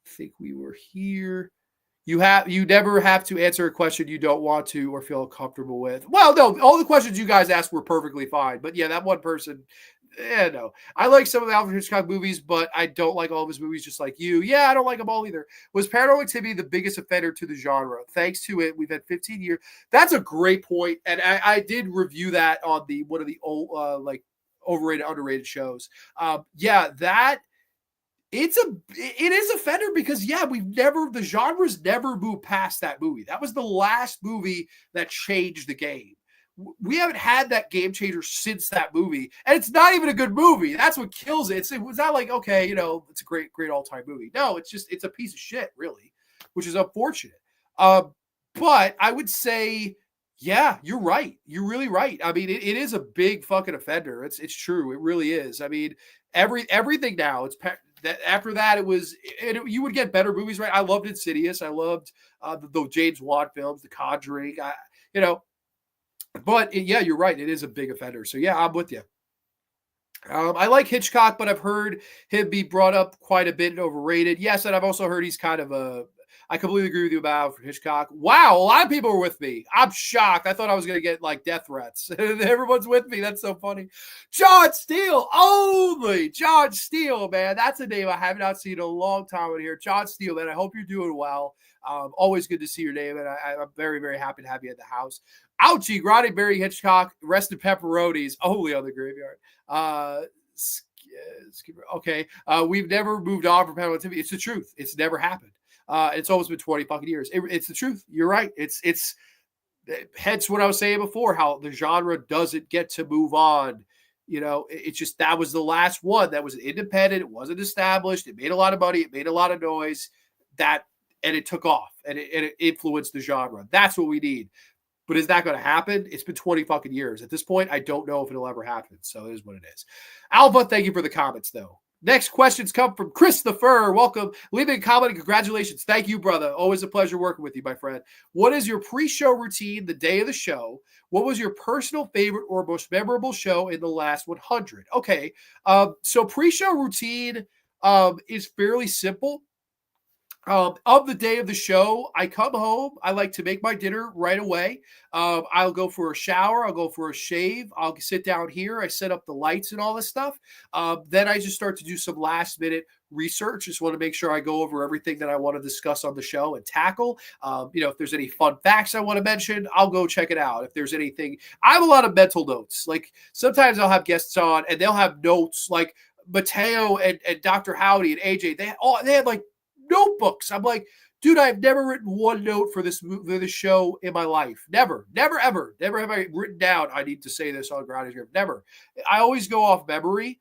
I think we were here. You never have to answer a question you don't want to or feel comfortable with. Well, no, all the questions you guys asked were perfectly fine. But yeah, that one person, no. I like some of the Alfred Hitchcock movies, but I don't like all of his movies just like you. Yeah, I don't like them all either. Was Paranormal Activity the biggest offender to the genre? Thanks to it, we've had 15 years. That's a great point. And I did review that on one of the old like overrated, underrated shows. Yeah, it is offender because the genre's never moved past that movie. That was the last movie that changed the game. We haven't had that game changer since that movie, and it's not even a good movie. That's what kills it. It was not like, okay, it's a great all-time movie. No, it's a piece of shit, really, which is unfortunate. But I would say, yeah, you're right. You're really right. I mean, it is a big fucking offender. It's true. It really is. I mean, everything now. After that, you would get better movies, right? I loved Insidious. I loved the James Wan films, The Conjuring. But yeah, you're right. It is a big offender. So yeah, I'm with you. I like Hitchcock, but I've heard him be brought up quite a bit and overrated. Yes, and I've also heard he's kind of I completely agree with you about Alfred Hitchcock. Wow, a lot of people are with me. I'm shocked. I thought I was going to get like death threats. Everyone's with me. That's so funny. John Steele, only John Steele, man. That's a name I have not seen in a long time in here. John Steele, man. I hope you're doing well. Always good to see your name, and I'm very, very happy to have you at the house. Ouchie, Grande, Barry Hitchcock, rested pepperonis, only on the graveyard. Okay. We've never moved on from Paranormal Activity. It's the truth. It's never happened. It's almost been 20 fucking years. It's the truth. You're right. It's hence what I was saying before, how the genre doesn't get to move on. It's just that was the last one that was independent. It wasn't established. It made a lot of money. It made a lot of noise. And it took off and it influenced the genre. That's what we need. But is that going to happen? It's been 20 fucking years. At this point, I don't know if it'll ever happen. So it is what it is. Alpha, thank you for the comments, though. Next questions come from Christopher. Welcome. Leave a comment and congratulations. Thank you, brother. Always a pleasure working with you, my friend. What is your pre-show routine the day of the show? What was your personal favorite or most memorable show in the last 100? Okay. So pre-show routine is fairly simple. Of the day of the show, I come home. I like to make my dinner right away. I'll go for a shower. I'll go for a shave. I'll sit down here. I set up the lights and all this stuff. Then I just start to do some last minute research. Just want to make sure I go over everything that I want to discuss on the show and tackle. If there's any fun facts I want to mention, I'll go check it out. If there's anything, I have a lot of mental notes. Like sometimes I'll have guests on and they'll have notes like Mateo and Dr. Howdy and AJ. They had like notebooks. I'm like, dude, I've never written one note for this show in my life. Never, ever. Never have I written down, I need to say this on Grande's Grave. Never. I always go off memory,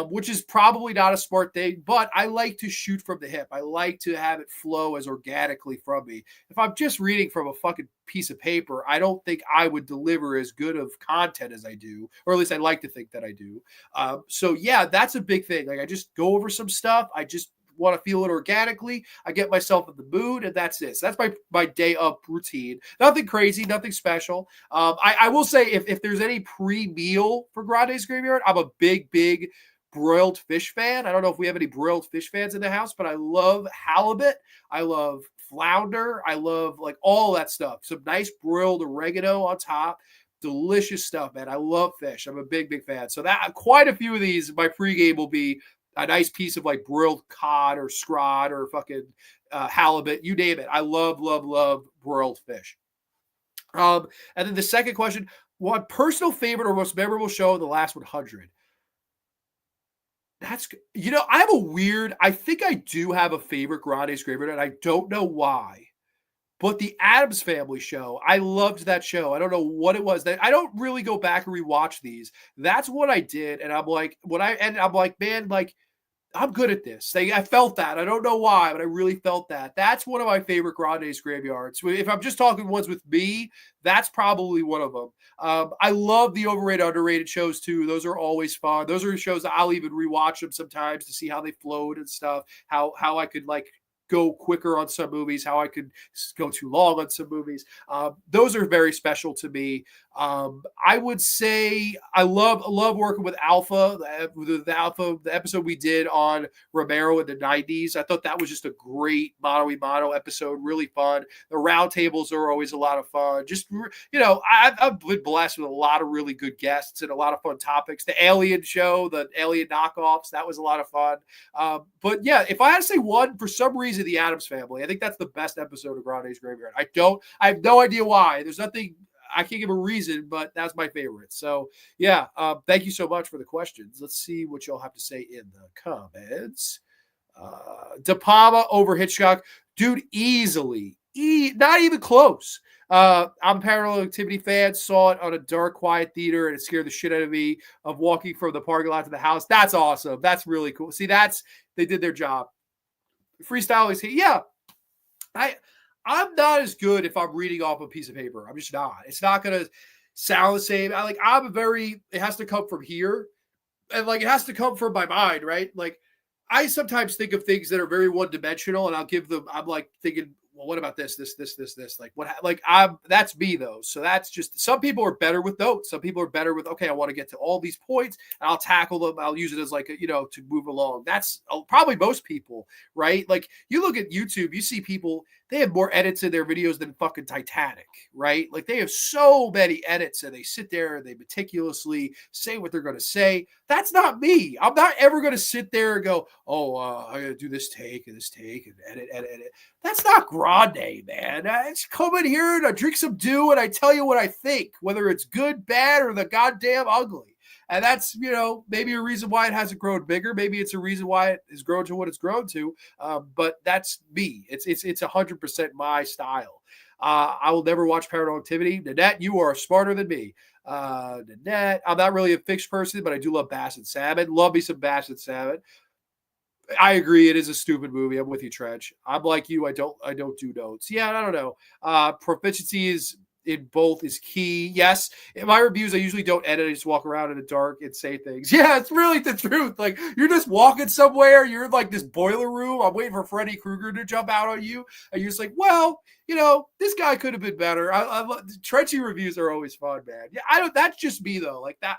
which is probably not a smart thing, but I like to shoot from the hip. I like to have it flow as organically from me. If I'm just reading from a fucking piece of paper, I don't think I would deliver as good of content as I do, or at least I like to think that I do. So yeah, that's a big thing. Like I just go over some stuff. I just want to feel it organically. I get myself in the mood, and that's it. So that's my day up routine. Nothing crazy, nothing special. I will say if there's any pre-meal for Grande's Graveyard, I'm a big broiled fish fan. I don't know if we have any broiled fish fans in the house, but I love halibut. I love flounder. I love like all that stuff. Some nice broiled oregano on top. Delicious stuff, man. I love fish. I'm a big fan. So that quite a few of these, my pregame will be a nice piece of like broiled cod or scrod or fucking halibut, you name it. I love broiled fish. And then the second question, what personal favorite or most memorable show in the last 100? That's, I have a weird, I think I do have a favorite Grande's Graveyard, and I don't know why. But the Addams Family show, I loved that show. I don't know what it was. That I don't really go back and rewatch these. That's what I did, and I'm like, I'm like, man, like I'm good at this. I felt that. I don't know why, but I really felt that. That's one of my favorite Grande's Graveyards. If I'm just talking ones with me, that's probably one of them. I love the overrated, underrated shows too. Those are always fun. Those are shows that I'll even rewatch them sometimes to see how they flowed and stuff. How I could like go quicker on some movies, how I could go too long on some movies. Those are very special to me. I would say I love working with Alpha, the episode we did on Romero in the 90s. I thought that was just a great mano a mano episode, really fun. The roundtables are always a lot of fun. Just, I've been blessed with a lot of really good guests and a lot of fun topics. The Alien show, the Alien knockoffs, that was a lot of fun. But yeah, if I had to say one, for some reason, the Addams Family, I think that's the best episode of Grande's Graveyard. I have no idea why. There's nothing, I can't give a reason, but that's my favorite. So yeah, thank you so much for the questions. Let's see what y'all have to say in the comments. De Palma over Hitchcock, dude, easily, not even close. I'm a Paranormal Activity fan. Saw it on a dark, quiet theater, and it scared the shit out of me. Of walking from the parking lot to the house. That's awesome. That's really cool. See, they did their job. Freestyle is here. Yeah, I'm not as good if I'm reading off a piece of paper. I'm just not. It's not gonna sound the same. It has to come from here, and like it has to come from my mind, right? Like I sometimes think of things that are very one dimensional, and I'm like thinking, well, what about this? Like what? That's me though. So that's just, some people are better with notes. Some people are better with, okay, I want to get to all these points and I'll tackle them. I'll use it as like, to move along. That's probably most people, right? Like you look at YouTube, you see people, they have more edits in their videos than fucking Titanic, right? Like they have so many edits and they sit there and they meticulously say what they're going to say. That's not me. I'm not ever going to sit there and go, oh, I got to do this take and edit. That's not Grande, man. I just come in here and I drink some dew and I tell you what I think, whether it's good, bad, or the goddamn ugly. And that's, maybe a reason why it hasn't grown bigger. Maybe it's a reason why it has grown to what it's grown to. But that's me. It's 100% my style. I will never watch Paranormal Activity. Nanette, you are smarter than me. Nanette, I'm not really a fish person, but I do love Bass and Salmon. Love me some Bass and Salmon. I agree. It is a stupid movie. I'm with you, Trench. I'm like you. I don't do notes. Yeah, I don't know. Proficiency is in both is key. Yes. In my reviews, I usually don't edit. I just walk around in the dark and say things. Yeah, it's really the truth. Like you're just walking somewhere. You're in like this boiler room. I'm waiting for Freddy Krueger to jump out on you. And you're just like, well, this guy could have been better. Trenchy reviews are always fun, man. Yeah, that's just me though. Like that.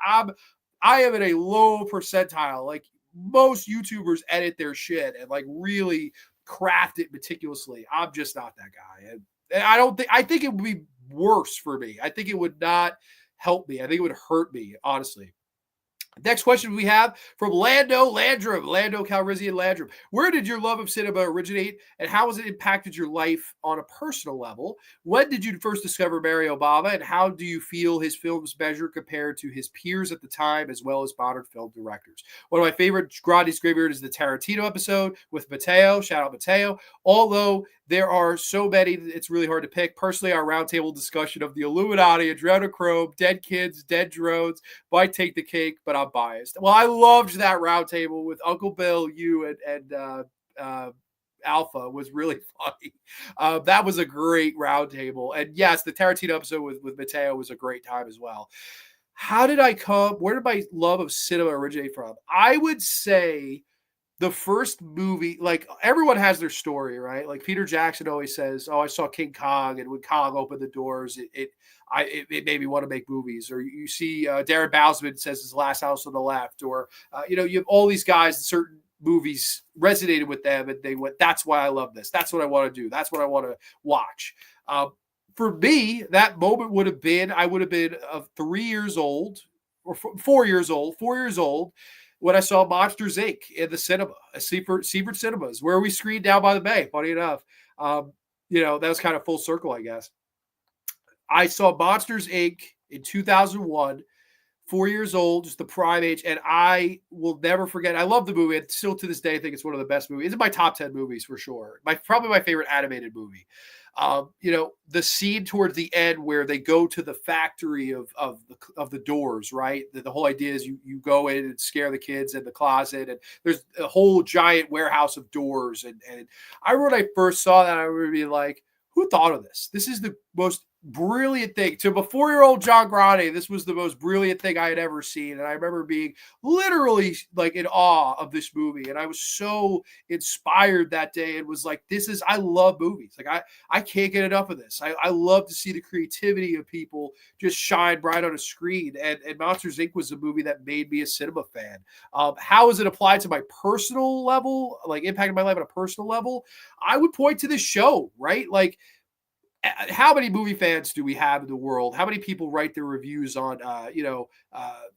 I am in a low percentile. Like most YouTubers edit their shit and like really craft it meticulously. I'm just not that guy. And I think it would be worse for me. I think it would not help me. I think it would hurt me, honestly. Next question we have from Lando Calrissian Landrum. Where did your love of cinema originate and how has it impacted your life on a personal level? When did you first discover Mario Bava and how do you feel his films measure compared to his peers at the time as well as modern film directors? One of my favorite Grande's Graveyard is the Tarantino episode with Mateo. Shout out Mateo. Although there are so many, it's really hard to pick. Personally, our roundtable discussion of the Illuminati, Adrenochrome, Dead Kids, Dead Drones might take the cake, but I'm biased. Well, I loved that roundtable with Uncle Bill, you, and Alpha was really funny. That was a great roundtable. And yes, the Tarantino episode with Mateo was a great time as well. Where did my love of cinema originate from? I would say the first movie, like everyone has their story, right? Like Peter Jackson always says, "Oh, I saw King Kong, and when Kong opened the doors, it made me want to make movies." Or you see Darren Bousman says his Last House on the Left, or you have all these guys. Certain movies resonated with them, and they went, "That's why I love this. That's what I want to do. That's what I want to watch." For me, that moment would have been I would have been 3 years old or 4 years old. 4 years old. when I saw Monsters Inc. in the cinema, Seaford Cinemas, where we screened down by the bay. Funny enough, that was kind of full circle, I guess. I saw Monsters Inc. in 2001, 4 years old, just the prime age, and I will never forget. I love the movie. And still to this day, I think it's one of the best movies. It's in my top 10 movies for sure. Probably my favorite animated movie. The scene towards the end where they go to the factory of the doors, right? The whole idea is you go in and scare the kids in the closet, and there's a whole giant warehouse of doors. And I remember when I first saw that, I would be like, who thought of this? This is the most brilliant thing. To a 4-year-old John Grande, this was the most brilliant thing I had ever seen. And I remember being literally like in awe of this movie. And I was so inspired that day and was like, I love movies. Like I can't get enough of this. I love to see the creativity of people just shine bright on a screen. And Monsters Inc. was a movie that made me a cinema fan. How is it applied to my personal level, like impacted my life on a personal level? I would point to this show, right? Like, how many movie fans do we have in the world? How many people write their reviews on,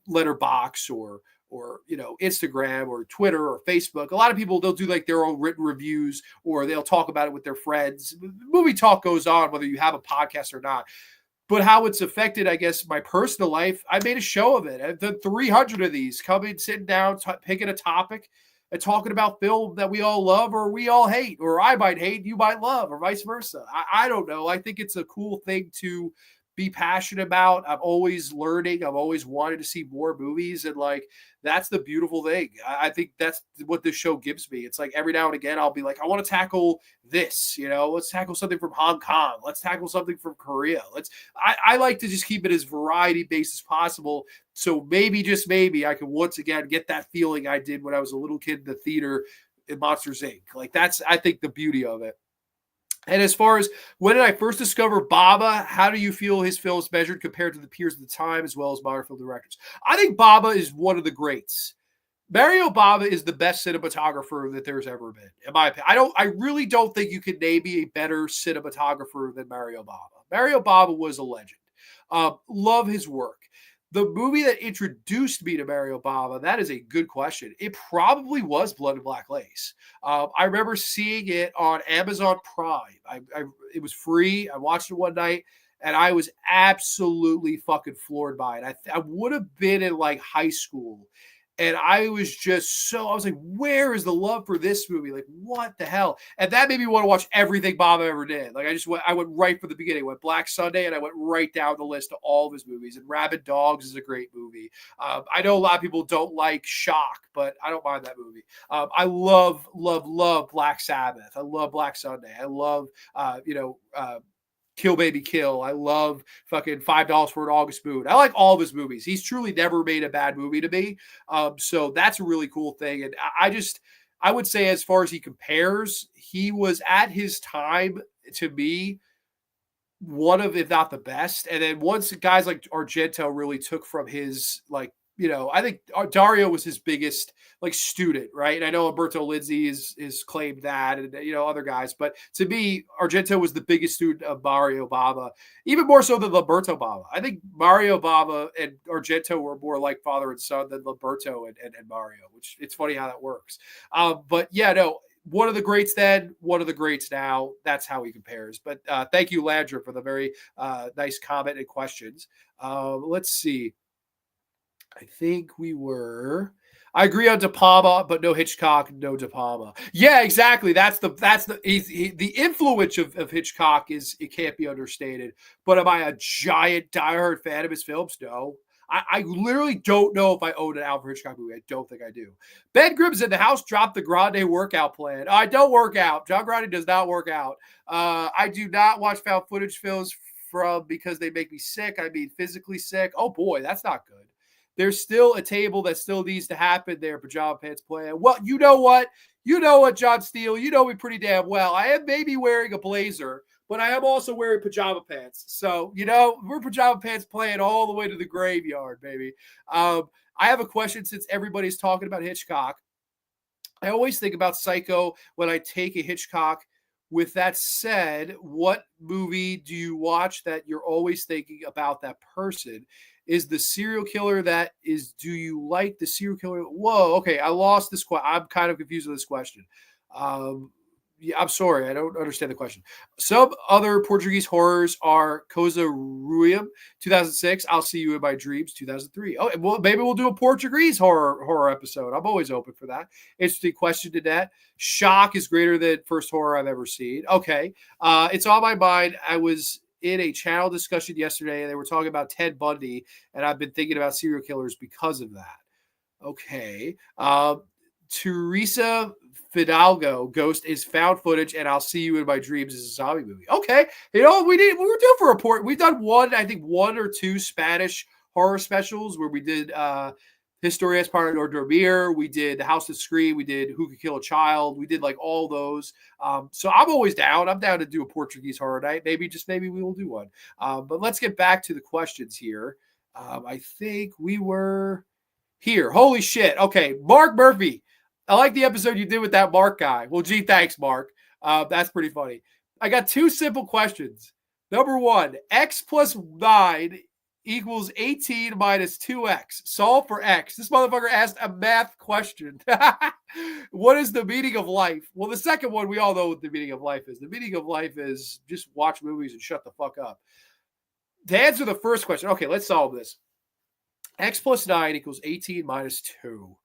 Letterboxd or Instagram or Twitter or Facebook? A lot of people, they'll do like their own written reviews, or they'll talk about it with their friends. Movie talk goes on whether you have a podcast or not. But how it's affected, I guess, my personal life, I made a show of it. I've done 300 of these, coming, sitting down, picking a topic, and talking about film that we all love or we all hate, or I might hate, you might love, or vice versa. I don't know. I think it's a cool thing to be passionate about. I'm always learning. I've always wanted to see more movies. And like, that's the beautiful thing. I think that's what this show gives me. It's like every now and again, I'll be like, I want to tackle this, let's tackle something from Hong Kong. Let's tackle something from Korea. I like to just keep it as variety based as possible. So maybe, just maybe, I can once again get that feeling I did when I was a little kid in the theater in Monsters Inc. Like that's, I think, the beauty of it. And as far as when did I first discover Baba, how do you feel his films measured compared to the peers of the time, as well as modern film directors? I think Baba is one of the greats. Mario Bava is the best cinematographer that there's ever been, in my opinion. I really don't think you can name me a better cinematographer than Mario Bava. Mario Bava was a legend. Love his work. The movie that introduced me to Mario Bava, that is a good question. It probably was Blood and Black Lace. I remember seeing it on Amazon Prime. It was free. I watched it one night, and I was absolutely fucking floored by it. I would have been in like high school. And I was like, where is the love for this movie? Like, what the hell? And that made me want to watch everything Bob ever did. Like, I went right from the beginning. I went Black Sunday, and I went right down the list of all of his movies. And Rabid Dogs is a great movie. I know a lot of people don't like Shock, but I don't mind that movie. I love, love, love Black Sabbath. I love Black Sunday. I love, Kill Baby Kill. I love fucking $5 for an August Moon. I like all of his movies. He's truly never made a bad movie to me. So that's a really cool thing. And I would say, as far as he compares, he was at his time, to me, one of, if not the best. And then once guys like Argento really took from his, like, I think Dario was his biggest like student, right? And I know Alberto Lindsay is claimed that, and other guys, but to me, Argento was the biggest student of Mario Bava, even more so than Lamberto Bava. I think Mario Bava and Argento were more like father and son than Lamberto and Mario, which it's funny how that works. But yeah, no. One of the greats then, one of the greats now. That's how he compares. But thank you, Landra, for the very nice comment and questions. Let's see. I think I agree on De Palma, but no Hitchcock, no De Palma. Yeah, exactly. That's the influence of Hitchcock it can't be understated. But am I a giant diehard fan of his films? No. I literally don't know if I own an Alfred Hitchcock movie. I don't think I do. Ben Grimm's in the house. Dropped the Grande workout plan. I don't work out. John Grande does not work out. I do not watch found footage films because they make me sick. I mean, physically sick. Oh boy, that's not good. There's still a table that still needs to happen there, Pajama Pants Plan. Well, you know what? John Steele. You know me pretty damn well. I am maybe wearing a blazer, but I am also wearing pajama pants. So, we're Pajama Pants playing all the way to the graveyard, baby. I have a question, since everybody's talking about Hitchcock. I always think about Psycho when I take a Hitchcock. With that said, what movie do you watch that you're always thinking about that person? is the serial killer that is, do you like the serial killer? Whoa, okay, I lost this question. I'm kind of confused with this question. Yeah, I'm sorry, I don't understand the question. Some other Portuguese horrors are Cosa Ruim, 2006. I'll See You in My Dreams, 2003. Oh, well, maybe we'll do a Portuguese horror episode. I'm always open for that. Interesting question to that. Shock is greater than first horror I've ever seen. Okay, it's on my mind. I was in a channel discussion yesterday, and they were talking about Ted Bundy, and I've been thinking about serial killers because of that. Okay. Teresa Fidalgo, Ghost is found footage, and I'll See You in My Dreams is a zombie movie. Okay. We were due for a report. We've done one or two Spanish horror specials where we did Historias para no dormir. We did The House That Screamed. We did Who Could Kill a Child. We did like all those. So I'm always down. I'm down to do a Portuguese horror night. Maybe we will do one. But let's get back to the questions here. I think we were here. Holy shit. Okay. Mark Murphy. I like the episode you did with that Mark guy. Well, gee, thanks, Mark. That's pretty funny. I got two simple questions. Number one, x plus 9 equals 18 minus 2x. Solve for x. This motherfucker asked a math question. What is the meaning of life? Well, the second one, we all know what the meaning of life is. The meaning of life is just watch movies and shut the fuck up. To answer the first question, okay, let's solve this. X plus 9 equals 18 minus 2x.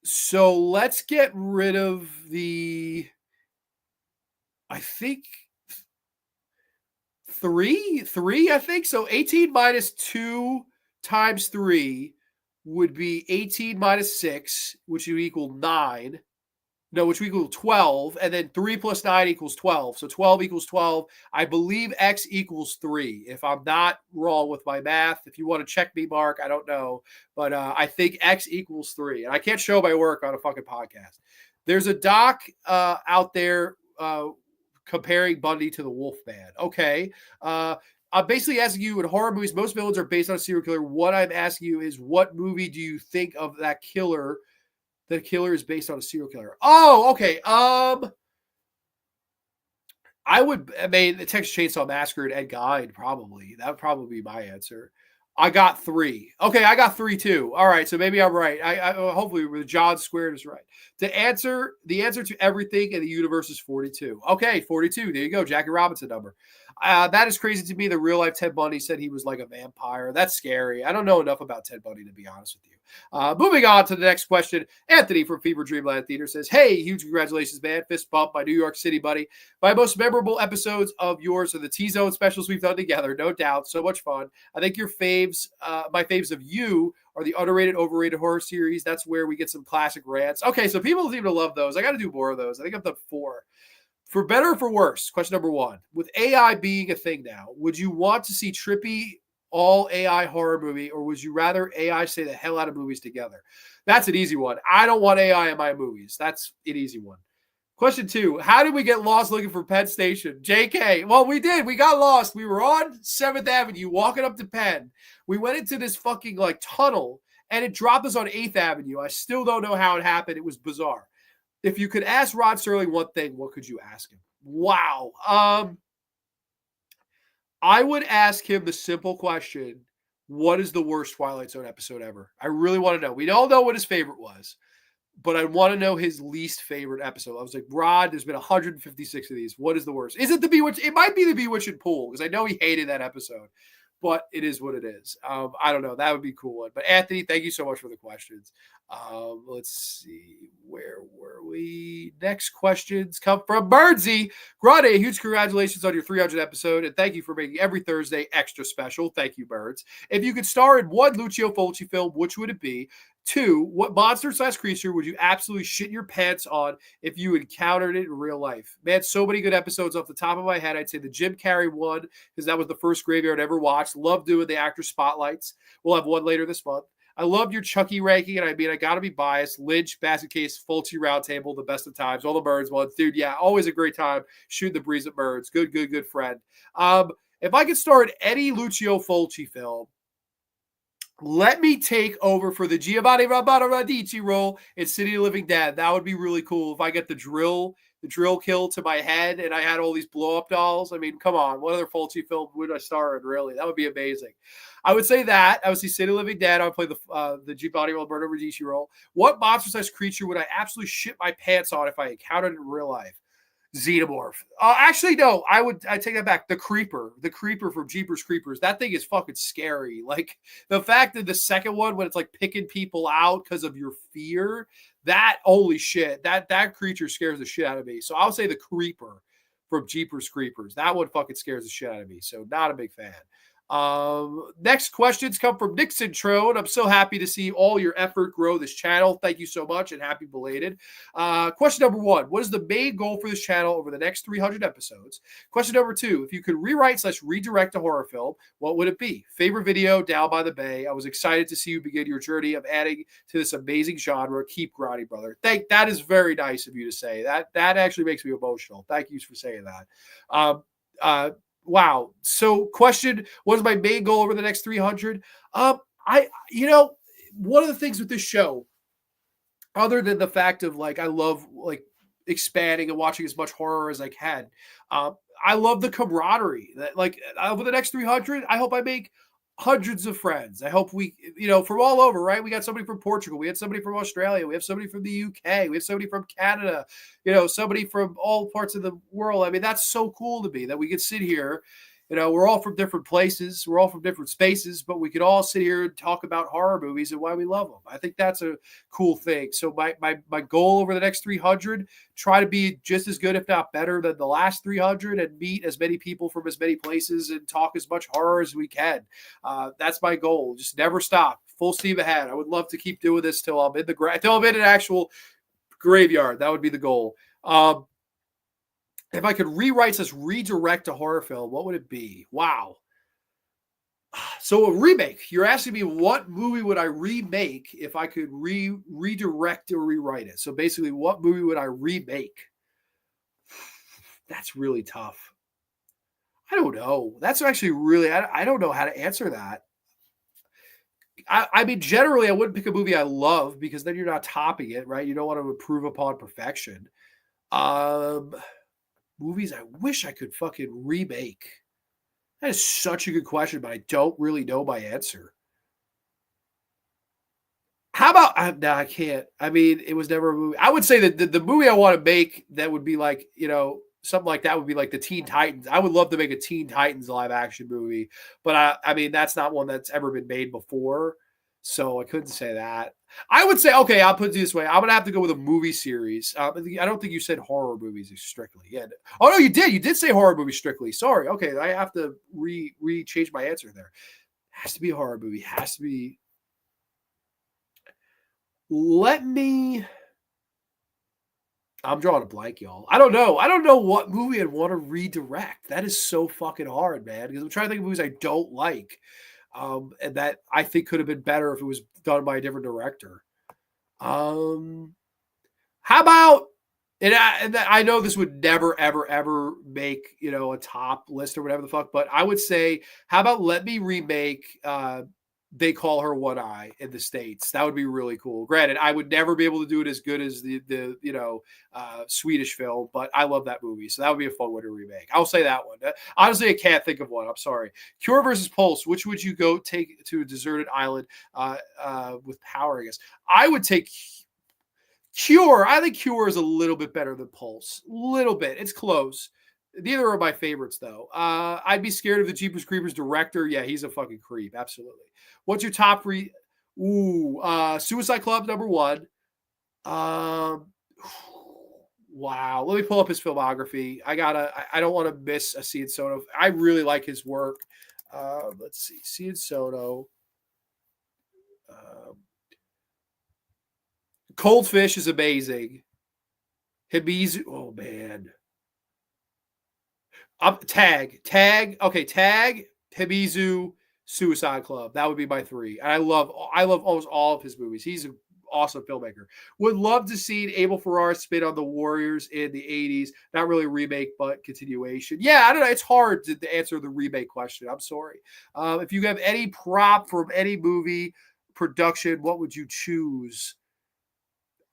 So let's get rid of the, I think, 3, I think. So 18 minus 2 times 3 would be 18 minus 6, which would equal 9. No, which would equal 12. And then 3 plus 9 equals 12. So 12 equals 12. I believe x equals 3. If I'm not wrong with my math, if you want to check me, Mark, I don't know. But I think x equals 3. And I can't show my work on a fucking podcast. There's a doc out there comparing Bundy to the Wolfman. Okay. I'm basically asking you, in horror movies, most villains are based on a serial killer. What I'm asking you is, what movie do you think of that killer? The killer is based on a serial killer. Oh, okay. The Texas Chainsaw Massacre and Ed Gein, probably. That would probably be my answer. I got 3. Okay, I got 3 too. All right, so maybe I'm right. I hopefully the John squared is right. The answer to everything in the universe is 42. Okay, 42. There you go. Jackie Robinson number. That is crazy to me. The real life Ted Bundy said he was like a vampire. That's scary. I don't know enough about Ted Bundy, to be honest with you. Moving on to the next question. Anthony from Fever Dreamland Theater says, hey, huge congratulations, man. Fist bump, my New York City buddy. My most memorable episodes of yours are the T-Zone specials we've done together. No doubt. So much fun. I think your faves, my faves of you, are the underrated, overrated horror series. That's where we get some classic rants. Okay, so people seem to love those. I got to do more of those. I think I've done 4. For better or for worse, question number 1. With AI being a thing now, would you want to see trippy all AI horror movie, or would you rather AI say the hell out of movies together? That's an easy one. I don't want AI in my movies. That's an easy one. Question 2, how did we get lost looking for Penn Station? JK. Well, we did. We got lost. We were on 7th Avenue walking up to Penn. We went into this fucking like tunnel, and it dropped us on 8th Avenue. I still don't know how it happened. It was bizarre. If you could ask Rod Serling one thing, what could you ask him? Wow. I would ask him the simple question, what is the worst Twilight Zone episode ever? I really want to know. We all know what his favorite was, but I want to know his least favorite episode. I was like, Rod, there's been 156 of these. What is the worst? Is it the Bewitched? It might be the Bewitched Pool, because I know he hated that episode, but it is what it is. I don't know. That would be a cool one. But Anthony, thank you so much for the questions. Let's see. Where were we? Next questions come from Birdsey. Grande, huge congratulations on your 300th episode, and thank you for making every Thursday extra special. Thank you, Birds. If you could star in one Lucio Fulci film, which would it be? 2, what monster/creature would you absolutely shit your pants on if you encountered it in real life? Man, so many good episodes off the top of my head. I'd say the Jim Carrey one, because that was the first Graveyard I ever watched. Love doing the actor spotlights. We'll have one later this month. I loved your Chucky ranking, and I got to be biased. Lynch, Basket Case, Fulci Roundtable, the best of times. All the Birds ones. Dude, yeah, always a great time shooting the breeze at Birds. Good friend. If I could star in any Lucio Fulci film, let me take over for the Giovanni Radici role in City of Living Dead. That would be really cool if I get the drill the drill kill to my head, and I had all these blow up dolls. I mean, come on, what other Fulci film would I star in? Really, that would be amazing. I would say that. I would see City of the Living Dead. I would play the G body roll, Murder Medici role. What monster-sized creature would I absolutely shit my pants on if I encountered it in real life? Xenomorph. Actually, no. I take that back. The Creeper from Jeepers Creepers. That thing is fucking scary. Like the fact that the second one, when it's like picking people out because of your fear, that holy shit, that creature scares the shit out of me. So I'll say the Creeper from Jeepers Creepers. That one fucking scares the shit out of me. So not a big fan. Next questions come from Nixon Trone. I'm so happy to see all your effort grow this channel. Thank you so much and happy belated. Question number 1, what is the main goal for this channel over the next 300 episodes? Question number 2, if you could rewrite/redirect a horror film, what would it be? Favorite video, Down by the Bay. I was excited to see you begin your journey of adding to this amazing genre. Keep grinding, brother. That is very nice of you to say. That actually makes me emotional. Thank you for saying that. Wow. So question, what is my main goal over the next 300? One of the things with this show, other than the fact of like, I love like expanding and watching as much horror as I can. I love the camaraderie that like over the next 300, I hope I make hundreds of friends. I hope we, from all over, right? We got somebody from Portugal. We had somebody from Australia. We have somebody from the UK. We have somebody from Canada, somebody from all parts of the world. I mean, that's so cool to me that we could sit here. We're all from different places. We're all from different spaces, but we could all sit here and talk about horror movies and why we love them. I think that's a cool thing. So my goal over the next 300, try to be just as good, if not better than the last 300 and meet as many people from as many places and talk as much horror as we can. That's my goal. Just never stop. Full steam ahead. I would love to keep doing this till I'm in an actual graveyard. That would be the goal. If I could redirect a horror film, what would it be? Wow. So a remake. You're asking me what movie would I remake if I could redirect or rewrite it? So basically, what movie would I remake? That's really tough. I don't know. That's actually really, I don't know how to answer that. I mean, generally, I wouldn't pick a movie I love because then you're not topping it, right? You don't want to improve upon perfection. Movies I wish I could fucking remake. That is such a good question, but I don't really know my answer. How about, no, I can't. I mean, it was never a movie. I would say that the movie I want to make that would be like, something like that would be like the Teen Titans. I would love to make a Teen Titans live action movie, but I mean, that's not one that's ever been made before. So I couldn't say that. I would say, okay, I'll put it this way. I'm going to have to go with a movie series. I don't think you said horror movies strictly. Yeah. Oh, no, you did. You did say horror movies strictly. Sorry. Okay. I have to change my answer there. Has to be a horror movie. Has to be. I'm drawing a blank, y'all. I don't know. I don't know what movie I'd want to redirect. That is so fucking hard, man. Because I'm trying to think of movies I don't like. And that I think could have been better if it was done by a different director. How about, and I know this would never, ever, ever make, a top list or whatever the fuck, but I would say, how about let me remake, They Call Her One Eye in the States. That would be really cool. Granted, I would never be able to do it as good as the Swedish film, but I love that movie. So that would be a fun one to remake. I'll say that one. Honestly, I can't think of one. I'm sorry. Cure versus Pulse. Which would you go take to a deserted island with power, I guess? I would take Cure. I think Cure is a little bit better than Pulse. Little bit. It's close. Neither are my favorites, though. I'd be scared of the Jeepers Creepers director. Yeah, he's a fucking creep. Absolutely. What's your top three? Suicide Club, number 1. Wow. Let me pull up his filmography. I don't want to miss a Cian Sono. I really like his work. Let's see. Cian Sono. Cold Fish is amazing. Hibizu. Oh, man. Tag. Okay, Tag, Hibizu, Suicide Club. That would be my 3. And I love almost all of his movies. He's an awesome filmmaker. Would love to see Abel Ferrara spin on the Warriors in the 80s. Not really a remake, but continuation. Yeah, I don't know. It's hard to answer the remake question. I'm sorry. If you have any prop from any movie production, what would you choose?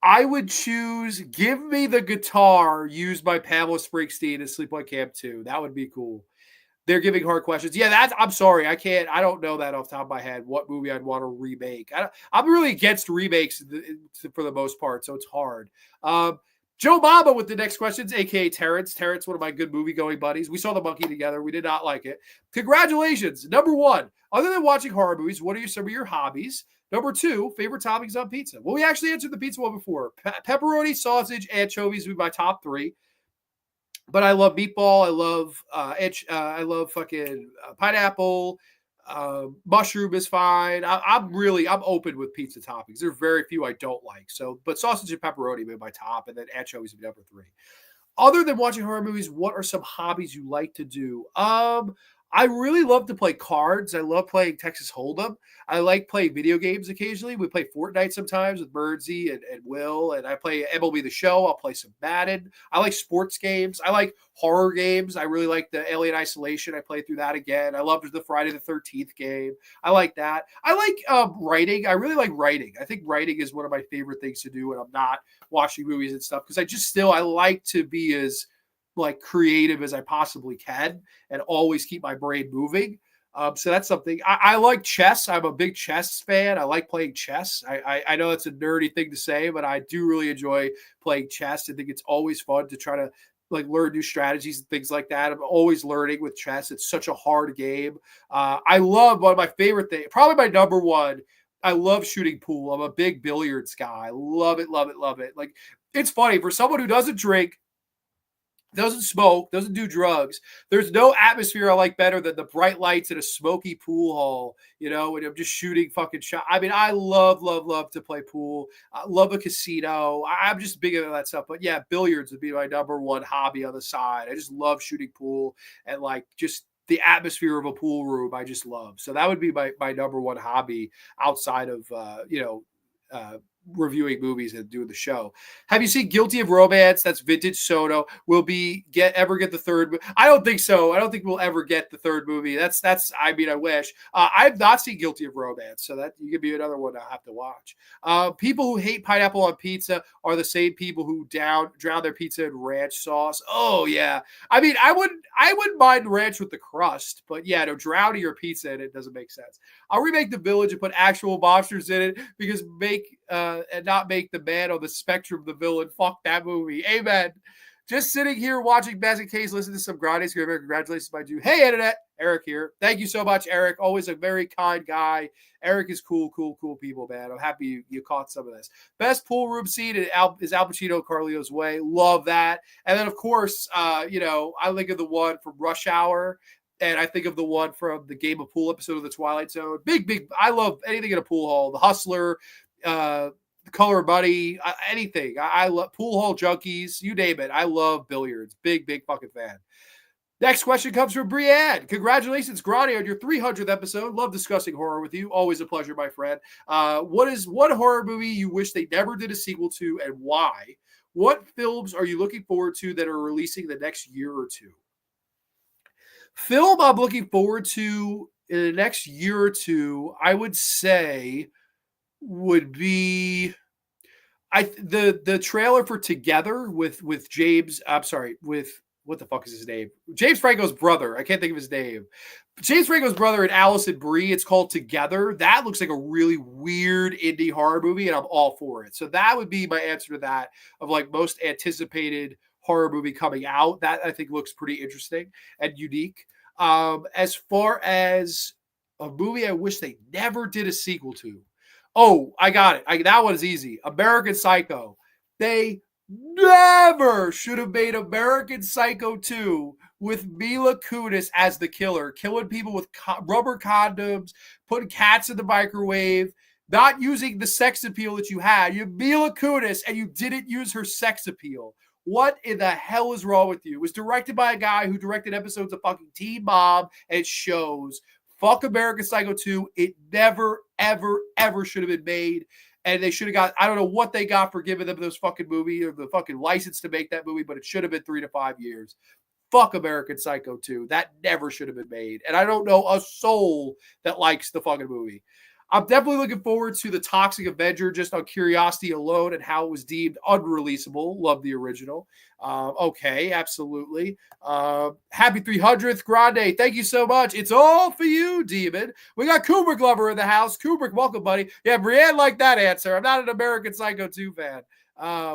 I would choose Give Me the Guitar used by Pamela Springsteen in Sleep on Camp 2. That would be cool. They're giving hard questions. Yeah, I'm sorry. I don't know that off the top of my head what movie I'd want to remake. I'm really against remakes for the most part, so it's hard. Joe Mama with the next questions, aka Terrence. Terrence, one of my good movie going buddies. We saw The Monkey together. We did not like it. Congratulations. Number one, other than watching horror movies, what are some of your hobbies? Number two, favorite toppings on pizza. Well, we actually answered the pizza one before. Pepperoni, sausage, anchovies would be my top three. But I love meatball. I love fucking pineapple. Mushroom is fine. I'm open with pizza toppings. There are very few I don't like. So, but sausage and pepperoni would be my top, and then anchovies would be number three. Other than watching horror movies, what are some hobbies you like to do? I really love to play cards. I love playing Texas Hold'em. I like playing video games occasionally. We play Fortnite sometimes with Birdsey and Will, and I play MLB The Show. I'll play some Madden. I like sports games. I like horror games. I really like the Alien Isolation. I played through that again. I loved the Friday the 13th game. I like that. I like writing. I really like writing. I think writing is one of my favorite things to do when I'm not watching movies and stuff, because I like to be as like creative as I possibly can and always keep my brain moving. So that's something. I like chess. I'm a big chess fan. I like playing chess. I know that's a nerdy thing to say, but I do really enjoy playing chess. I think it's always fun to try to like learn new strategies and things like that. I'm always learning with chess. It's such a hard game. I love one of my favorite things, probably my number one. I love shooting pool. I'm a big billiards guy. Love it, love it, love it. Like, it's funny for someone who doesn't drink, doesn't smoke, doesn't do drugs. There's no atmosphere I like better than the bright lights in a smoky pool hall, when I'm just shooting fucking shot. I mean, I love, love, love to play pool. I love a casino. I'm just big into that stuff. But yeah, billiards would be my number one hobby on the side. I just love shooting pool and like just the atmosphere of a pool room. I just love. So that would be my number one hobby outside of, reviewing movies and doing the show. Have you seen Guilty of Romance? That's vintage Soto. Will ever get the third? I don't think so. I don't think we'll ever get the third movie. That's. I mean, I wish. I've not seen Guilty of Romance, so that you could be another one I'll have to watch. People who hate pineapple on pizza are the same people who drown their pizza in ranch sauce. Oh yeah. I mean, I wouldn't mind ranch with the crust, but yeah, no, drowning your pizza in it doesn't make sense. I'll remake The Village and put actual monsters in it because and not make the man on the spectrum the villain. Fuck that movie. Amen. Just sitting here watching Basket Case, listening to some Grande's Graveyard. Congratulations, my dude. Hey, Internet. Eric here. Thank you so much, Eric. Always a very kind guy. Eric is cool people, man. I'm happy you caught some of this. Best pool room scene is Al Pacino, Carlito's Way. Love that. And then, of course, I think of the one from Rush Hour. And I think of the one from the Game of Pool episode of The Twilight Zone. Big. I love anything in a pool hall. The Hustler, The Color Buddy, anything. I love Pool Hall Junkies. You name it. I love billiards. Big fucking fan. Next question comes from Brienne. Congratulations, Grande, on your 300th episode. Love discussing horror with you. Always a pleasure, my friend. What is one horror movie you wish they never did a sequel to, and why? What films are you looking forward to that are releasing the next year or two? Film I'm looking forward to in the next year or two, I would say, would be the trailer for Together with James. I'm sorry, with what the fuck is his name? James Franco's brother. I can't think of his name. James Franco's brother and Allison Brie. It's called Together. That looks like a really weird indie horror movie, and I'm all for it. So that would be my answer to that, of like most anticipated horror movie coming out. That I think looks pretty interesting and unique. As far as a movie I wish they never did a sequel to. Oh, I got it. That one is easy. American Psycho. They never should have made American Psycho 2 with Mila Kunis as the killer, killing people with rubber condoms, putting cats in the microwave, not using the sex appeal that you had. You have Mila Kunis and you didn't use her sex appeal. What in the hell is wrong with you? It was directed by a guy who directed episodes of fucking Teen Mom and shows. Fuck American Psycho 2. It never, ever, ever should have been made. And they should have got, I don't know what they got for giving them those fucking movie or the fucking license to make that movie, but it should have been 3 to 5 years. Fuck American Psycho 2. That never should have been made. And I don't know a soul that likes the fucking movie. I'm definitely looking forward to the Toxic Avenger just on curiosity alone and how it was deemed unreleasable. Love the original. Okay, absolutely. Happy 300th, Grande. Thank you so much. It's all for you, Demon. We got Kubrick Lover in the house. Kubrick, welcome, buddy. Yeah, Brienne liked that answer. I'm not an American Psycho 2 fan.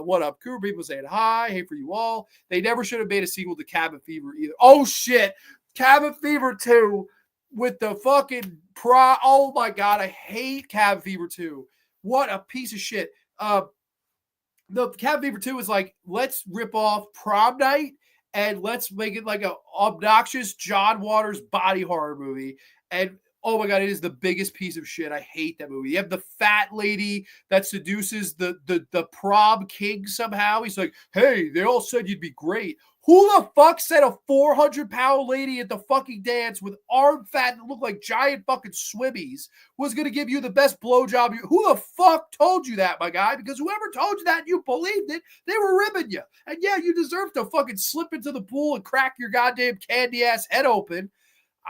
What up? Kubrick people saying hi. Hey for you all. They never should have made a sequel to Cabin Fever either. Oh, shit. Cabin Fever 2 with the fucking oh my god, I hate Cabin Fever 2. What a piece of shit. The Cabin Fever 2 is like, let's rip off Prom Night and let's make it like a obnoxious John Waters body horror movie. And oh my god, it is the biggest piece of shit. I hate that movie. You have the fat lady that seduces the prom king somehow. He's like, hey, they all said you'd be great. Who the fuck said a 400-pound lady at the fucking dance with arm fat that looked like giant fucking swimmies was going to give you the best blowjob? Who the fuck told you that, my guy? Because whoever told you that and you believed it, they were ribbing you. And yeah, you deserve to fucking slip into the pool and crack your goddamn candy-ass head open.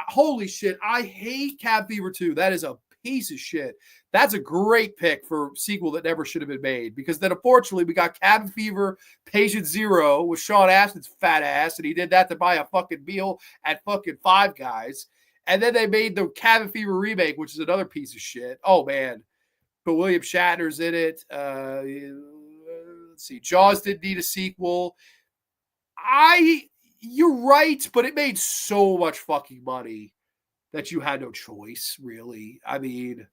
Holy shit, I hate Cabin Fever 2. That is a piece of shit. That's a great pick for a sequel that never should have been made, because then unfortunately we got Cabin Fever Patient Zero with Sean Astin's fat ass, and he did that to buy a fucking meal at fucking Five Guys. And then they made the Cabin Fever remake, which is another piece of shit. Oh man. But William Shatner's in it. Let's see. Jaws didn't need a sequel. You're right, but it made so much fucking money that you had no choice, really. I mean,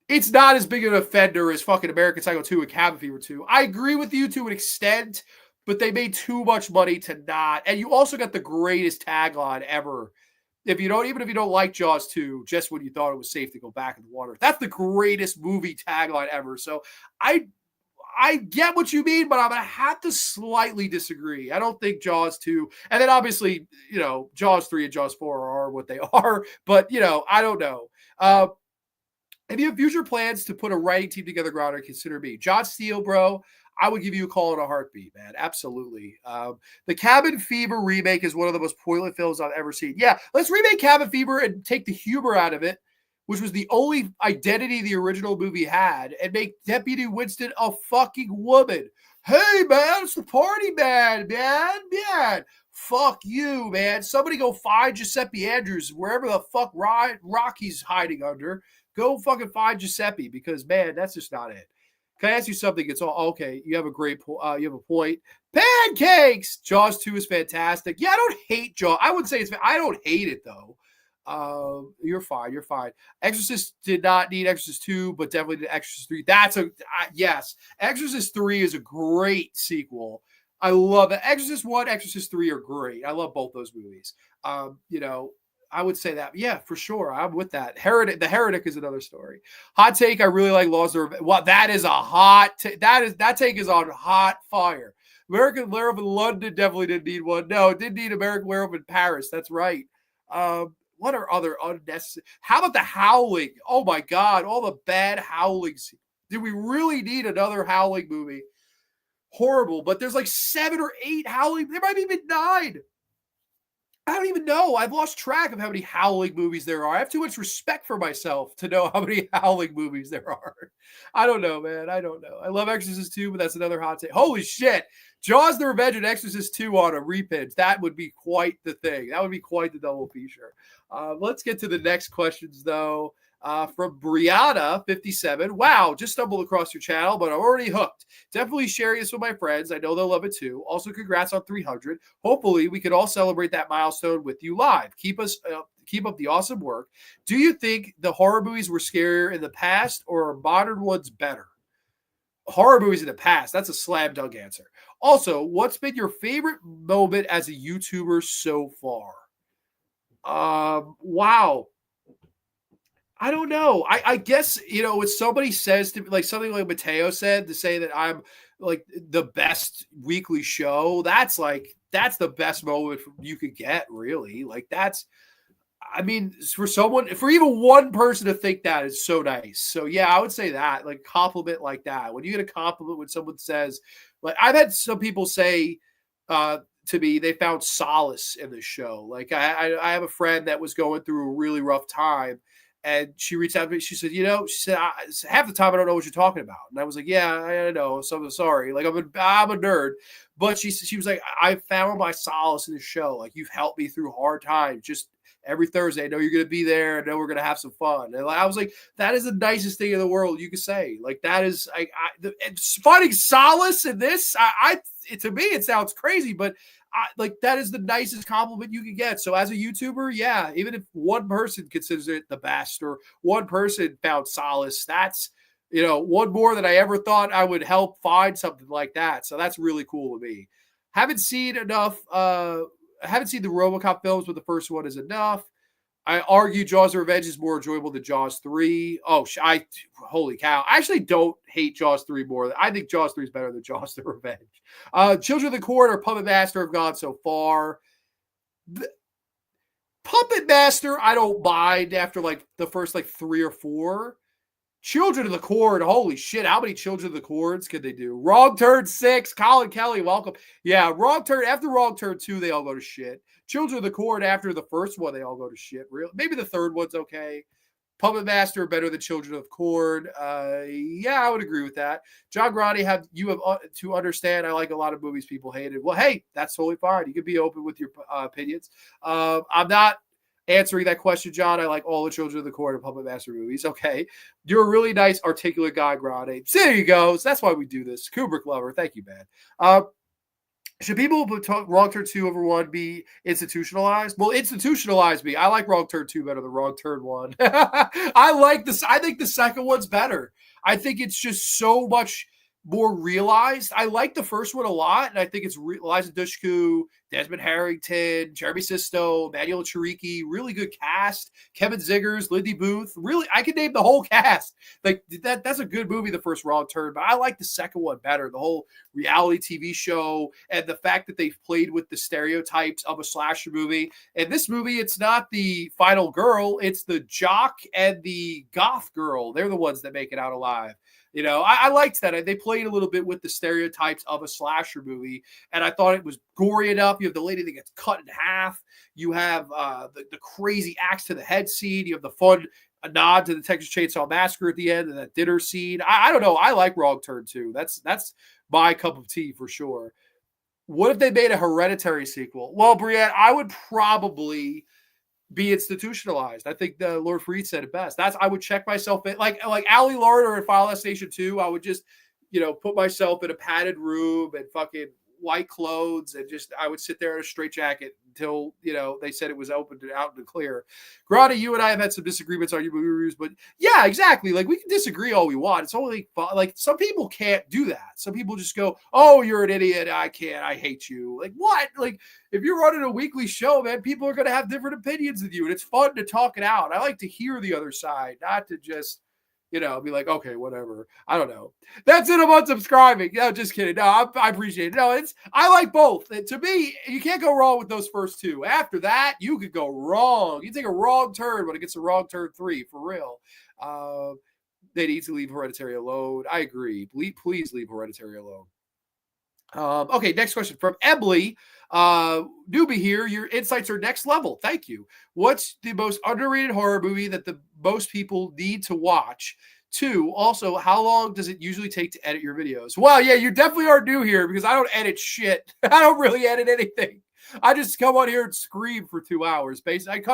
it's not as big an offender as fucking American Psycho 2 and Cabin Fever 2. I agree with you to an extent, but they made too much money to not. And you also got the greatest tagline ever. Even if you don't like Jaws 2, just when you thought it was safe to go back in the water. That's the greatest movie tagline ever. So I get what you mean, but I'm going to have to slightly disagree. I don't think Jaws 2, and then obviously, Jaws 3 and Jaws 4 are what they are, but, I don't know. If you have future plans to put a writing team together, Grounder, consider me. John Steele, bro, I would give you a call in a heartbeat, man. Absolutely. The Cabin Fever remake is one of the most poignant films I've ever seen. Yeah, let's remake Cabin Fever and take the humor out of it, which was the only identity the original movie had, and make Deputy Winston a fucking woman. Hey, man, it's the party man. Fuck you, man. Somebody go find Giuseppe Andrews wherever the fuck Rocky's hiding under. Go fucking find Giuseppe, because, man, that's just not it. Can I ask you something? It's all okay. You have you have a point. Pancakes. Jaws 2 is fantastic. Yeah, I don't hate Jaws. I wouldn't say I don't hate it though. You're fine. Exorcist did not need Exorcist 2, but definitely did Exorcist 3. That's yes. Exorcist 3 is a great sequel. I love it. Exorcist 1, Exorcist 3 are great. I love both those movies. I would say that. Yeah, for sure. I'm with that. The Heretic is another story. Hot take. I really like Laws of Revenge. Well, that is a hot take. That take is on hot fire. American Werewolf in London definitely didn't need one. No, it didn't need American Werewolf in Paris. That's right. What are other unnecessary? How about the Howling? Oh my God, all the bad Howlings. Did we really need another Howling movie? Horrible. But there's like 7 or 8 Howling. There might be even 9. I don't even know. I've lost track of how many Howling movies there are. I have too much respect for myself to know how many Howling movies there are. I don't know, man. I don't know. I love Exorcist 2, but that's another hot take. Holy shit. Jaws the Revenge and Exorcist 2 on a repinch. That would be quite the thing. That would be quite the double feature. Let's get to the next questions, though. From Brianna, 57. Wow, just stumbled across your channel, but I'm already hooked. Definitely sharing this with my friends. I know they'll love it too. Also, congrats on 300. Hopefully, we can all celebrate that milestone with you live. Keep up the awesome work. Do you think the horror movies were scarier in the past, or are modern ones better? Horror movies in the past. That's a slam dunk answer. Also, what's been your favorite moment as a YouTuber so far? Wow. I don't know. I guess, when somebody says to like something like Mateo said, to say that I'm like the best weekly show, that's the best moment you could get, really. Like for even one person to think that is so nice. So yeah, I would say that, like, compliment like that. When you get a compliment when someone says, like, I've had some people say to me, they found solace in the show. Like I have a friend that was going through a really rough time, And she reached out to me. She said, half the time I don't know what you're talking about. And I was like, yeah, I know. So I'm sorry. Like I'm a nerd. But she was like, I found my solace in the show. Like you've helped me through hard times. Just every Thursday, I know you're going to be there. I know we're going to have some fun. And I was like, that is the nicest thing in the world you could say. Like that is, it's finding solace in this. To me, it sounds crazy, but like that is the nicest compliment you can get. So as a YouTuber, yeah, even if one person considers it the best or one person found solace, that's, one more than I ever thought I would help find something like that. So that's really cool to me. Haven't seen enough. I haven't seen the RoboCop films, but the first one is enough. I argue Jaws of Revenge is more enjoyable than Jaws 3. Oh, holy cow. I actually don't hate Jaws 3 more. I think Jaws 3 is better than Jaws of Revenge. Children of the Corn or Puppet Master have gone so far. Puppet Master, I don't mind after like the first like 3 or 4. Children of the Corn, holy shit, how many Children of the Corns could they do? Wrong Turn 6, Colin Kelly, welcome. Yeah, Wrong Turn, after Wrong Turn 2, they all go to shit. Children of the Corn, after the first one, they all go to shit. Really, maybe the third one's okay. Puppet Master, better than Children of Corn. Yeah, I would agree with that. John Grande, you have to understand, I like a lot of movies people hated. Well, hey, that's totally fine. You can be open with your opinions. I'm not answering that question, John. I like all the Children of the Corn and Puppet Master movies. Okay. You're a really nice, articulate guy, Grande. So there you go. So that's why we do this. Kubrick lover. Thank you, man. Should people put Wrong Turn 2 over 1 be institutionalized? Well, institutionalize me. I like Wrong Turn 2 better than Wrong Turn 1. I like this. I think the second one's better. I think it's just so much more realized. I like the first one a lot, and I think it's Eliza Dushku, Desmond Harrington, Jeremy Sisto, Manuel Chiriki, really good cast. Kevin Ziggers, Lindy Booth. Really, I could name the whole cast. Like that's a good movie, the first Wrong Turn, but I like the second one better. The whole reality TV show and the fact that they've played with the stereotypes of a slasher movie. And this movie, it's not the final girl, it's the jock and the goth girl. They're the ones that make it out alive. I liked that. They played a little bit with the stereotypes of a slasher movie, and I thought it was gory enough. You have the lady that gets cut in half. You have the crazy axe to the head scene. You have the fun nod to the Texas Chainsaw Massacre at the end and that dinner scene. I don't know. I like Wrong Turn 2. That's my cup of tea for sure. What if they made a Hereditary sequel? Well, Brienne, I would probably be institutionalized. I think the Lord Freed said it best. I would check myself in like Ali Larder in Final Destination 2. I would just, put myself in a padded room and fucking white clothes and I would sit there in a straitjacket until, they said it was open to out and clear. Grande, you and I have had some disagreements on your movie reviews, but yeah, exactly. Like we can disagree all we want. It's only like some people can't do that. Some people just go, oh, you're an idiot. I can't. I hate you. Like what? Like if you're running a weekly show, man, people are going to have different opinions than you. And it's fun to talk it out. I like to hear the other side, not to just, be like, okay, whatever. I don't know. That's it. I'm unsubscribing. No, just kidding. No, I appreciate it. No, I like both. And to me, you can't go wrong with those first two. After that, you could go wrong. You take a wrong turn when it gets a wrong turn 3, for real. They need to leave Hereditary alone. I agree. Please leave Hereditary alone. Okay, next question from Ebley. Newbie here. Your insights are next level. Thank you. What's the most underrated horror movie that the most people need to watch? 2, also, how long does it usually take to edit your videos? Well, yeah, you definitely are new here because I don't edit shit. I don't really edit anything. I just come on here and scream for 2 hours. Basically,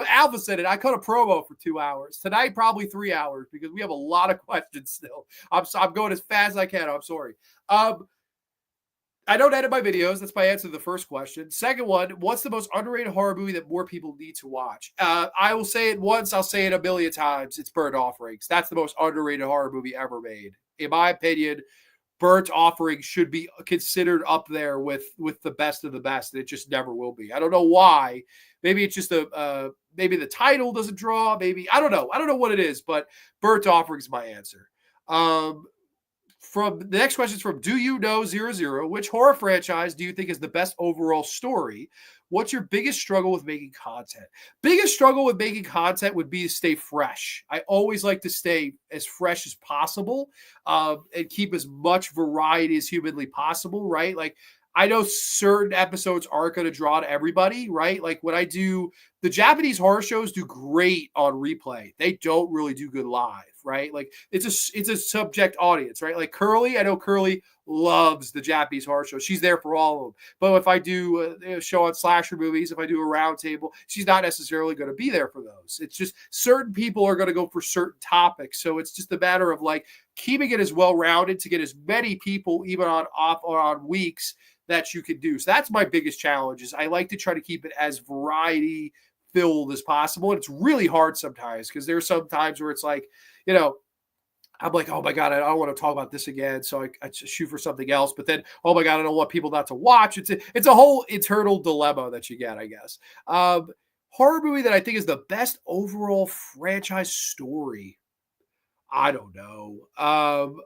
Alpha said it. I cut a promo for 2 hours. Tonight, probably 3 hours because we have a lot of questions still. I'm going as fast as I can. I'm sorry. I don't edit my videos. That's my answer to the first question. Second one, what's the most underrated horror movie that more people need to watch? I will say it once. I'll say it a million times. It's Burnt Offerings. That's the most underrated horror movie ever made. In my opinion, Burnt Offering should be considered up there with the best of the best. And it just never will be. I don't know why. Maybe it's just maybe the title doesn't draw. Maybe, I don't know. I don't know what it is, but Burnt Offering is my answer. From the next question is from Do You Know 00? Which horror franchise do you think is the best overall story? What's your biggest struggle with making content? Biggest struggle with making content would be to stay fresh. I always like to stay as fresh as possible and keep as much variety as humanly possible, right? Like I know certain episodes aren't going to draw to everybody, right? Like when I do the Japanese horror shows do great on replay. They don't really do good live, right? Like it's a subject audience, right? Like Curly, I know Curly loves the Japanese horror show. She's there for all of them. But if I do a show on slasher movies, if I do a round table, she's not necessarily going to be there for those. It's just certain people are going to go for certain topics. So it's just a matter of like keeping it as well rounded to get as many people even on off or on weeks that you could do. So that's my biggest challenge is I like to try to keep it as variety filled as possible. And it's really hard sometimes because there's some times where it's like, you know, I'm like, oh my God, I don't want to talk about this again. So I shoot for something else. But then, oh my God, I don't want people not to watch. It's a whole internal dilemma that you get, I guess. Horror movie that I think is the best overall franchise story. I don't know.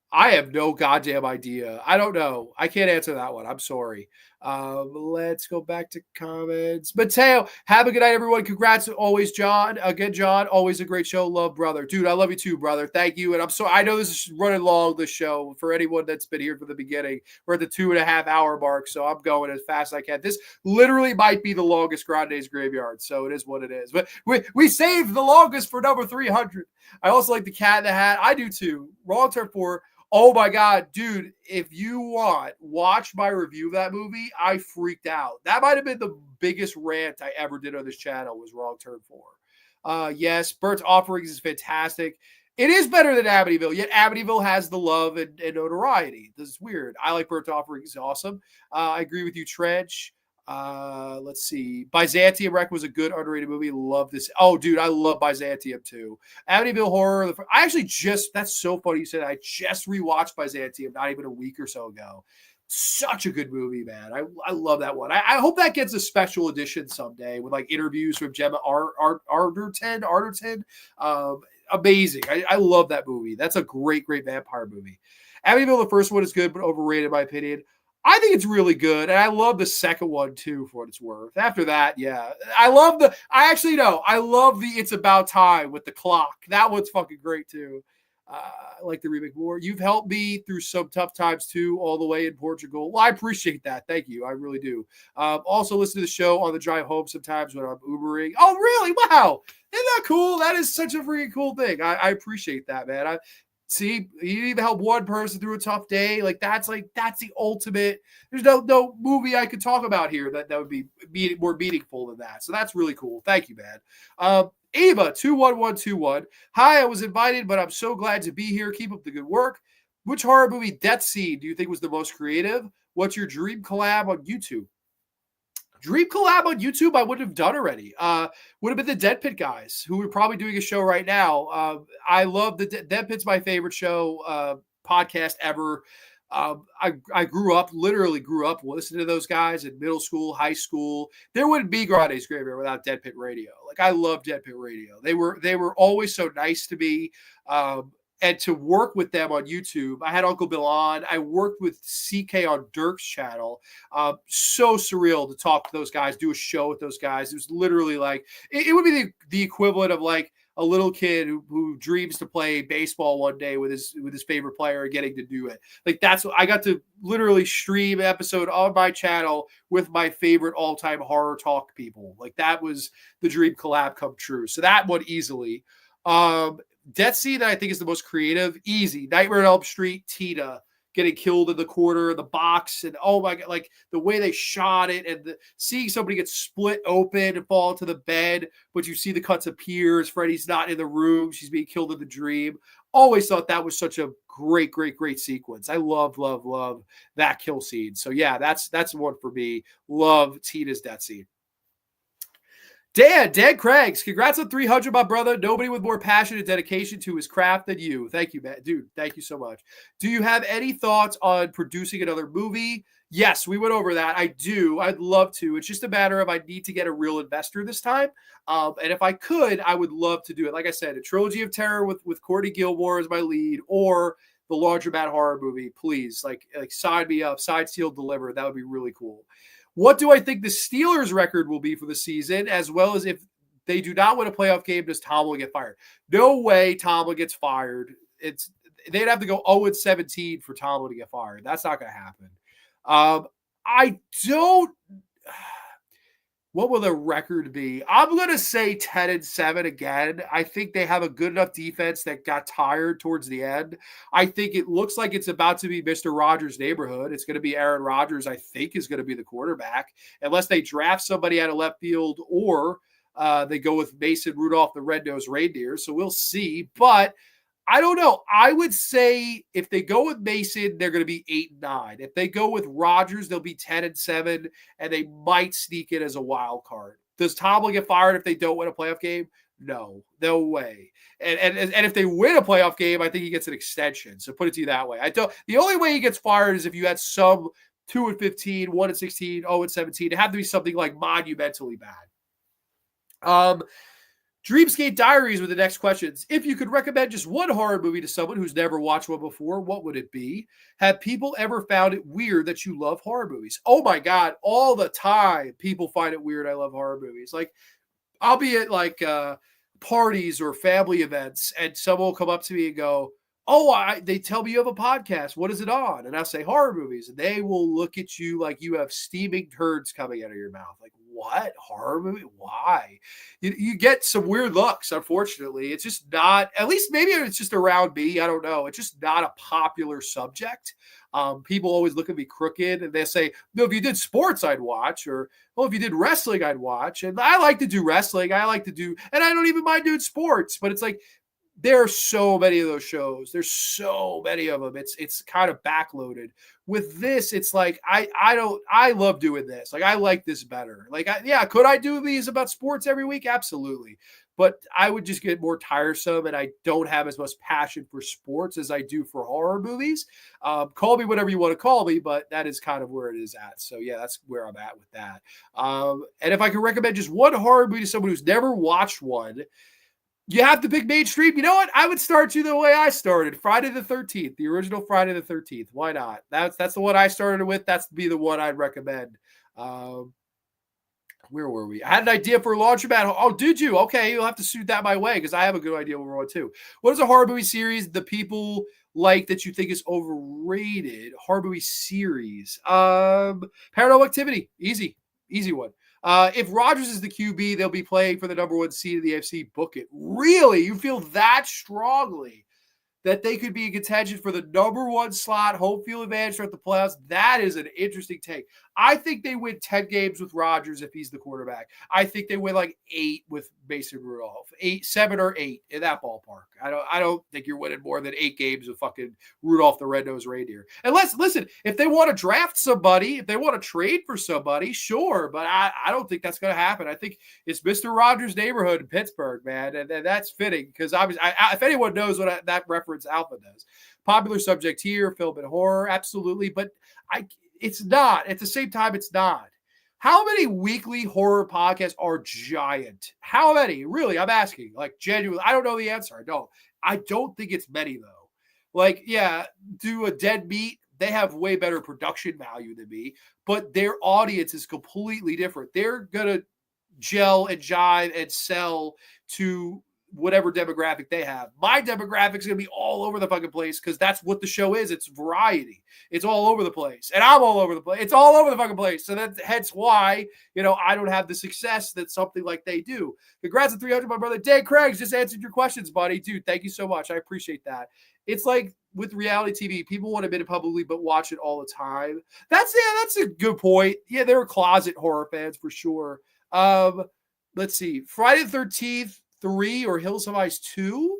I have no goddamn idea. I don't know. I can't answer that one. I'm sorry. Let's go back to comments. Mateo, have a good night, everyone. Congrats always, John. Again, John, always a great show. Love, brother. Dude, I love you too, brother. Thank you. And I'm so I know this is running long, this show, for anyone that's been here from the beginning. We're at the 2.5 hour mark, so I'm going as fast as I can. This literally might be the longest Grande's Graveyard, so it is what it is. But we saved the longest for number 300. I also like the Cat in the Hat. I do too. Wrong Turn 4. Oh my God, dude, if you watch my review of that movie. I freaked out. That might have been the biggest rant I ever did on this channel was Wrong Turn 4. Yes, Bert's Offerings is fantastic. It is better than Amityville, yet Amityville has the love and notoriety. This is weird. I like Bert's Offerings. It's awesome. I agree with you, Trench. Let's see. Byzantium Wreck was a good underrated movie. Love this. Oh, dude, I love Byzantium too. Amityville Horror. I actually that's so funny you said that. I just rewatched Byzantium not even a week or so ago. Such a good movie, man. I love that one. I hope that gets a special edition someday with like interviews from Gemma Arterton. Amazing. I love that movie. That's a great vampire movie. Amityville, the first one is good, but overrated in my opinion. I think it's really good, and I love the second one too, for what it's worth. After that, yeah, I love the It's About Time with the clock. That one's fucking great too. I like the remake more. You've helped me through some tough times too, all the way in Portugal. Well, I appreciate that. Thank you. I really do. Also, listen to the show on the drive home sometimes when I'm Ubering. Oh, really? Wow. Isn't that cool? That is such a freaking cool thing. I appreciate that, man. See, you even help one person through a tough day. That's the ultimate. There's no movie I could talk about here that would be more meaningful than that. So that's really cool. Thank you, man. Ava 21121. Hi, I was invited, but I'm so glad to be here. Keep up the good work. Which horror movie death scene do you think was the most creative? What's your dream collab on YouTube? Dream collab on YouTube, I would have done already. Would have been the Dead Pit guys, who are probably doing a show right now. I love the Dead Pit's my favorite show podcast ever. I literally grew up listening to those guys in middle school, high school. There wouldn't be Grande's Graveyard without Dead Pit Radio. Like I love Dead Pit Radio. They were always so nice to me. And to work with them on YouTube, I had Uncle Bill on. I worked with CK on Dirk's channel. So surreal to talk to those guys, do a show with those guys. It was literally like, it would be the equivalent of like a little kid who dreams to play baseball one day with his favorite player and getting to do it. Like that's what I got to literally stream an episode on my channel with my favorite all-time horror talk people. Like that was the dream collab come true. So that one easily. Death Scene that I think is the most creative, easy. Nightmare on Elm Street, Tina getting killed in the corner of the box, and oh my God, like the way they shot it, and seeing somebody get split open and fall into the bed, but you see the cuts appears. Freddy's not in the room; she's being killed in the dream. Always thought that was such a great sequence. I love that kill scene. So yeah, that's one for me. Love Tina's death scene. Dan Craigs, congrats on 300, my brother. Nobody with more passion and dedication to his craft than you. Thank you, man. Dude, thank you so much. Do you have any thoughts on producing another movie? Yes, we went over that. I do. I'd love to. It's just a matter of I need to get a real investor this time. And if I could, I would love to do it. Like I said, a trilogy of terror with Courtney Gilmore as my lead, or the laundromat horror movie. Please, like sign me up. Signed, sealed, delivered. That would be really cool. What do I think the Steelers' record will be for the season, as well as if they do not win a playoff game, does Tomlin get fired? No way Tomlin gets fired. They'd have to go 0-17 for Tomlin to get fired. That's not going to happen. I don't. What will the record be? I'm going to say 10-7 again. I think they have a good enough defense that got tired towards the end. I think it looks like it's about to be Mr. Rogers' neighborhood. It's going to be Aaron Rodgers, I think, is going to be the quarterback, unless they draft somebody out of left field or they go with Mason Rudolph, the red-nosed reindeer. So we'll see. But I don't know. I would say if they go with Mason, they're going to be 8-9. If they go with Rodgers, they'll be 10-7, and they might sneak it as a wild card. Does Tomlin get fired if they don't win a playoff game? No way. And if they win a playoff game, I think he gets an extension. So put it to you that way. I don't. The only way he gets fired is if you had some 2-15, 1-16, 0-17. It had to be something like monumentally bad. Dreamscape Diaries were the next questions. If you could recommend just one horror movie to someone who's never watched one before, what would it be? Have people ever found it weird that you love horror movies? Oh my God, all the time people find it weird I love horror movies. Like, I'll be at like parties or family events and someone will come up to me and go, they tell me you have a podcast. What is it on? And I'll say horror movies. And they will look at you like you have steaming turds coming out of your mouth. Like, what? Horror movie? Why? You get some weird looks, unfortunately. It's just not, at least maybe it's just around me. I don't know. It's just not a popular subject. People always look at me crooked and they say, no, if you did sports, I'd watch, or, if you did wrestling, I'd watch. And I like to do wrestling. And I don't even mind doing sports, but it's like, there are so many of those shows. There's so many of them. It's kind of backloaded. With this, it's like I love doing this. Like, I like this better. Like, could I do these about sports every week? Absolutely. But I would just get more tiresome, and I don't have as much passion for sports as I do for horror movies. Call me whatever you want to call me, but that is kind of where it is at. So yeah, that's where I'm at with that. And if I could recommend just one horror movie to someone who's never watched one, you have to pick mainstream. You know what? I would start you the way I started. Friday the 13th, the original Friday the 13th. Why not? That's the one I started with. That's be the one I'd recommend. Where were we? I had an idea for a launch battle. Oh, did you? Okay, you'll have to shoot that my way because I have a good idea what we're on too. What is a horror movie series the people like that you think is overrated? Horror movie series. Paranormal Activity. Easy one. If Rodgers is the QB, they'll be playing for the number 1 seed of the AFC. Book it. Really? You feel that strongly that they could be in contention for the number 1 slot, home field advantage throughout the playoffs? That is an interesting take. I think they win 10 games with Rodgers if he's the quarterback. I think they win like 8 with Mason Rudolph, 7 or 8 in that ballpark. I don't think you're winning more than 8 games with fucking Rudolph the red-nosed reindeer. Unless, listen, if they want to draft somebody, if they want to trade for somebody, sure, but I don't think that's going to happen. I think it's Mr. Rogers' neighborhood in Pittsburgh, man, and that's fitting because obviously, if anyone knows what that reference Alpha does. Popular subject here, film and horror, absolutely, but it's not. At the same time, it's not. How many weekly horror podcasts are giant? How many? Really, I'm asking. Like, genuinely, I don't know the answer. I don't think it's many, though. Like, yeah, do a Dead Meat. They have way better production value than me, but their audience is completely different. They're going to gel and jive and sell to whatever demographic they have. My demographic is going to be all over the fucking place because that's what the show is. It's variety. It's all over the place. And I'm all over the place. It's all over the fucking place. So that's hence why, I don't have the success that something like they do. Congrats on 300, my brother. Dave Craigs just answered your questions, buddy. Dude, thank you so much. I appreciate that. It's like with reality TV, people want to admit it publicly, but watch it all the time. That's a good point. Yeah, there are closet horror fans for sure. Let's see. Friday the 13th, 3 or Hills of Ice 2?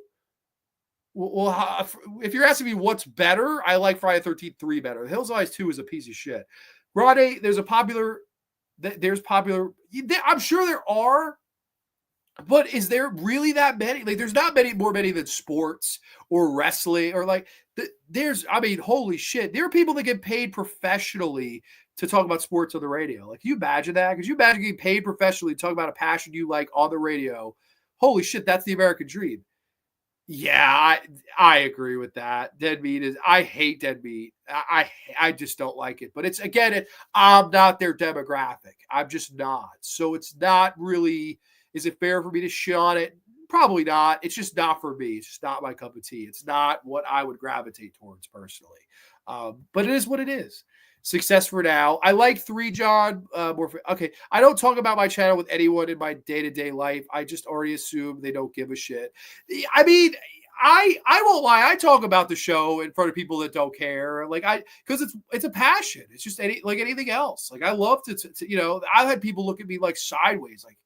Well, if you're asking me what's better, I like Friday the 13th 3 better. Hills of Ice 2 is a piece of shit. Grande, there's popular. I'm sure there are, but is there really that many? Like, there's not many than sports or wrestling or like. Holy shit. There are people that get paid professionally to talk about sports on the radio. Like, can you imagine that? Because you imagine getting paid professionally to talk about a passion you like on the radio. Holy shit, that's the American dream. Yeah, I agree with that. Dead meat I hate dead meat. I just don't like it. But it's, again, I'm not their demographic. I'm just not. So it's not really, is it fair for me to shit on it? Probably not. It's just not for me. It's just not my cup of tea. It's not what I would gravitate towards personally. But it is what it is. Success for now. I like 3John. Okay. I don't talk about my channel with anyone in my day-to-day life. I just already assume they don't give a shit. I mean, I won't lie. I talk about the show in front of people that don't care. Like because it's a passion. It's just like anything else. Like I love to I've had people look at me like sideways, like,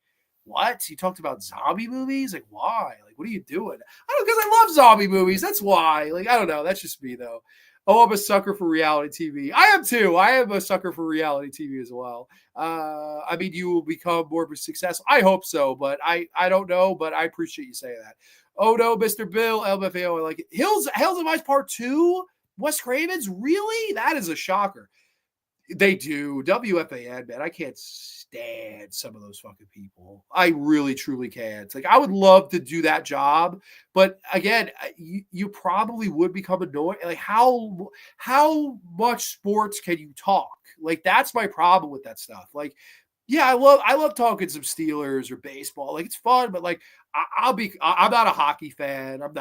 what? He talked about zombie movies? Like, why? Like, what are you doing? I don't, because I love zombie movies. That's why. Like, I don't know. That's just me, though. Oh, I'm a sucker for reality TV. I am too. I am a sucker for reality TV as well. I mean, you will become more of a success. I hope so, but I don't know. But I appreciate you saying that. Oh no, Mr. Bill, LMFAO, I like it. Hills of Ice Part 2? Wes Craven's? Really? That is a shocker. They do. WFAN, man. I can't stand some of those fucking people. I really, truly can't. It's like, I would love to do that job. But again, you probably would become annoying. Like, how much sports can you talk? Like, that's my problem with that stuff. Like, yeah, I love talking some Steelers or baseball. Like, it's fun, but like, I'm not a hockey fan. I'm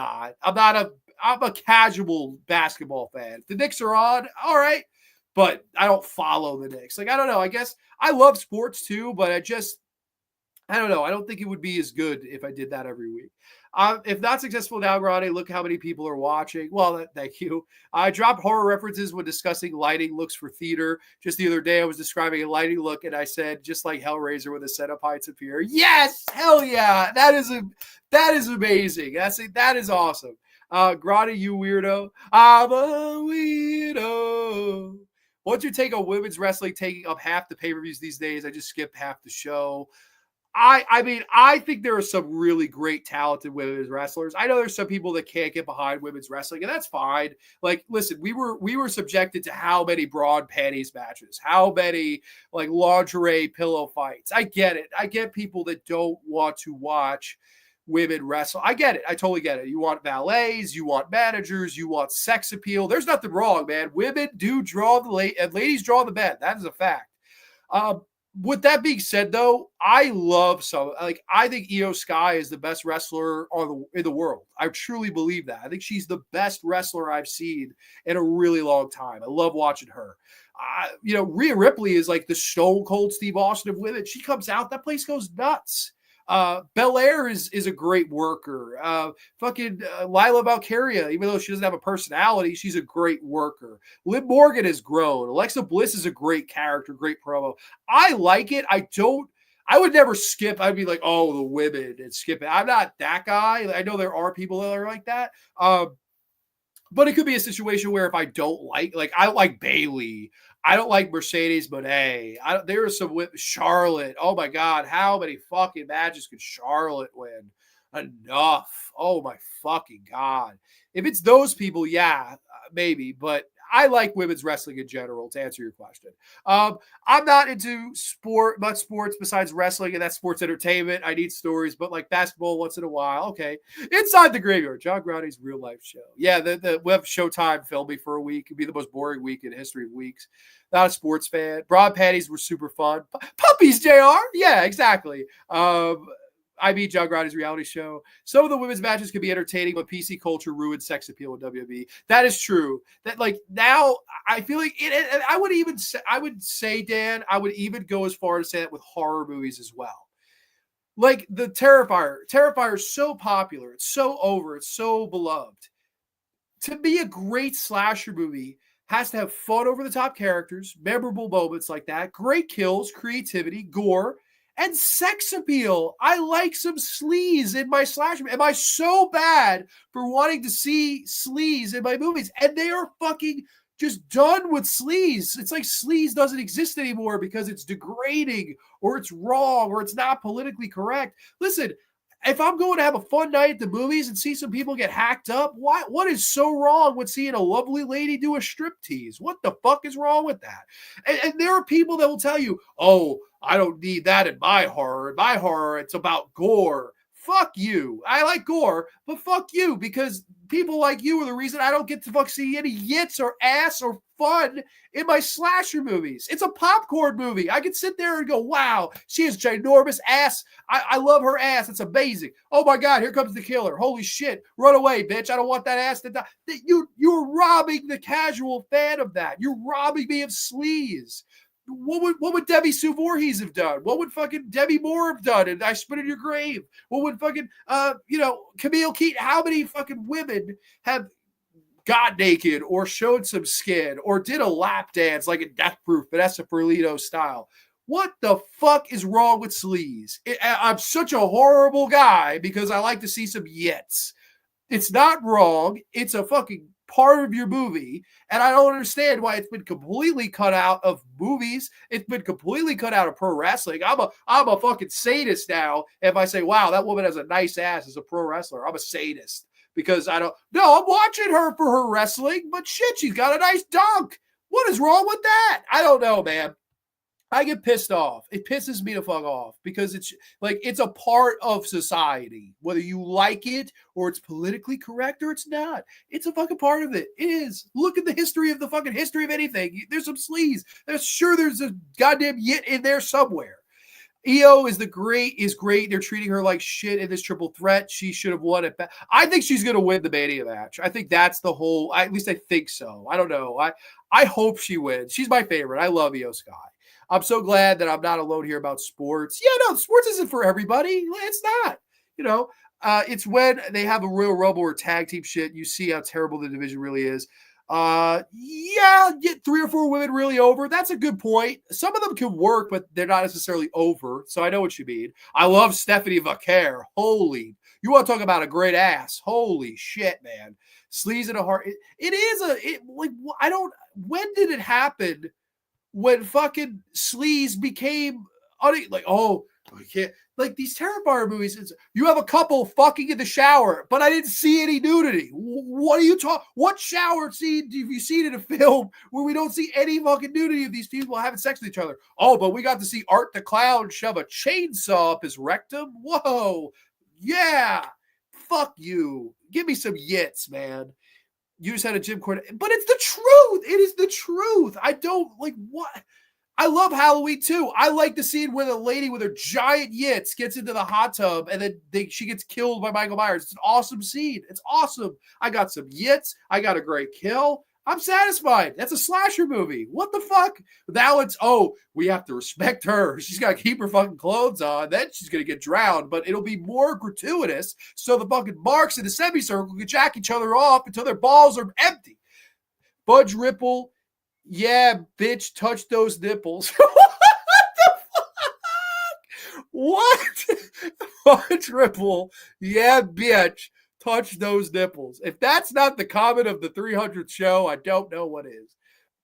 a casual basketball fan. If the Knicks are on, all right. But I don't follow the Knicks. Like, I don't know. I guess I love sports too, but I don't know. I don't think it would be as good if I did that every week. If not successful now, Grande, look how many people are watching. Well, thank you. I dropped horror references when discussing lighting looks for theater. Just the other day, I was describing a lighting look, and I said, just like Hellraiser with a set of heights appear. Yes! Hell yeah! That is amazing. That is awesome. Grande, you weirdo. I'm a weirdo. What's your take on women's wrestling taking up half the pay-per-views these days? I just skipped half the show. I mean, I think there are some really great, talented women's wrestlers. I know there's some people that can't get behind women's wrestling, and that's fine. Like, listen, we were subjected to how many broad panties matches, how many like lingerie pillow fights. I get it. I get people that don't want to watch women wrestle. I get it. I totally get it. You want valets, you want managers, you want sex appeal. There's nothing wrong, man. Women do draw and ladies draw the bed. That is a fact. With that being said, though, I think Io Sky is the best wrestler in the world. I truly believe that. I think she's the best wrestler I've seen in a really long time. I love watching her. Rhea Ripley is like the Stone Cold Steve Austin of women. She comes out, that place goes nuts. Belair is a great worker. Lila Valkyria, even though she doesn't have a personality, she's a great worker. Liv Morgan has grown. Alexa Bliss is a great character, great promo. I like it. I would never skip. I'd be like, oh, the women and skip it. I'm not that guy. I know there are people that are like that. But it could be a situation where if I don't like I like Bailey. I don't like Mercedes Moné. There are some with Charlotte. Oh my God, how many fucking matches could Charlotte win? Enough. Oh my fucking God. If it's those people, yeah, maybe. But I like women's wrestling in general, to answer your question. I'm not into much sports besides wrestling, and that's sports entertainment. I need stories, but like basketball once in a while. Okay. Inside the Graveyard, John Grande's real life show. Yeah, we have Showtime film me for a week. It'd be the most boring week in history of weeks. Not a sports fan. Broad patties were super fun. Puppies, JR. Yeah, exactly. I mean, John Grande's reality show. Some of the women's matches can be entertaining, but PC culture ruined sex appeal in WWE. That is true. That like now, I feel like it. I would say, Dan, I would even go as far as say that with horror movies as well. Like the Terrifier. Terrifier is so popular. It's so over. It's so beloved. To be a great slasher movie, has to have fun over the top characters, memorable moments like that, great kills, creativity, gore, and sex appeal. I like some sleaze in my slasher. Am I so bad for wanting to see sleaze in my movies? And they are fucking just done with sleaze. It's like sleaze doesn't exist anymore because it's degrading or it's wrong or it's not politically correct. Listen, if I'm going to have a fun night at the movies and see some people get hacked up, what is so wrong with seeing a lovely lady do a striptease? What the fuck is wrong with that? And there are people that will tell you, oh, I don't need that in my horror. In my horror, it's about gore. fuck you. I like gore, but fuck you, because people like you are the reason I don't get to fuck see any yits or ass or fun in my slasher movies. It's a popcorn movie. I can sit there and go, wow, she has ginormous ass. I love her ass. It's amazing. Oh my God, here comes the killer. Holy shit. Run away, bitch. I don't want that ass to die. You're robbing the casual fan of that. You're robbing me of sleaze. What would Debbie Sue Voorhees have done? What would fucking Debbie Moore have done? And I Spit in Your Grave. What would fucking Camille Keaton? How many fucking women have got naked or showed some skin or did a lap dance like in Death Proof, Vanessa Perlito style? What the fuck is wrong with sleaze? I'm such a horrible guy because I like to see some yits. It's not wrong. It's a fucking part of your movie, and I don't understand why it's been completely cut out of movies. It's been completely cut out of pro wrestling. I'm a fucking sadist now. If I say, wow, that woman has a nice ass as a pro wrestler, I'm a sadist because I'm watching her for her wrestling, but shit, she's got a nice dunk. What is wrong with that? I don't know, man. I get pissed off. It pisses me to fuck off because it's like it's a part of society, whether you like it or it's politically correct or it's not. It's a fucking part of it. It is. Look at the history of the fucking history of anything. There's some sleaze. There's a goddamn yit in there somewhere. EO is great. They're treating her like shit in this triple threat. She should have won it back. I think she's going to win the Mania match. I think that's the whole, at least I think so. I don't know. I hope she wins. She's my favorite. I love EO Sky. I'm so glad that I'm not alone here about sports. Yeah, no, sports isn't for everybody. It's not. It's when they have a Royal Rumble or tag team shit, you see how terrible the division really is. Get 3 or 4 women really over. That's a good point. Some of them can work, but they're not necessarily over. So I know what you mean. I love Stephanie Vaquer. Holy, you want to talk about a great ass? Holy shit, man. Sleaze in a heart. When did it happen? When fucking sleaze became I can't, like these Terrifier movies. You have a couple fucking in the shower, but I didn't see any nudity. What are you talking? What shower scene have you seen in a film where we don't see any fucking nudity of these people having sex with each other? Oh, but we got to see Art the Clown shove a chainsaw up his rectum. Whoa, yeah, fuck you. Give me some yits, man. You just had a Jim Cornette, but it's the truth. It is the truth. I don't like what. I love Halloween too. I like the scene where the lady with her giant yits gets into the hot tub and then she gets killed by Michael Myers. It's an awesome scene. It's awesome. I got some yits. I got a great kill. I'm satisfied. That's a slasher movie. What the fuck? That one's, we have to respect her. She's got to keep her fucking clothes on. Then she's going to get drowned, but it'll be more gratuitous so the fucking marks in the semicircle can jack each other off until their balls are empty. Budge Ripple, yeah, bitch, touch those nipples. What? Budge Ripple, yeah, bitch, touch those nipples. If that's not the comment of the 300th show, I don't know what is.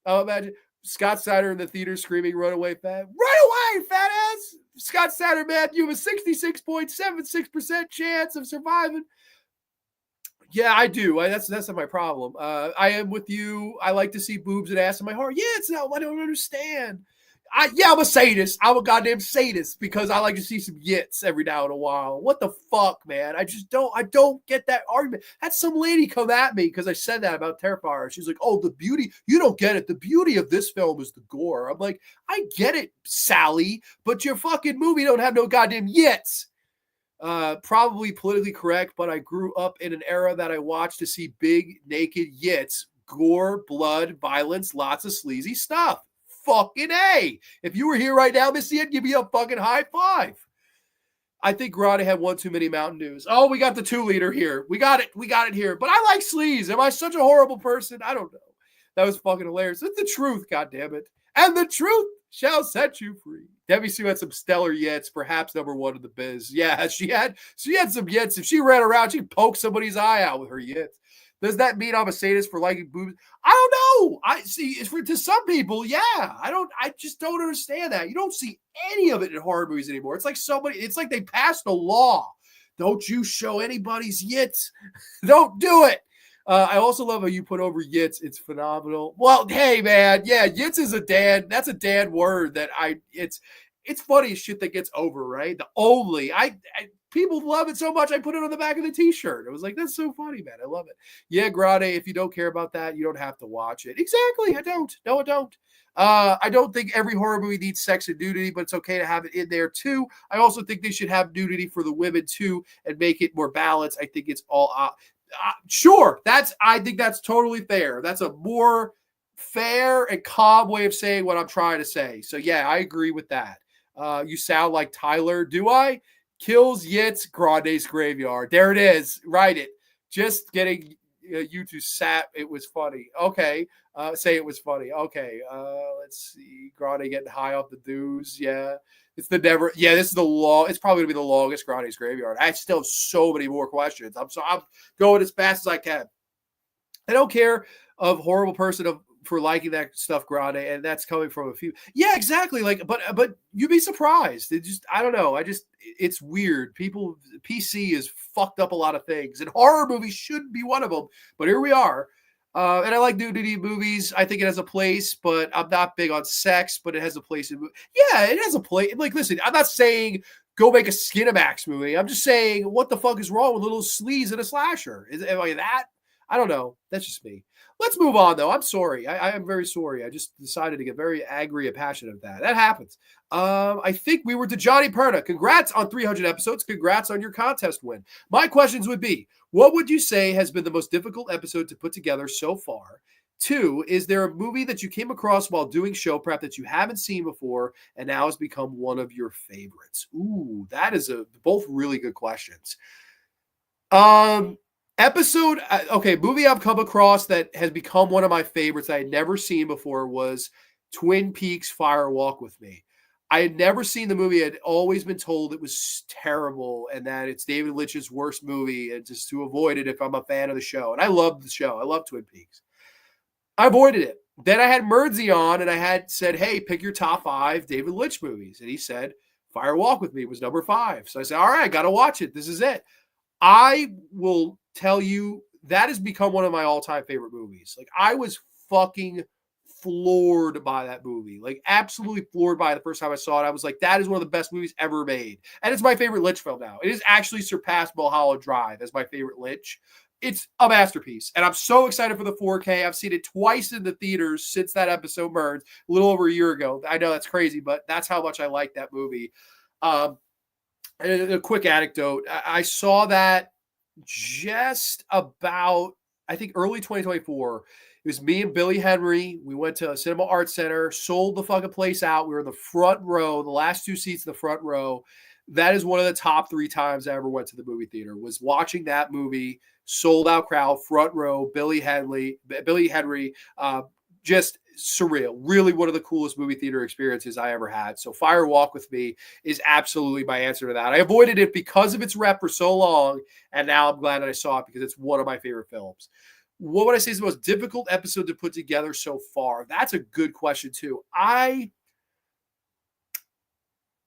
Imagine Scott Steiner in the theater screaming, run away, fat. Run away, fat ass. Scott Steiner, man, you have a 66.76% chance of surviving. Yeah, I do. That's not my problem. I am with you. I like to see boobs and ass in my heart. Yeah, it's not. I don't understand. I'm a sadist. I'm a goddamn sadist because I like to see some yits every now and a while. What the fuck, man? I don't get that argument. Had some lady come at me because I said that about Terrifier. She's like, oh, the beauty. You don't get it. The beauty of this film is the gore. I'm like, I get it, Sally, but your fucking movie don't have no goddamn yits. Probably politically correct, but I grew up in an era that I watched to see big naked yits, gore, blood, violence, lots of sleazy stuff. Fucking A. If you were here right now, Missy, I'd give you a fucking high five. I think Grande had one too many Mountain Dews. Oh, we got the 2-liter here. We got it here. But I like sleaze. Am I such a horrible person? I don't know. That was fucking hilarious. It's the truth, goddammit. And the truth shall set you free. Debbie Sue had some stellar yits, perhaps number one in the biz. Yeah, she had some yits. If she ran around, she'd poke somebody's eye out with her yits. Does that mean I'm a sadist for liking boobs? I don't know. I see. To some people, yeah. I just don't understand that. You don't see any of it in horror movies anymore. It's like they passed a law. Don't you show anybody's yits. Don't do it. I also love how you put over yits. It's phenomenal. Well, hey man, yeah, yits is that's a Dan word that it's funny as shit that gets over, right? People love it so much, I put it on the back of the t-shirt. I was like, that's so funny, man. I love it. Yeah, Grande, if you don't care about that, you don't have to watch it. Exactly. I don't. No, I don't. I don't think every horror movie needs sex and nudity, but it's okay to have it in there too. I also think they should have nudity for the women too and make it more balanced. I think it's all sure. I think that's totally fair. That's a more fair and calm way of saying what I'm trying to say. So yeah, I agree with that. You sound like Tyler. Do I? Kills Yitz Grande's Graveyard. There it is. Write it. Just getting you to sap. It was funny. Okay. Say it was funny. Okay. Let's see. Grande getting high off the dues. Yeah. It's the never. Yeah, this is the long. It's probably gonna be the longest Grande's Graveyard. I still have so many more questions. I'm going as fast as I can. I don't care of horrible person for liking that stuff, Grande, and that's coming from a few. Yeah, exactly. Like, but you'd be surprised. I don't know. It's weird. People, PC has fucked up a lot of things, and horror movies shouldn't be one of them. But here we are. And I like nudity movies. I think it has a place, but I'm not big on sex. But it has a place in. Yeah, it has a place. Like, listen, I'm not saying go make a Skinamax movie. I'm just saying, what the fuck is wrong with little sleaze in a slasher? Am I that? I don't know. That's just me. Let's move on, though. I'm sorry. I am very sorry. I just decided to get very angry and passionate at that. That happens. I think we were to Johnny Perna. Congrats on 300 episodes. Congrats on your contest win. My questions would be, what would you say has been the most difficult episode to put together so far? 2, is there a movie that you came across while doing show prep that you haven't seen before and now has become one of your favorites? Ooh, that is both really good questions. Movie I've come across that has become one of my favorites I had never seen before was Twin Peaks Fire Walk with Me. I had never seen the movie. I'd always been told it was terrible and that it's David Lynch's worst movie, and just to avoid it if I'm a fan of the show. And I love the show. I love Twin Peaks. I avoided it. Then I had Merdsy on and I had said, hey, pick your top 5 David Lynch movies. And he said, Fire Walk with Me was number 5. So I said, all right, got to watch it. This is it. I will tell you that has become one of my all-time favorite movies. Like, I was fucking floored by that movie. Like, absolutely floored by it the first time I saw it. I was like, that is one of the best movies ever made. And it's my favorite Lynch film now. It has actually surpassed Mulholland Drive as my favorite Lynch. It's a masterpiece. And I'm so excited for the 4K. I've seen it twice in the theaters since that episode merged a little over a year ago. I know that's crazy, but that's how much I like that movie. A quick anecdote. I saw that just about, I think, early 2024. It was me and Billy Henry. We went to Cinema Arts Center, sold the fucking place out. We were in the front row, the last 2 seats in the front row. That is one of the top 3 times I ever went to the movie theater, was watching that movie, sold out crowd, front row, Billy Henry, just surreal. Really one of the coolest movie theater experiences I ever had. So Fire Walk with Me is absolutely my answer to that. I avoided it because of its rep for so long, and now I'm glad that I saw it because it's one of my favorite films. What would I say is the most difficult episode to put together so far? That's a good question too.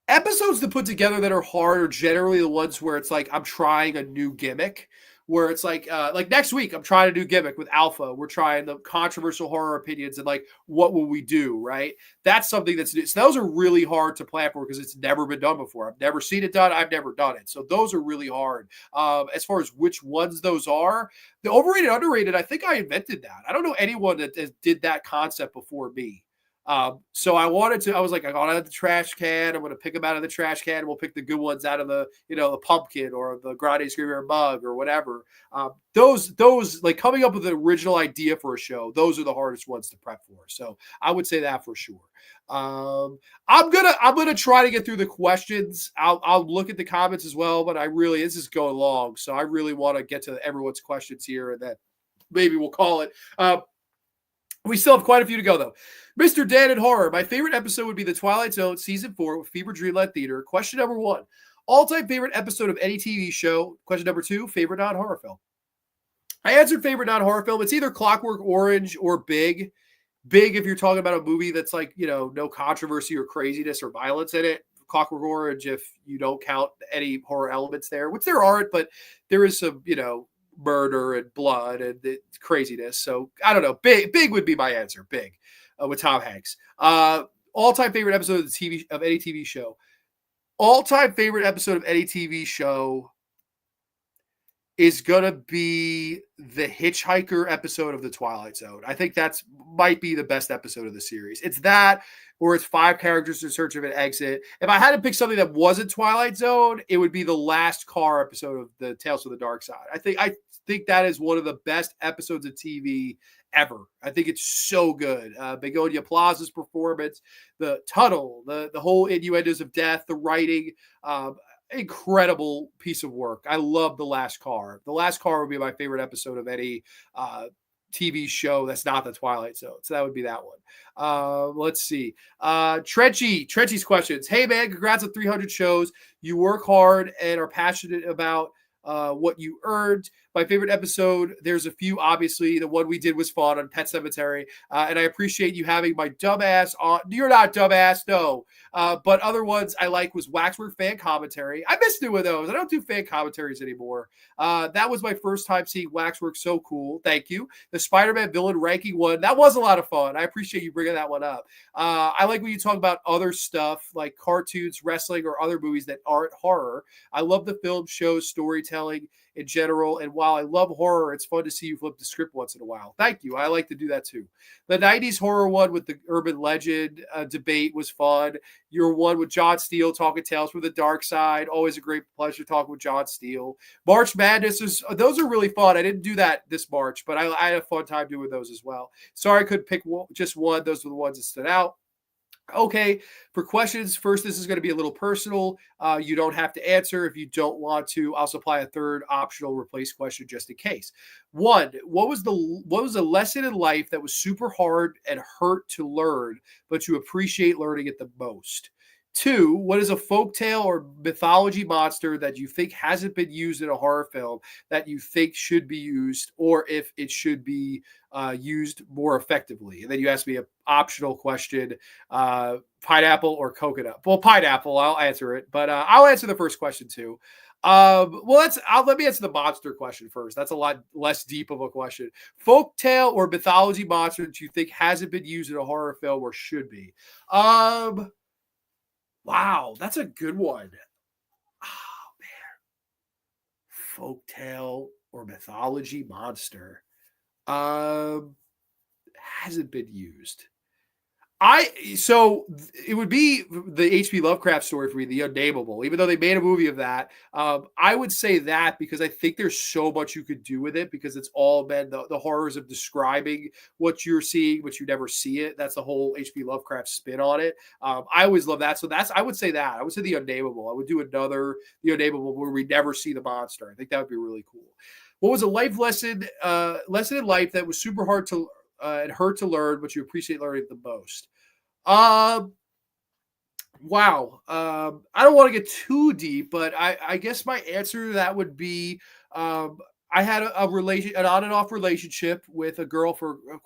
Episodes to put together that are hard are generally the ones where it's like I'm trying a new gimmick, where it's like next week I'm trying a new gimmick with Alpha. We're trying the controversial horror opinions and like what will we do, right? That's something that's new. So those are really hard to plan for because it's never been done before. I've never seen it done. I've never done it. So those are really hard. As far as which ones those are, the overrated, underrated, I think I invented that. I don't know anyone that did that concept before me. So I was like, I got out of the trash can. I'm going to pick them out of the trash can. We'll pick the good ones out of the pumpkin or the Grande Screamer mug or whatever. Those like coming up with an original idea for a show. Those are the hardest ones to prep for. So I would say that for sure. I'm gonna try to get through the questions. I'll look at the comments as well, but this is going long. So I really want to get to everyone's questions here, and then maybe we'll call it. We still have quite a few to go, though. Mr. Dan and Horror. My favorite episode would be The Twilight Zone, Season 4 with Fever Dreamland Theater. Question number 1. All-time favorite episode of any TV show. Question number 2. Favorite non-horror film. I answered favorite non-horror film. It's either Clockwork Orange or Big. Big if you're talking about a movie that's like, no controversy or craziness or violence in it. Clockwork Orange if you don't count any horror elements there, which there aren't, but there is some, murder and blood and craziness. So I don't know. Big would be my answer. Big with Tom Hanks. All-time favorite episode of any TV show. All-time favorite episode of any TV show is gonna be the Hitchhiker episode of The Twilight Zone. I think that's might be the best episode of the series. It's that, or it's 5 characters in search of an exit. If I had to pick something that wasn't Twilight Zone, it would be the last car episode of the Tales from the Dark Side. I think that is one of the best episodes of TV ever. I think it's so good. Begonia Plaza's performance, the tunnel, the whole innuendos of death, the writing. Incredible piece of work. I love The Last Car. The Last Car would be my favorite episode of any TV show that's not the Twilight Zone. So that would be that one. Let's see. Trenchy's questions. Hey man, congrats on 300 shows. You work hard and are passionate about what you earned. My favorite episode, there's a few, obviously. The one we did was fun on Pet Cemetery. And I appreciate you having my dumbass on. You're not dumbass, no. But other ones I like was Waxwork fan commentary. I miss doing those. I don't do fan commentaries anymore. That was my first time seeing Waxwork. So cool. Thank you. The Spider-Man villain ranking one. That was a lot of fun. I appreciate you bringing that one up. I like when you talk about other stuff like cartoons, wrestling, or other movies that aren't horror. I love the film, shows, storytelling in general. And while I love horror, it's fun to see you flip the script once in a while. Thank you. I like to do that too. The 90s horror one with the urban legend debate was fun. Your one with John Steele talking Tales from the Dark Side. Always a great pleasure talking with John Steele. March Madness, those are really fun. I didn't do that this March, but I had a fun time doing those as well. Sorry I couldn't pick just one. Those were the ones that stood out. Okay, for questions, first, this is going to be a little personal. You don't have to answer. If you don't want to, I'll supply a third optional replace question just in case. One, what was a lesson in life that was super hard and hurt to learn, but you appreciate learning it the most? Two, what is a folktale or mythology monster that you think hasn't been used in a horror film that you think should be used, or if it should be used more effectively? And then you ask me an optional question, pineapple or coconut. Well, pineapple, I'll answer it, but I'll answer the first question too. Let me answer the monster question first. That's a lot less deep of a question. Folktale or mythology monster that you think hasn't been used in a horror film or should be? Wow, that's a good one. Oh man, folktale or mythology monster hasn't been used. It would be the H.P. Lovecraft story for me, The Unnameable. Even though they made a movie of that, I would say that because I think there's so much you could do with it because it's all been the horrors of describing what you're seeing, but you never see it. That's the whole H.P. Lovecraft spin on it. I always love that. So I would say that. I would say The Unnameable. I would do another The Unnameable where we never see the monster. I think that would be really cool. What was a life lesson in life that was super hard to and hurt to learn, but you appreciate learning the most? Wow. I don't want to get too deep, but I guess my answer to that would be I had an on and off relationship with a girl for a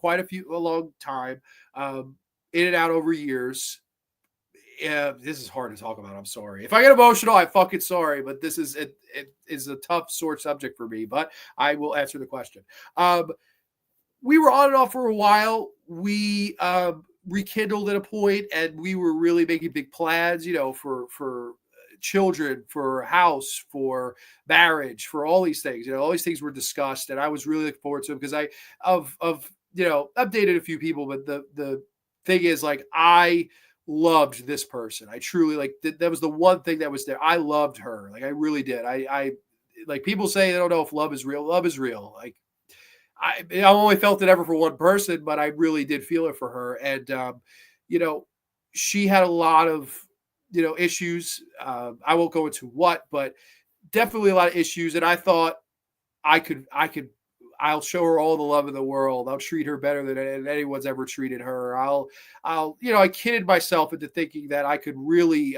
long time, in and out over years. Yeah, this is hard to talk about. I'm sorry. If I get emotional, I'm fucking sorry, but this is it is a tough sore subject for me, but I will answer the question. We were on and off for a while. We rekindled at a point, and we were really making big plans, for children, for a house, for marriage, for all these things. All these things were discussed, and I was really looking forward to them because I've dated a few people, but the thing is, like, I loved this person. I truly that was the one thing that was there. I loved her. Like, I really did. I like, people say they don't know if love is real. Love is real. Like, I only felt it ever for one person, but I really did feel it for her. And, she had a lot of, issues. I won't go into what, but definitely a lot of issues. And I thought I'll show her all the love in the world. I'll treat her better than anyone's ever treated her. I kidded myself into thinking that I could really,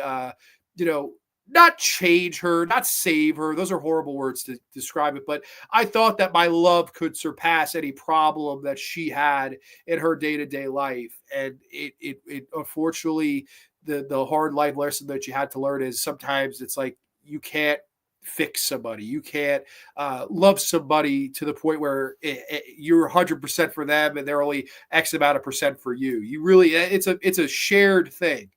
not change her, not save her. Those are horrible words to describe it. But I thought that my love could surpass any problem that she had in her day-to-day life. And it unfortunately, the hard life lesson that you had to learn is sometimes it's like, you can't fix somebody. You can't love somebody to the point where you're 100% for them and they're only X amount of percent for you. You really, it's a shared thing.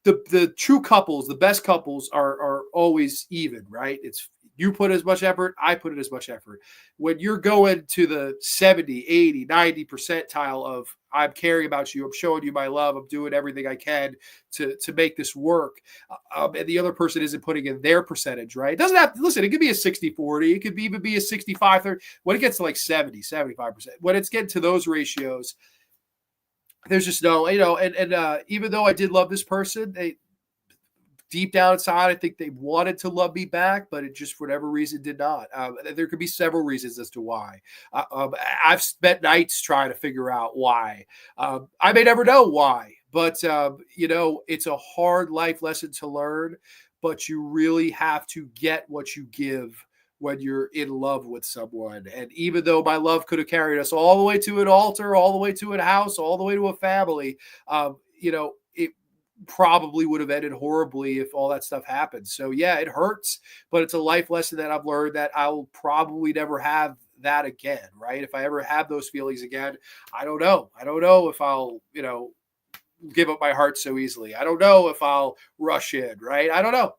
the true couples, the best couples are always even, right? It's you put as much effort, I put in as much effort. When you're going to the 70, 80, 90 percentile of I'm caring about you, I'm showing you my love, I'm doing everything I can to make this work. And the other person isn't putting in their percentage, right? It doesn't have to, listen, it could be a 60-40, it could even be a 65-30. When it gets to like 70, 75%, when it's getting to those ratios, there's just no, and even though I did love this person, they deep down inside, I think they wanted to love me back, but it just for whatever reason did not. There could be several reasons as to why. I've spent nights trying to figure out why. I may never know why, but it's a hard life lesson to learn. But you really have to get what you give when you're in love with someone. And even though my love could have carried us all the way to an altar, all the way to a house, all the way to a family, it probably would have ended horribly if all that stuff happened. So yeah, it hurts, but it's a life lesson that I've learned that I'll probably never have that again, right? If I ever have those feelings again, I don't know. I don't know if I'll, give up my heart so easily. I don't know if I'll rush in, right? I don't know.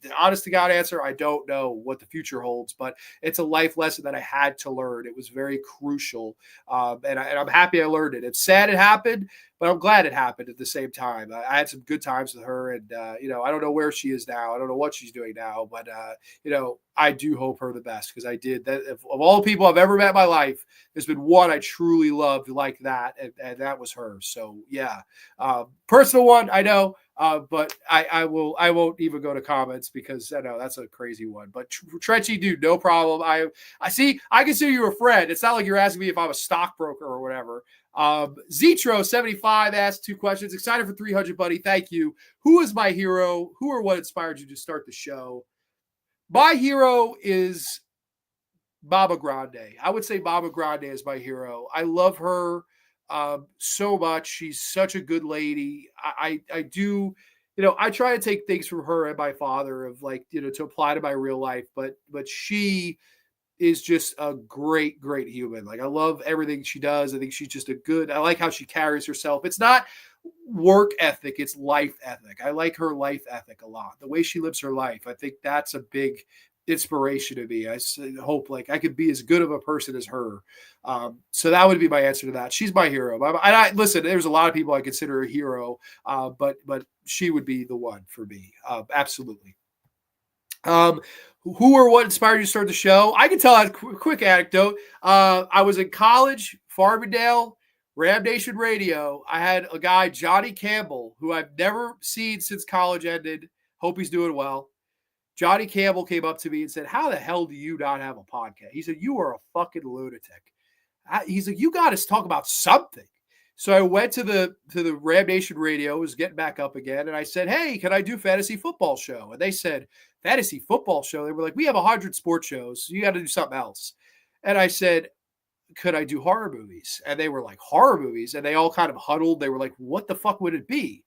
The honest to God answer, I don't know what the future holds, but it's a life lesson that I had to learn. It was very crucial, and I'm happy I learned it. It's sad it happened, but I'm glad it happened at the same time. I had some good times with her, and I don't know where she is now. I don't know what she's doing now, but I do hope her the best because I did that. Of all the people I've ever met in my life, there's been one I truly loved like that, and that was her. So yeah, personal one, I know. But I won't even go to comments because I know that's a crazy one. But Trenchy, dude, no problem. I see. I consider you a friend. It's not like you're asking me if I'm a stockbroker or whatever. Zetro75 asked 2 questions. Excited for 300, buddy. Thank you. Who is my hero? Who or what inspired you to start the show? My hero is Baba Grande. I would say Baba Grande is my hero. I love her so much. She's such a good lady. I do, I try to take things from her and my father of like, to apply to my real life, but she is just a great, great human. Like I love everything she does. I think she's just I like how she carries herself. It's not work ethic, it's life ethic. I like her life ethic a lot. The way she lives her life. I think that's a big inspiration to me. I hope like I could be as good of a person as her. So that would be my answer to that. She's my hero. I listen, there's a lot of people I consider a hero, but she would be the one for me. Absolutely. Who or what inspired you to start the show? I can tell a quick anecdote. I was in college, Farmingdale, Ram Nation Radio. I had a guy, Johnny Campbell, who I've never seen since college ended. Hope he's doing well. Johnny Campbell came up to me and said, "How the hell do you not have a podcast?" He said, "You are a fucking lunatic." He's like, "You got to talk about something." So I went to the Ram Nation Radio, was getting back up again, and I said, "Hey, can I do fantasy football show?" And they said, "Fantasy football show?" They were like, "We have 100 sports shows. You got to do something else." And I said, "Could I do horror movies?" And they were like, "Horror movies?" And they all kind of huddled. They were like, "What the fuck would it be?"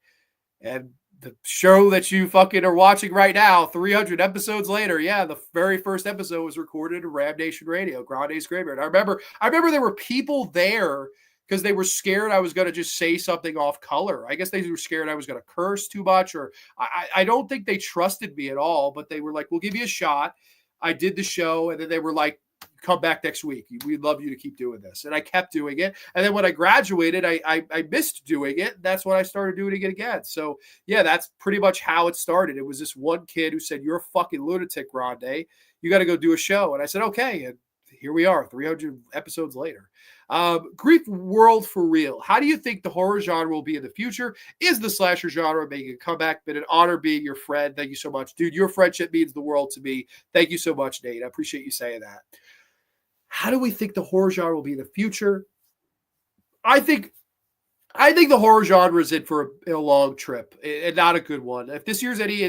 And the show that you fucking are watching right now, 300 episodes later, yeah, the very first episode was recorded at Ram Nation Radio, Grande's Graveyard. I remember there were people there because they were scared I was going to just say something off color. I guess they were scared I was going to curse too much, or I don't think they trusted me at all, but they were like, "We'll give you a shot." I did the show, and then they were like, "Come back next week. We'd love you to keep doing this." And I kept doing it. And then when I graduated, I missed doing it. That's when I started doing it again. So yeah, that's pretty much how it started. It was this one kid who said, "You're a fucking lunatic, Grande. You got to go do a show." And I said, "Okay." And here we are, 300 episodes later. Greek world for real. How do you think the horror genre will be in the future? Is the slasher genre making a comeback? Been an honor being your friend. Thank you so much. Dude, your friendship means the world to me. Thank you so much, Nate. I appreciate you saying that. How do we think the horror genre will be in the future? I think the horror genre is in for a long trip and not a good one. If this year's any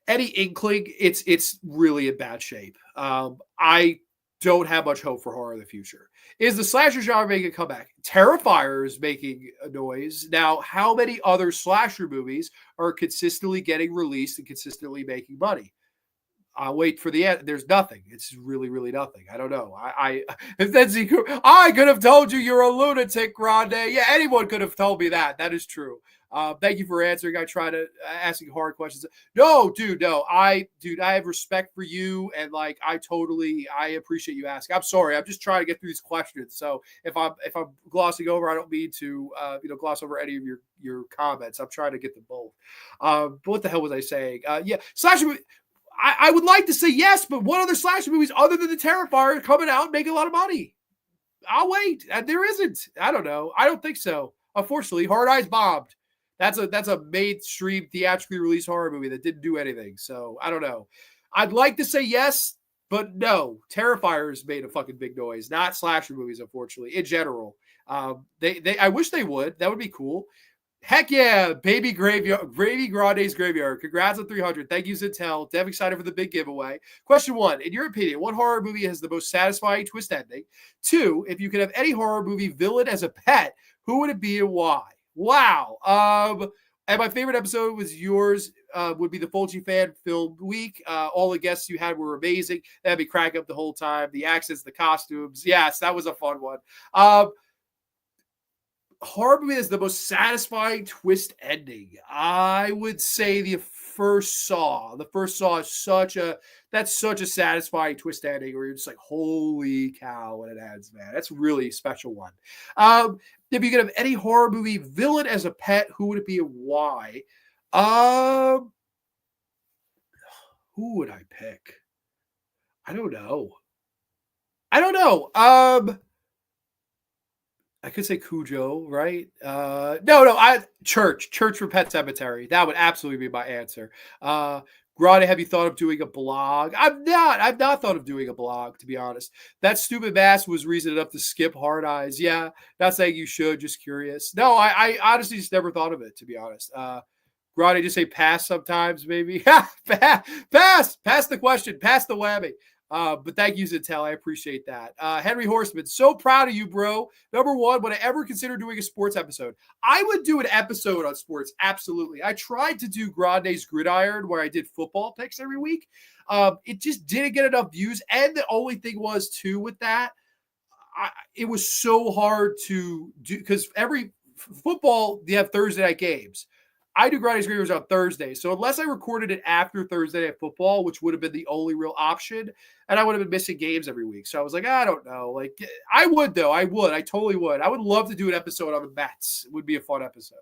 inkling, it's really in bad shape. I don't have much hope for horror in the future. Is the slasher genre making a comeback? Terrifier is making a noise. Now, how many other slasher movies are consistently getting released and consistently making money? I'll wait for the end. There's nothing. It's really, really nothing. I don't know. I could have told you you're a lunatic, Grande. Yeah, anyone could have told me that. That is true. Thank you for answering. I try to asking hard questions. No, dude, no. I have respect for you, and like I appreciate you asking. I'm sorry. I'm just trying to get through these questions. So if I'm glossing over, I don't mean to gloss over any of your comments. I'm trying to get them both. But what the hell was I saying? Yeah, slasher movie. I would like to say yes, but what other slasher movies other than the Terrifier coming out and making a lot of money? I'll wait. There isn't. I don't know. I don't think so. Unfortunately, Hard Eyes bombed. That's a mainstream theatrically released horror movie that didn't do anything. So I don't know. I'd like to say yes, but no. Terrifiers made a fucking big noise, not slasher movies, unfortunately, in general. I wish they would. That would be cool. Heck yeah, baby Grande's Graveyard. Congrats on 300. Thank you, Zintel. Dev excited for the big giveaway. Question 1. In your opinion, what horror movie has the most satisfying twist ending? 2. If you could have any horror movie villain as a pet, who would it be and why? Wow. And my favorite episode was yours, would be the Fulci fan film week. All the guests you had were amazing. That'd be cracking up the whole time. The accents, the costumes. Yes, that was a fun one. Horror movie is the most satisfying twist ending. I would say the first Saw. The first Saw is such a satisfying twist ending where you're just like, holy cow, when it ends, man. That's really a special one. If you could have any horror movie villain as a pet, who would it be and why? Who would I pick? I don't know. I could say Cujo, right? No. Church for Pet Cemetery. That would absolutely be my answer. Grande, have you thought of doing a blog? I've not thought of doing a blog, to be honest. That stupid mask was reason enough to skip Hard Eyes. Yeah, not saying you should, just curious. No, I honestly just never thought of it, to be honest. Grande, just say pass sometimes, maybe. Pass the question, pass the whammy. But thank you, Zintel. I appreciate that. Henry Horseman, so proud of you, bro. Number 1, would I ever consider doing a sports episode? I would do an episode on sports. Absolutely. I tried to do Grande's Gridiron where I did football picks every week. It just didn't get enough views. And the only thing was too with that, it was so hard to do because every football, you have Thursday night games. I do Grande's Graveyards on Thursday. So unless I recorded it after Thursday Night Football, which would have been the only real option, and I would have been missing games every week. So I was like, I don't know. Like, I would, though. I totally would. I would love to do an episode on the Mets. It would be a fun episode.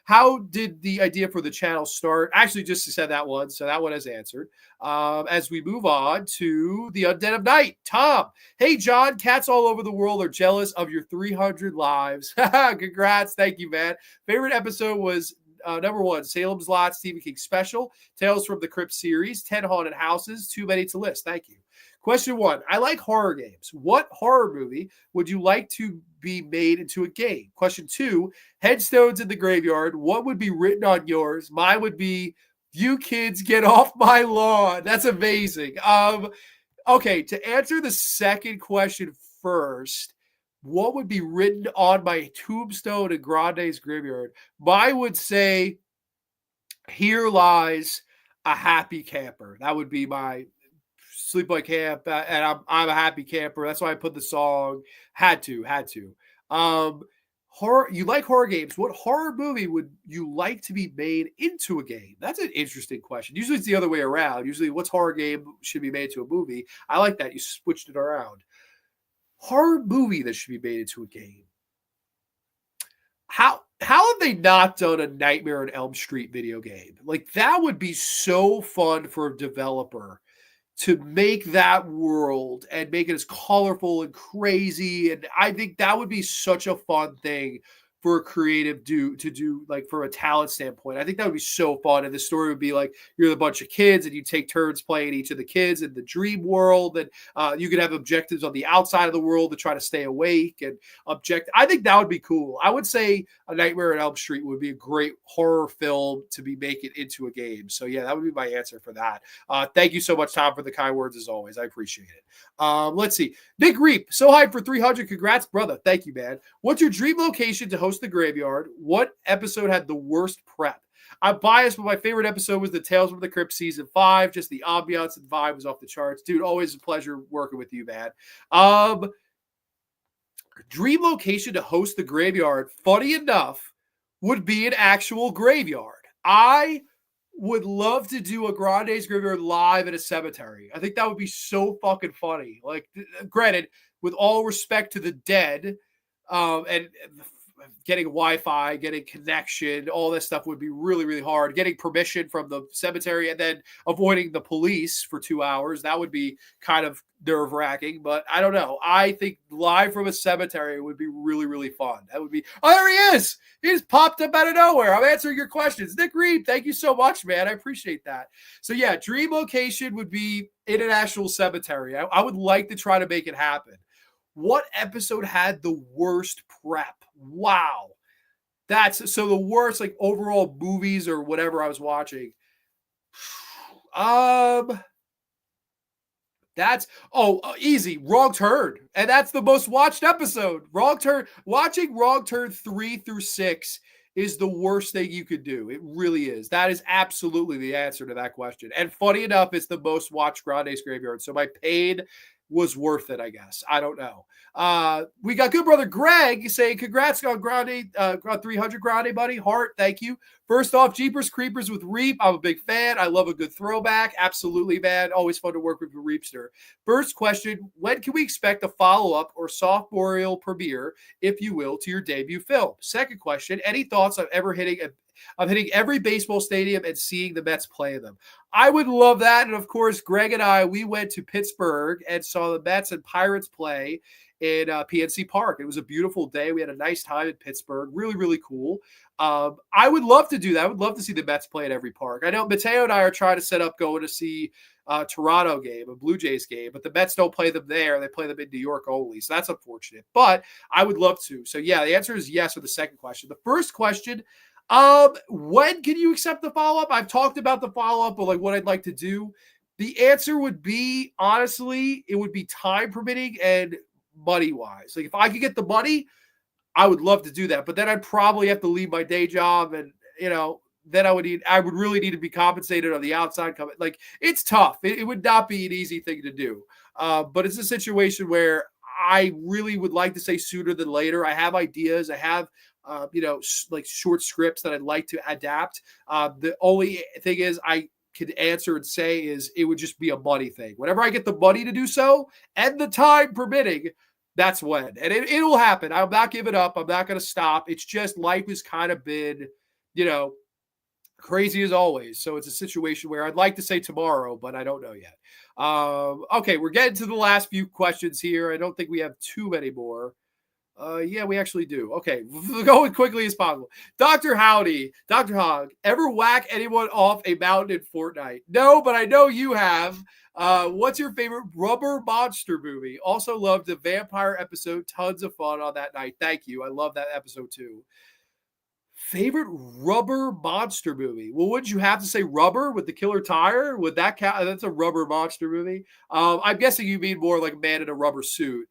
How did the idea for the channel start? Actually, just said that one. So that one is answered. As we move on to the Undead of Night. Tom. Hey, John. Cats all over the world are jealous of your 300 lives. Congrats. Thank you, man. Favorite episode was number 1, Salem's Lot, Stephen King special, Tales from the Crypt series, 10 haunted houses, too many to list. Thank you. Question 1, I like horror games. What horror movie would you like to be made into a game? Question 2, Headstones in the Graveyard. What would be written on yours? Mine would be, you kids get off my lawn. That's amazing. Okay, to answer the second question first, what would be written on my tombstone in Grande's Graveyard? Mine would say, here lies a happy camper. That would be my sleepaway camp, and I'm a happy camper. That's why I put the song. Had to. Horror. You like horror games. What horror movie would you like to be made into a game? That's an interesting question. Usually it's the other way around. Usually what's horror game should be made into a movie. I like that. You switched it around. Horror movie that should be made into a game. How have they not done a Nightmare on Elm Street video game? Like, that would be so fun for a developer to make that world and make it as colorful and crazy. And I think that would be such a fun thing for a creative to do, like, from a talent standpoint. I think that would be so fun. And the story would be like, you're a bunch of kids and you take turns playing each of the kids in the dream world. And you could have objectives on the outside of the world to try to stay awake and I think that would be cool. I would say A Nightmare on Elm Street would be a great horror film to be making into a game. So yeah, that would be my answer for that. Thank you so much, Tom, for the kind words as always. I appreciate it. Let's see. Nick Reap, so hyped for 300. Congrats, brother. Thank you, man. What's your dream location to host the Graveyard? What episode had the worst prep? I'm biased, but my favorite episode was the Tales from the Crypt season 5. Just the ambiance and vibe was off the charts. Dude, always a pleasure working with you, man. Dream location to host the graveyard, funny enough, would be an actual graveyard. I would love to do a Grande's graveyard live at a cemetery. I think that would be so fucking funny. Like, granted, with all respect to the dead, and getting Wi-Fi, getting connection, all this stuff would be really, really hard. Getting permission from the cemetery and then avoiding the police for 2 hours, that would be kind of nerve-wracking. But I don't know. I think live from a cemetery would be really, really fun. That would be. Oh, there he is. He just popped up out of nowhere. I'm answering your questions. Nick Reed, thank you so much, man. I appreciate that. So yeah, dream location would be International Cemetery. I would like to try to make it happen. What episode had the worst prep? Wow. That's so the worst, like, overall movies or whatever I was watching. That's easy. Wrong Turn. And that's the most watched episode. Wrong Turn. Watching Wrong Turn 3 through 6 is the worst thing you could do. It really is. That is absolutely the answer to that question. And funny enough, it's the most watched Grande's Graveyard. So my pain was worth it, I guess. I don't know. We got good brother Greg saying, congrats on Grande, 300 Grande, buddy. Heart, thank you. First off, Jeepers Creepers with Reap. I'm a big fan. I love a good throwback. Absolutely, man. Always fun to work with the Reapster. First question, when can we expect a follow-up or sophomorial premiere, if you will, to your debut film? Second question, any thoughts on hitting every baseball stadium and seeing the Mets play them? I would love that. And of course, Greg and I, we went to Pittsburgh and saw the Mets and Pirates play in PNC Park. It was a beautiful day. We had a nice time in Pittsburgh. Really, really cool. I would love to do that. I would love to see the Mets play at every park. I know Mateo and I are trying to set up going to see a Toronto game, a Blue Jays game, but the Mets don't play them there. They play them in New York only. So that's unfortunate. But I would love to. So yeah, the answer is yes for the second question. The first question, when can you accept the follow-up? I've talked about the follow-up, but like what I'd like to do. The answer would be, honestly, it would be time permitting and money-wise. Like if I could get the money, I would love to do that. But then I'd probably have to leave my day job, and then I would really need to be compensated on the outside. Like it's tough. It would not be an easy thing to do. But it's a situation where I really would like to say sooner than later. I have ideas. I have like short scripts that I'd like to adapt. The only thing is I could answer and say is it would just be a money thing. Whenever I get the money to do so and the time permitting, that's when. And it'll happen. I'm not giving up. I'm not going to stop. It's just life has kind of been, crazy as always. So it's a situation where I'd like to say tomorrow, but I don't know yet. Okay, we're getting to the last few questions here. I don't think we have too many more. Yeah, we actually do. Okay, go as quickly as possible. Dr. Howdy, Dr. Hogg, ever whack anyone off a mountain in Fortnite? No, but I know you have. What's your favorite rubber monster movie? Also loved the vampire episode. Tons of fun on that night. Thank you. I love that episode too. Favorite rubber monster movie? Well, would you have to say Rubber with the killer tire? Would that count? That's a rubber monster movie. I'm guessing you mean more like a man in a rubber suit.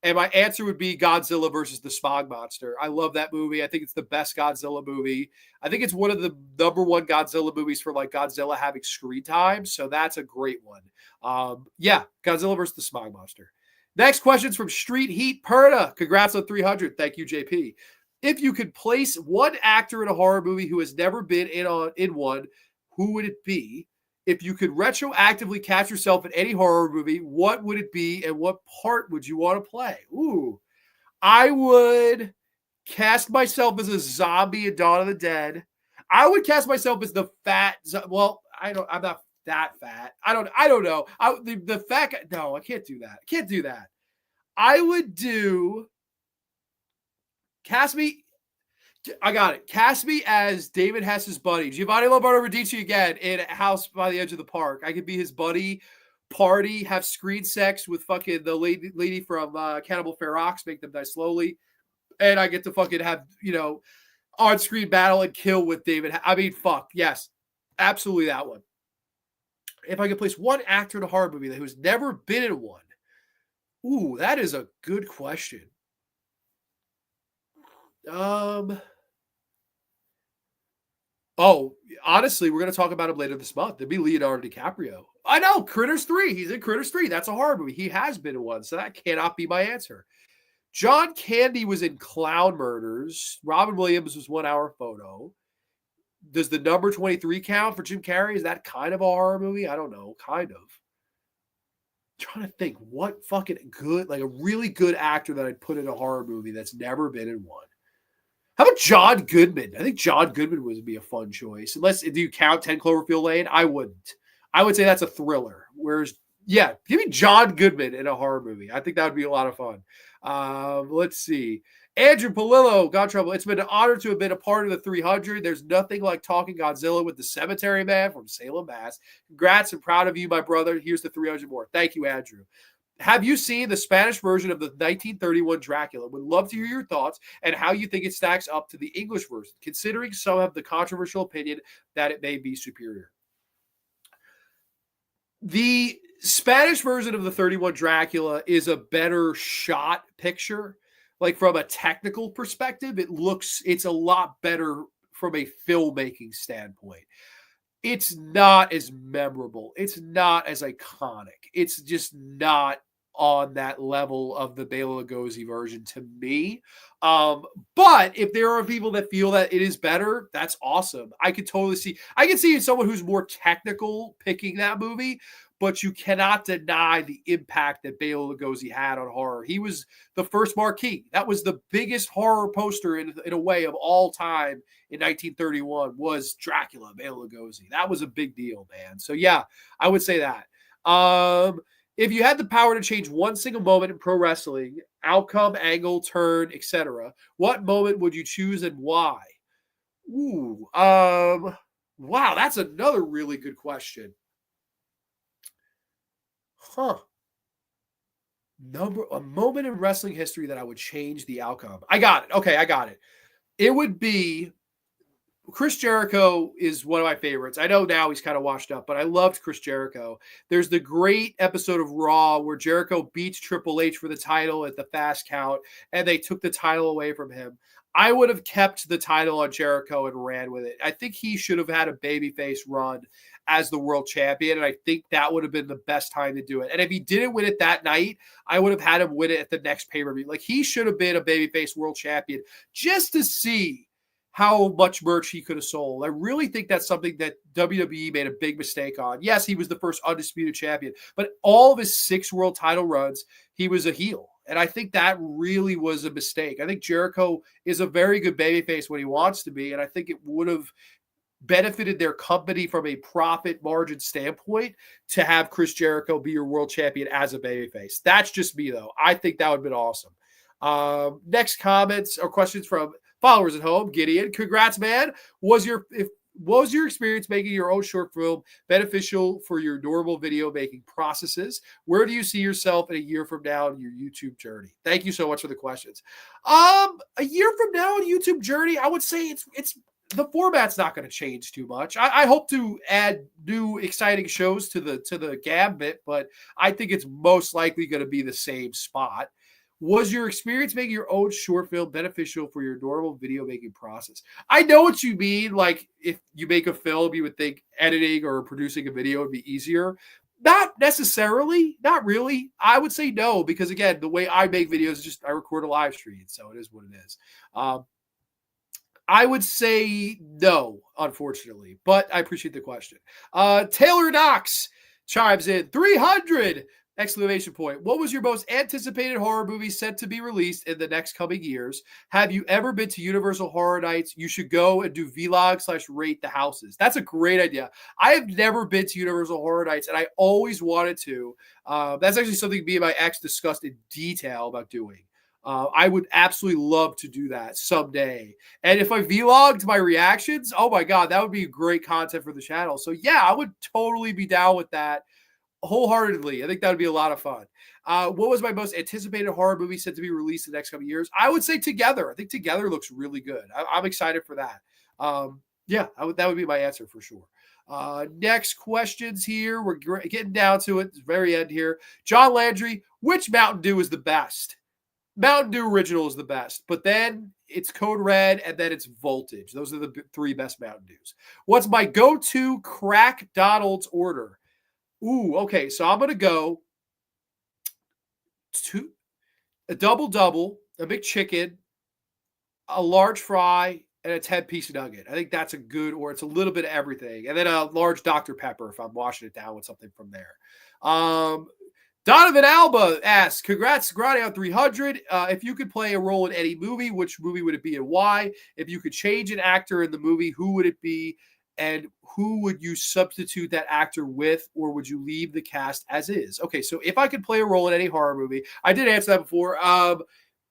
And my answer would be Godzilla versus the Smog Monster. I love that movie. I think it's the best Godzilla movie. I think it's one of the number one Godzilla movies for like Godzilla having screen time. So that's a great one. Yeah, Godzilla versus the Smog Monster. Next question's from Street Heat Perna. Congrats on 300. Thank you, JP. If you could place one actor in a horror movie who has never been in one, who would it be? If you could retroactively catch yourself in any horror movie, what would it be and what part would you want to play? Ooh, I would cast myself as a zombie in Dawn of the Dead. I would cast myself as the fat. Well, I'm not that fat. I don't know. The fat guy. No, I can't do that. I can't do that. I would cast me. I got it. Cast me as David Hess's buddy, Giovanni Lombardo Radici again in a house by the edge of the park. I could be his buddy, party, have screen sex with fucking the lady from Cannibal Ferox, make them die slowly, and I get to fucking have on-screen battle and kill with David. I mean, fuck yes, absolutely that one. If I could place one actor in a horror movie who's never been in one, ooh, that is a good question. Oh, honestly, we're going to talk about him later this month. It'd be Leonardo DiCaprio. I know, Critters 3. He's in Critters 3. That's a horror movie. He has been in one, so that cannot be my answer. John Candy was in Clown Murders. Robin Williams was 1 Hour Photo. Does the number 23 count for Jim Carrey? Is that kind of a horror movie? I don't know. Kind of. I'm trying to think what fucking good, like a really good actor that I'd put in a horror movie that's never been in one. How about John Goodman? I think John Goodman would be a fun choice. Unless, do you count 10 Cloverfield Lane? I wouldn't. I would say that's a thriller. Whereas, yeah, give me John Goodman in a horror movie. I think that would be a lot of fun. Let's see. Andrew Palillo, got trouble. It's been an honor to have been a part of the 300. There's nothing like talking Godzilla with the Cemetery Man from Salem, Mass. Congrats and proud of you, my brother. Here's the 300 more. Thank you, Andrew. Have you seen the Spanish version of the 1931 Dracula? Would love to hear your thoughts and how you think it stacks up to the English version, considering some have the controversial opinion that it may be superior. The Spanish version of the 31 Dracula is a better shot picture. Like from a technical perspective, it's a lot better from a filmmaking standpoint. It's not as memorable. It's not as iconic. It's just not on that level of the Bela Lugosi version to me. But if there are people that feel that it is better, that's awesome. I can see someone who's more technical picking that movie, but you cannot deny the impact that Bela Lugosi had on horror. He was the first marquee. That was the biggest horror poster in a way of all time in 1931 was Dracula, Bela Lugosi. That was a big deal, man. So yeah, I would say that. If you had the power to change one single moment in pro wrestling, outcome, angle, turn, etc., what moment would you choose and why? Ooh, wow, that's another really good question. Huh. A moment in wrestling history that I would change the outcome. I got it. Okay, I got it. It would be Chris Jericho is one of my favorites. I know now he's kind of washed up, but I loved Chris Jericho. There's the great episode of Raw where Jericho beats Triple H for the title at the fast count, and they took the title away from him. I would have kept the title on Jericho and ran with it. I think he should have had a babyface run as the world champion, and I think that would have been the best time to do it. And if he didn't win it that night, I would have had him win it at the next pay-per-view. Like, he should have been a babyface world champion just to see how much merch he could have sold. I really think that's something that WWE made a big mistake on. Yes, he was the first undisputed champion, but all of his 6 world title runs, he was a heel. And I think that really was a mistake. I think Jericho is a very good babyface when he wants to be, and I think it would have benefited their company from a profit margin standpoint to have Chris Jericho be your world champion as a babyface. That's just me, though. I think that would have been awesome. Next comments or questions from followers at home. Gideon, congrats, man. Was your experience making your own short film beneficial for your normal video making processes? Where do you see yourself in a year from now in your YouTube journey? Thank you so much for the questions. A year from now in YouTube journey, I would say it's the format's not going to change too much. I hope to add new exciting shows to the gambit, but I think it's most likely going to be the same spot. Was your experience making your own short film beneficial for your normal video making process? I know what you mean. Like, if you make a film, you would think editing or producing a video would be easier. Not necessarily. Not really. I would say no, because again, the way I make videos is just I record a live stream, so it is what it is. I would say no, unfortunately, but I appreciate the question. Taylor Knox chimes in 300! Exclamation point. What was your most anticipated horror movie set to be released in the next coming years? Have you ever been to Universal Horror Nights? You should go and do vlog/rate the houses. That's a great idea. I have never been to Universal Horror Nights, and I always wanted to. That's actually something me and my ex discussed in detail about doing. I would absolutely love to do that someday. And if I vlogged my reactions, oh my God, that would be great content for the channel. So yeah, I would totally be down with that. Wholeheartedly. I think that would be a lot of fun. What was my most anticipated horror movie set to be released in the next couple of years? I would say Together. I think Together looks really good. I'm excited for that. Yeah, that would be my answer for sure. Next questions here. We're getting down to it. It's very end here. John Landry, which Mountain Dew is the best? Mountain Dew Original is the best. But then it's Code Red, and then it's Voltage. Those are the three best Mountain Dews. What's my go-to crack Donald's order? Ooh, okay. So I'm going to go to a double, a big chicken, a large fry, and a 10-piece nugget. I think that's a good, or it's a little bit of everything. And then a large Dr. Pepper if I'm washing it down with something from there. Donovan Alba asks, congrats, Grande on 300. If you could play a role in any movie, which movie would it be and why? If you could change an actor in the movie, who would it be? And who would you substitute that actor with, or would you leave the cast as is? Okay, so if I could play a role in any horror movie, I did answer that before. I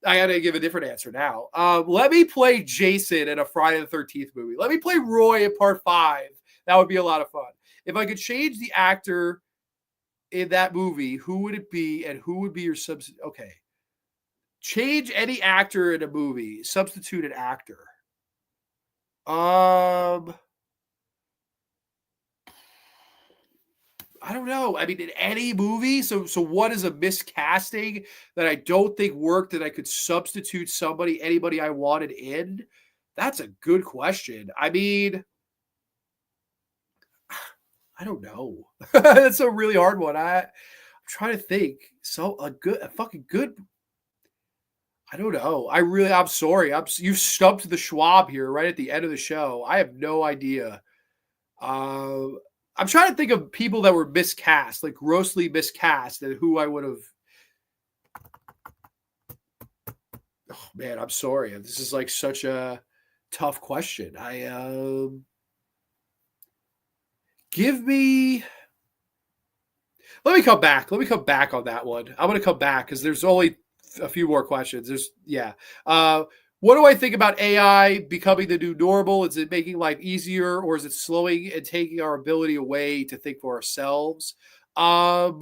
got to give a different answer now. Let me play Jason in a Friday the 13th movie. Let me play Roy in Part 5. That would be a lot of fun. If I could change the actor in that movie, who would it be, and who would be your substitute? Okay. Change any actor in a movie. Substitute an actor. I don't know. I mean, in any movie. So what is a miscasting that I don't think worked that I could substitute anybody I wanted in? That's a good question. I mean, I don't know. That's a really hard one. I'm trying to think. A fucking good. I don't know. I'm sorry. You've stumped the Schwab here right at the end of the show. I have no idea. I'm trying to think of people that were miscast, like grossly miscast, and who I would have. Oh man, I'm sorry. This is like such a tough question. Give me. Let me come back. Let me come back on that one. I'm going to come back because there's only a few more questions. What do I think about AI becoming the new normal? Is it making life easier, or is it slowing and taking our ability away to think for ourselves? I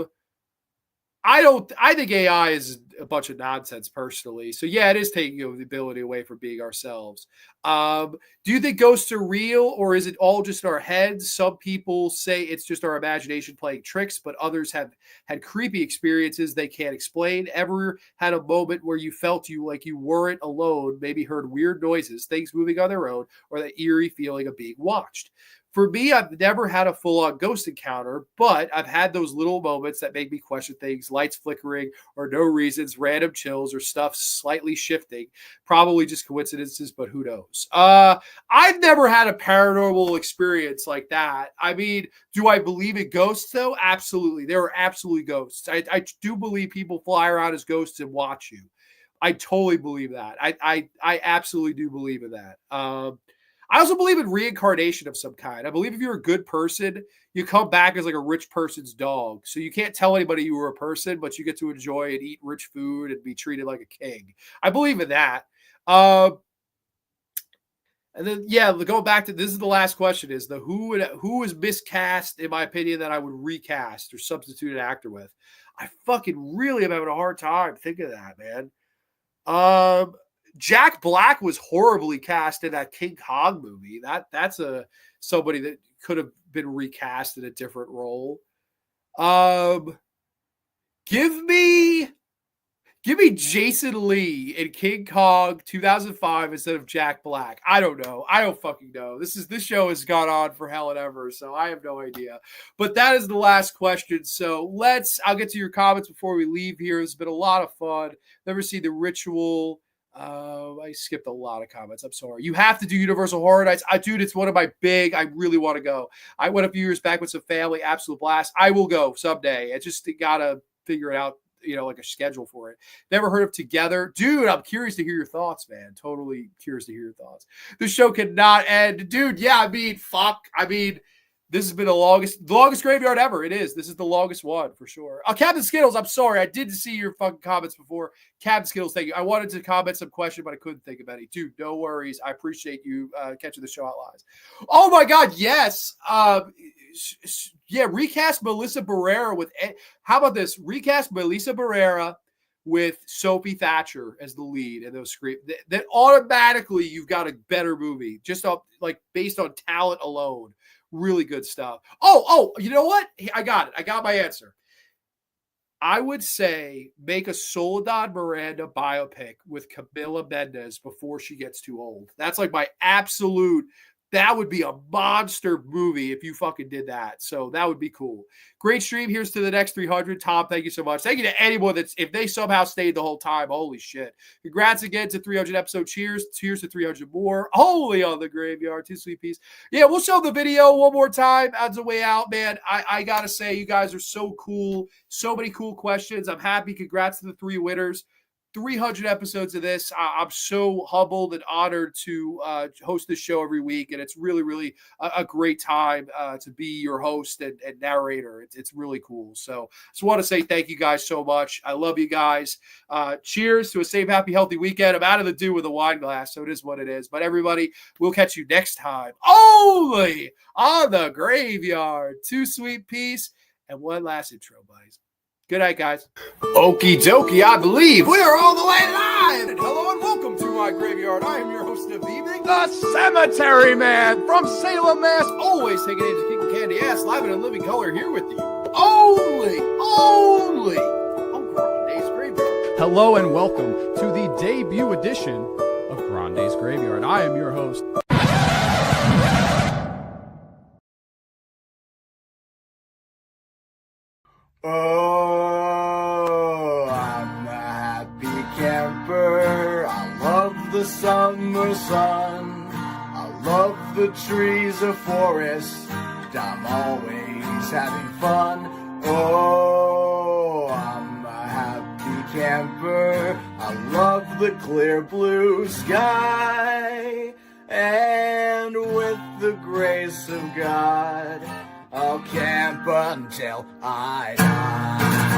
think AI is a bunch of nonsense personally. So yeah, it is taking the ability away from being ourselves. Do you think ghosts are real, or is it all just in our heads? Some people say it's just our imagination playing tricks, but others have had creepy experiences they can't explain. Ever had a moment where you felt like you weren't alone, maybe heard weird noises, things moving on their own, or that eerie feeling of being watched? For me, I've never had a full-on ghost encounter, but I've had those little moments that make me question things, lights flickering or no reasons, random chills or stuff slightly shifting. Probably just coincidences, but who knows? I've never had a paranormal experience like that. I mean, do I believe in ghosts, though? Absolutely. There are absolutely ghosts. I do believe people fly around as ghosts and watch you. I totally believe that. I absolutely do believe in that. I also believe in reincarnation of some kind. I believe if you're a good person, you come back as like a rich person's dog. So you can't tell anybody you were a person, but you get to enjoy and eat rich food and be treated like a king. I believe in that. And then, going back to this is the last question: is who is miscast in my opinion that I would recast or substitute an actor with? I fucking really am having a hard time thinking of that, man. Jack Black was horribly cast in that King Kong movie. That's somebody that could have been recast in a different role. Give me Jason Lee in King Kong 2005 instead of Jack Black. I don't know. I don't fucking know. This show has gone on for hell and ever, so I have no idea. But that is the last question. So I'll get to your comments before we leave here. It's been a lot of fun. Never see The Ritual. I skipped a lot of comments. I'm sorry. You have to do Universal Horror Nights. Dude, it's one of my I really want to go. I went a few years back with some family. Absolute blast. I will go someday. I just got to figure it out, like a schedule for it. Never heard of Together. Dude, I'm curious to hear your thoughts, man. Totally curious to hear your thoughts. The show cannot end. Dude, yeah, I mean, fuck. I mean, this has been the longest graveyard ever. It is. This is the longest one for sure. Captain Skittles, I'm sorry. I did see your fucking comments before. Captain Skittles, thank you. I wanted to comment some question, but I couldn't think of any. Dude, no worries. I appreciate you catching the show out live. Oh my God, yes. Recast Melissa Barrera with. How about this? Recast Melissa Barrera with Sophie Thatcher as the lead in those scripts. That automatically you've got a better movie, just based on talent alone. Really good stuff. Oh, you know what? I got it. I got my answer. I would say make a Soledad Miranda biopic with Camila Mendes before she gets too old. That's like my absolute, that would be a monster movie if you fucking did that. So that would be cool. Great stream. Here's to the next 300. Tom, thank you so much. Thank you to anyone that's, if they somehow stayed the whole time, holy shit. Congrats again to 300 episode. Cheers. Cheers to 300 more. Holy on the graveyard. Too sweet piece. Yeah, we'll show the video one more time as a way out, man. I got to say, you guys are so cool. So many cool questions. I'm happy. Congrats to the 3 winners. 300 episodes of this. I'm so humbled and honored to host this show every week. And it's really, really a great time to be your host and narrator. It's really cool. So just want to say thank you guys so much. I love you guys. Cheers to a safe, happy, healthy weekend. I'm out of the dew with a wine glass, so it is what it is. But everybody, we'll catch you next time. Only on the graveyard. Too sweet piece. And one last intro, buddies. Good night, guys. Okie dokie, I believe we are all the way live. And hello and welcome to my graveyard. I am your host of the evening, the Cemetery Man from Salem, Mass. Always taking names and kicking candy ass, live and in living color here with you. Only on Grande's Graveyard. Hello and welcome to the debut edition of Grande's Graveyard. I am your host. Oh, I'm a happy camper. I love the summer sun. I love the trees of forest. I'm always having fun. Oh, I'm a happy camper. I love the clear blue sky. And with the grace of God, I'll camp until I die.